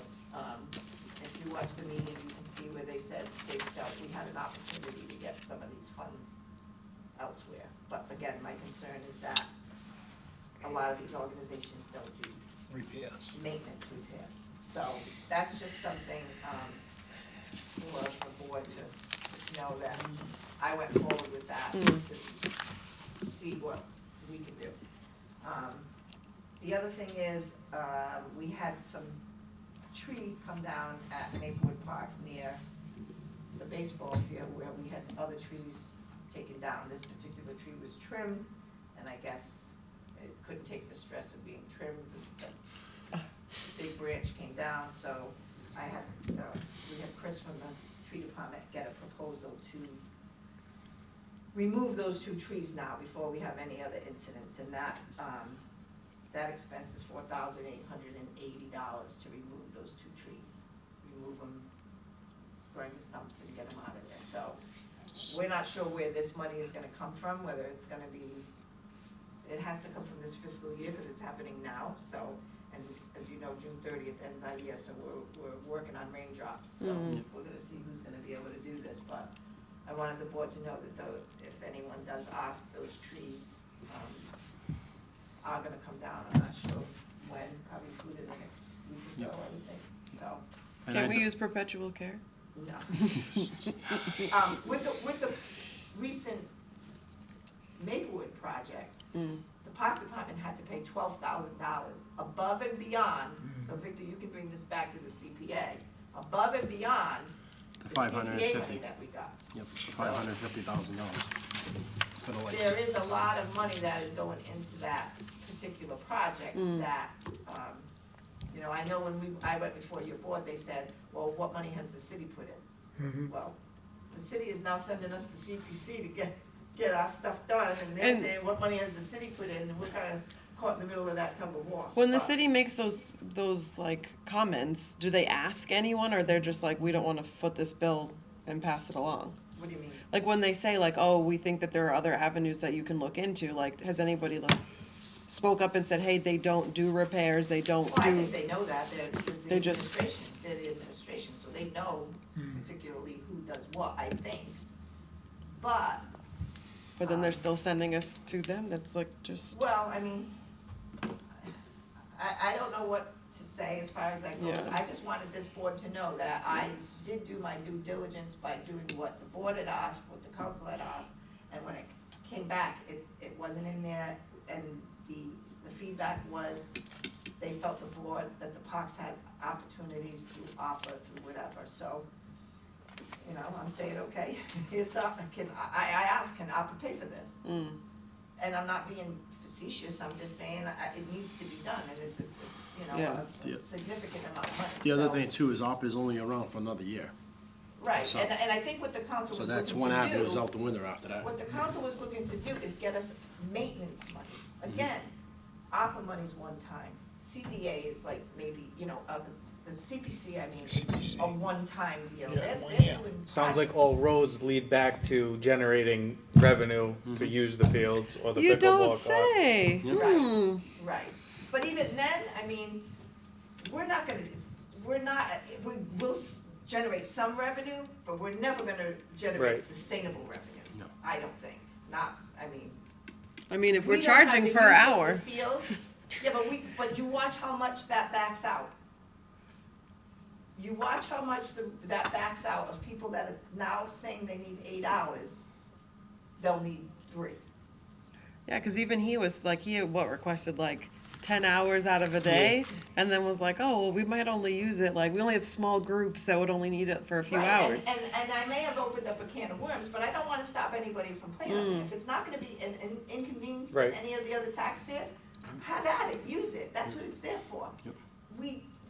if you watch the meeting, you can see where they said they felt we had an opportunity to get some of these funds elsewhere. But again, my concern is that a lot of these organizations don't do Repairs. maintenance repairs. So that's just something, for the board to just know that I went forward with that, just to see what we can do. The other thing is, we had some tree come down at Maplewood Park near the baseball field where we had other trees taken down. This particular tree was trimmed, and I guess it couldn't take the stress of being trimmed. The big branch came down, so I had, we had Chris from the tree department get a proposal to remove those 2 trees now before we have any other incidents, and that, that expense is $4,880 to remove those 2 trees. Remove them, burn the stumps and get them out of there, so we're not sure where this money is gonna come from, whether it's gonna be, it has to come from this fiscal year, cause it's happening now, so, and as you know, June 30th ends our year, so we're working on raindrops, so we're gonna see who's gonna be able to do this, but I wanted the board to know that though, if anyone does ask, those trees, are gonna come down, I'm not sure when, probably within the next week or so, I would think, so, And Can't I we d- use perpetual care? no. With the recent Maplewood project, the park department had to pay $12,000 above and beyond, so Victor, you can bring this back to the CPA, above and beyond The the CPA 550. money that we got. Yep, $550,000 for the lights. There is a lot of money that is going into that particular project that, you know, I know when I went before your board, they said, well, what money has the city put in? Well, the city is now sending us the CPC to get our stuff done, and they're And- saying, what money has the city put in, and we're kind of caught in the middle of that tug of war. When the But- city makes those like comments, do they ask anyone, or they're just like, we don't wanna foot this bill and pass it along? What do you mean? Like when they say like, oh, we think that there are other avenues that you can look into, like, has anybody like spoke up and said, hey, they don't do repairs, they don't Well, I do, think they know that, They just- they're the administration, so they know particularly who does what, I think. But, but then they're still sending us to them, that's like just, well, I mean, I don't know what to say as far as that goes. Yeah. I just wanted this board to know that I did do my due diligence by doing what the board had asked, what the council had asked, and when it came back, it wasn't in there, and the feedback was, they felt the board, that the parks had opportunities through ARPA, through whatever, so, you know, I'm saying, okay, here's, I asked, can ARPA pay for this? And I'm not being facetious, I'm just saying, it needs to be done, and it's, Yeah. a significant amount of money, The other so- thing too is ARPA is only around for another year. Right, so- and I think what the council So was that's looking one to avenue is do, out the window after that. what the council was looking to do is get us maintenance money. Again, ARPA money's one time, CDA is like maybe, you know, the CPC, I mean, is CPC. a one-time deal. Yeah, They're 1 year. doing Sounds like projects. all roads lead back to generating revenue to use the fields or the you pickleball don't court. say. Right, right. But even then, I mean, we're not, we'll generate some revenue, but we're never gonna generate Right. sustainable revenue. No. I don't think, not, I mean. I mean, if we we're don't have charging the per use of hour, the fields. Yeah, but you watch how much that backs out. You watch how much that backs out of people that are now saying they need 8 hours, they'll need 3. yeah, cause even he was like, he had requested like 10 hours out of a day, and then was like, oh, well, we might only use it, like, we only have small groups that would only need it for a few Right, hours. And I may have opened up a can of worms, but I don't wanna stop anybody from playing with it. If it's not gonna be an inconvenience to Right. any of the other taxpayers, have at it, use it, that's what it's there for. Yep.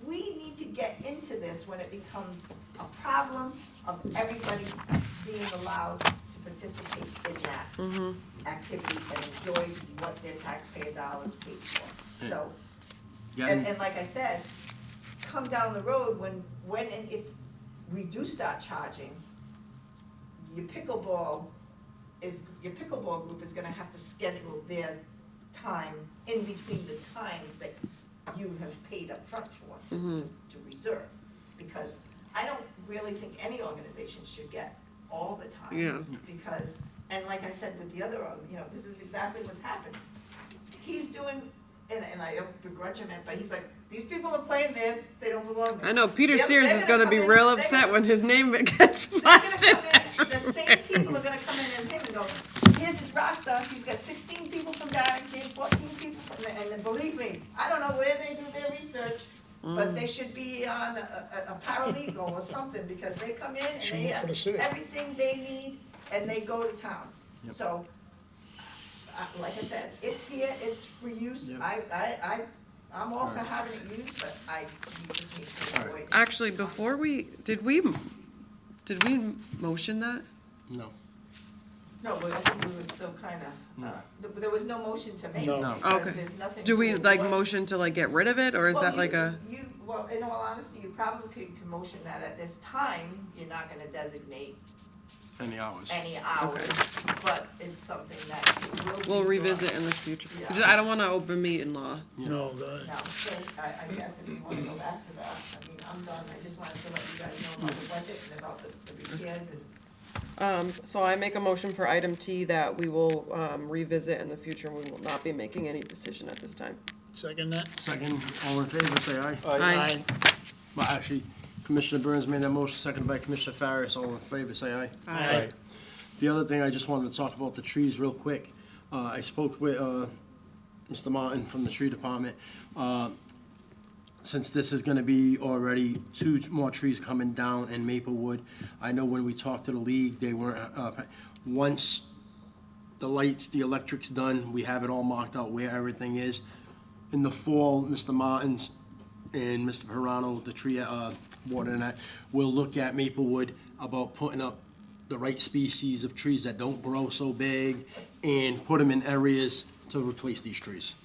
We need to get into this when it becomes a problem of everybody being allowed to participate in that activity and enjoy what their taxpayer dollars paid for. So, Getting- and like I said, come down the road when and if we do start charging, your pickleball group is gonna have to schedule their time in between the times that you have paid up front for to reserve. Because I don't really think any organization should get all the time. Yeah. Because, and like I said with the other, this is exactly what's happened. He's doing, and I don't begrudge him, but he's like, these people are playing there, they don't belong there. I know Peter They're- Sears they're is gonna come be in- real they're upset gonna- when his name gets They're gonna blasted. come in, the same people are gonna come in and him and go, here's his roster, he's got 16 people from Barrington, 14 people from, and then believe me, I don't know where they do their research, but they should be on a paralegal or something, because they come in and Should they work for have the city. everything they need, and they go to town. So, like I said, it's here, it's for use, Yep. I'm all for having it used, but we just need to All right. avoid. Actually, before did we motion that? No. No, but I think we were still kinda, there was no motion to make. No. No. Because Okay. there's nothing Do we to like avoid. motion to like get rid of it, or is Well, that like a? Well, in all honesty, you probably could motion that at this time, you're not gonna designate Any hours. any hours, but it's something that will be We'll brought- revisit in the future. Yeah. Just- I don't want to open meeting law. No, go ahead. No, so I guess if you wanna go back to that, I mean, I'm done, I just wanted to let you guys know about the budget and about the repairs and So I make a motion for item T that we will revisit in the future. We will not be making any decision at this time. Second that? Second, all in favor, say aye. Aye. Well, actually, Commissioner Burns made that motion, seconded by Commissioner Farias. All in favor, say aye. Aye. The other thing, I just wanted to talk about the trees real quick. I spoke with Mr. Martin from the tree department. Since this is gonna be already 2 more trees coming down in Maplewood, I know when we talked to the league, they weren't, once the lights, the electric's done, we have it all marked out where everything is. In the fall, Mr. Martins and Mr. Pirano, the tree warden, and I, will look at Maplewood about putting up the right species of trees that don't grow so big and put them in areas to replace these trees.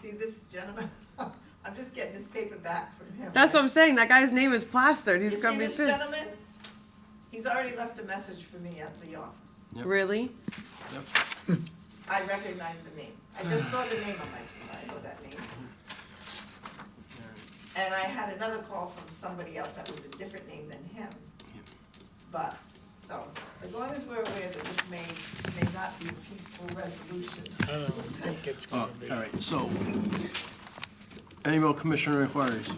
see this gentleman, I'm just getting this paper back from him. That's what I'm saying. That guy's name is plastered. He's You see gonna be this pissed. gentleman? He's already left a message for me at the office. Yep. Really? I recognize the name. I just saw the name, I'm like, I know that name. And I had another call from somebody else that was a different name than him. But, so, as long as we're aware that this may not be a peaceful resolution. I don't think it's All gonna be. right, so, any more commissioner inquiries?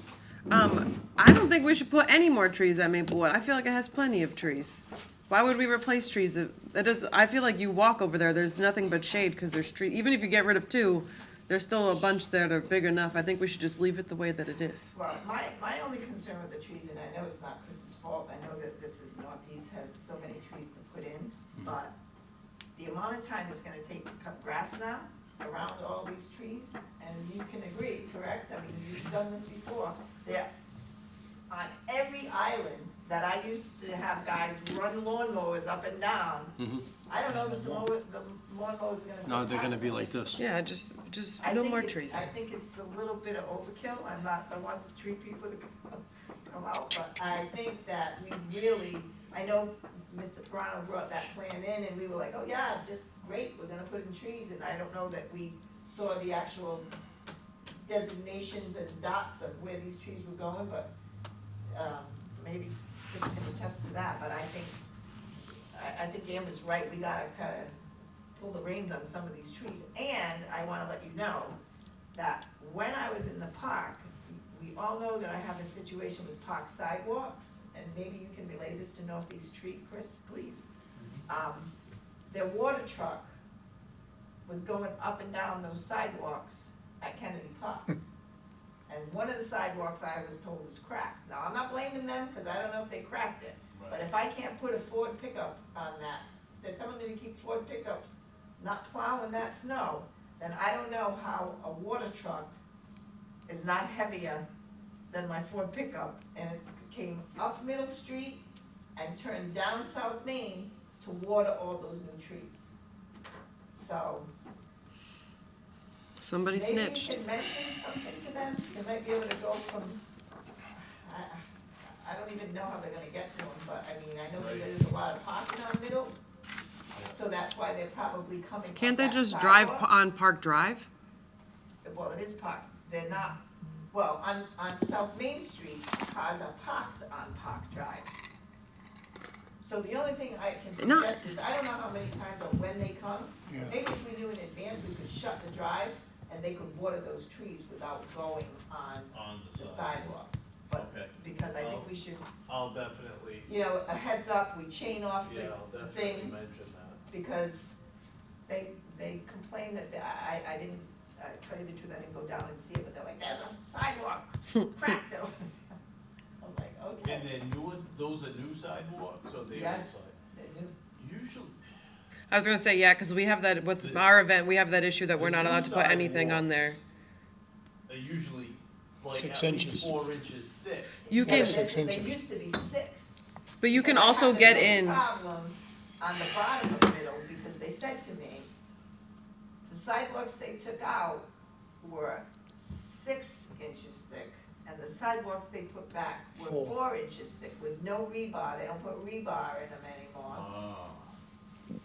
I don't think we should put any more trees at Maplewood. I feel like it has plenty of trees. Why would we replace trees? That does. I feel like you walk over there, there's nothing but shade because there's tree. Even if you get rid of 2, there's still a bunch there that are big enough. I think we should just leave it the way that it is. Well, my only concern with the trees, and I know it's not Chris's fault, I know that this is Northeast has so many trees to put in, but the amount of time it's gonna take to cut grass now around all these trees, and you can agree, correct? I mean, you've done this before. There, on every island that I used to have guys run lawnmowers up and down, I don't know that the lawnmowers are gonna. No, they're gonna be like this. Yeah, just I no think more it's- trees. I think it's a little bit of overkill, I want the tree people to come out, but I think that we really, I know Mr. Pirano brought that plan in and we were like, oh yeah, just great, we're gonna put in trees, and I don't know that we saw the actual designations and dots of where these trees were going, but, maybe Chris can attest to that, but I think Amber's right, we gotta kinda pull the reins on some of these trees. And I wanna let you know that when I was in the park, we all know that I have a situation with park sidewalks, and maybe you can relay this to Northeast Street, Chris, please. Their water truck was going up and down those sidewalks at Kennedy Park. And one of the sidewalks I was told is cracked. Now, I'm not blaming them, cause I don't know if they cracked it, but if I can't put a Ford pickup on that, they're telling me to keep Ford pickups not plowing that snow, then I don't know how a water truck is not heavier than my Ford pickup, and it came up Middle Street and turned down South Main to water all those new trees. So, Somebody maybe snitched. you can mention something to them, they might be able to go from, I don't even know how they're gonna get to them, but I mean, I know that there's a lot of parking on Middle, so that's why they're probably coming Can't up they that just drive sidewalk. on Park Drive? Well, it is park, they're not, Well, on South Main Street, cars are parked on Park Drive. So the only thing I can No. suggest is, I don't know how many times or when they come. Yeah. Maybe if we knew in advance, we could shut the drive and they could water those trees without going on the sidewalks. But, Okay. because I think we should, I'll definitely, you know, a heads up, we chain off yeah, I'll the definitely thing, mention that. because they complain that, I didn't, tell you the truth, I didn't go down and see it, but they're like, there's a sidewalk cracked over. I'm like, okay. And then those are new sidewalks, or they Yes. outside? They're new. Usually, I was gonna say, yeah, because we have that, with our event, we have that issue that we're not allowed to put anything on there. they're usually like 6 at least inches. 4 inches thick. You Yeah, can, but 6 they inches. used to be 6. but you can Because I also had the get same in. problem on the bottom of Middle, because they said to me, the sidewalks they took out were 6 inches thick, and the sidewalks they put back were 4 inches thick with no rebar. They don't put rebar in them anymore, Oh.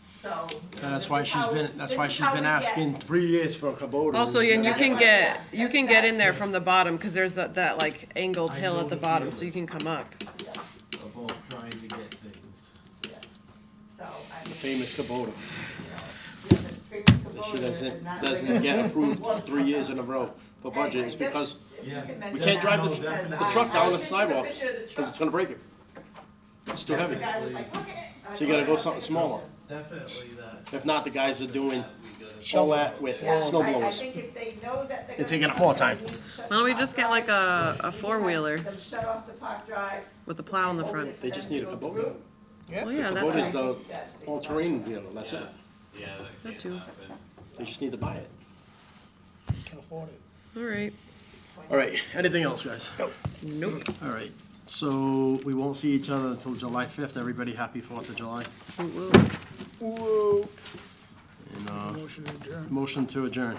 so. That's why she's been asking 3 years for a Kubota. Also, and you That's can why- get, yeah, you can that's- get in there from the bottom, because there's that like angled hill at the bottom, so you can come up. About trying to get things. So, I mean, Famous Kubota. yeah, the famous Kubota She is not doesn't really- get approved 3 years in a row for budget, Anyway, it's just because if you Yeah. can we mention can't drive that, the because truck I down the looked into sidewalks, picture of the because truck. it's gonna break it. It's too heavy. The guy was like, look at it. So you gotta go something smaller. Definitely that. If not, the guys are doing We gotta. all that with Yeah, snow I blowers. think if they know that they're It's gonna taking up come, more time. they need to shut Why don't we the just park get like drive. a You can have four-wheeler them shut off the Park Drive. with the plow in the open front? it for They them just to need a go Kubota. through. Yeah. Well, yeah, The that Kubota's too. the all-terrain vehicle, that's it. Yeah, That that too. can't happen. They just need to buy it. Can afford it. All right. All right, anything else, guys? Nope. All right, so we won't see each other until July 5th. Everybody happy 4th of July? Whoa. And, Motion to adjourn. motion to adjourn.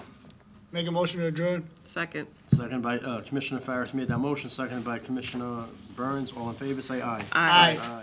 Make a motion to adjourn. Second. Second by, Commissioner Farris made that motion, seconded by Commissioner Burns. All in favor, say aye. Aye. Aye.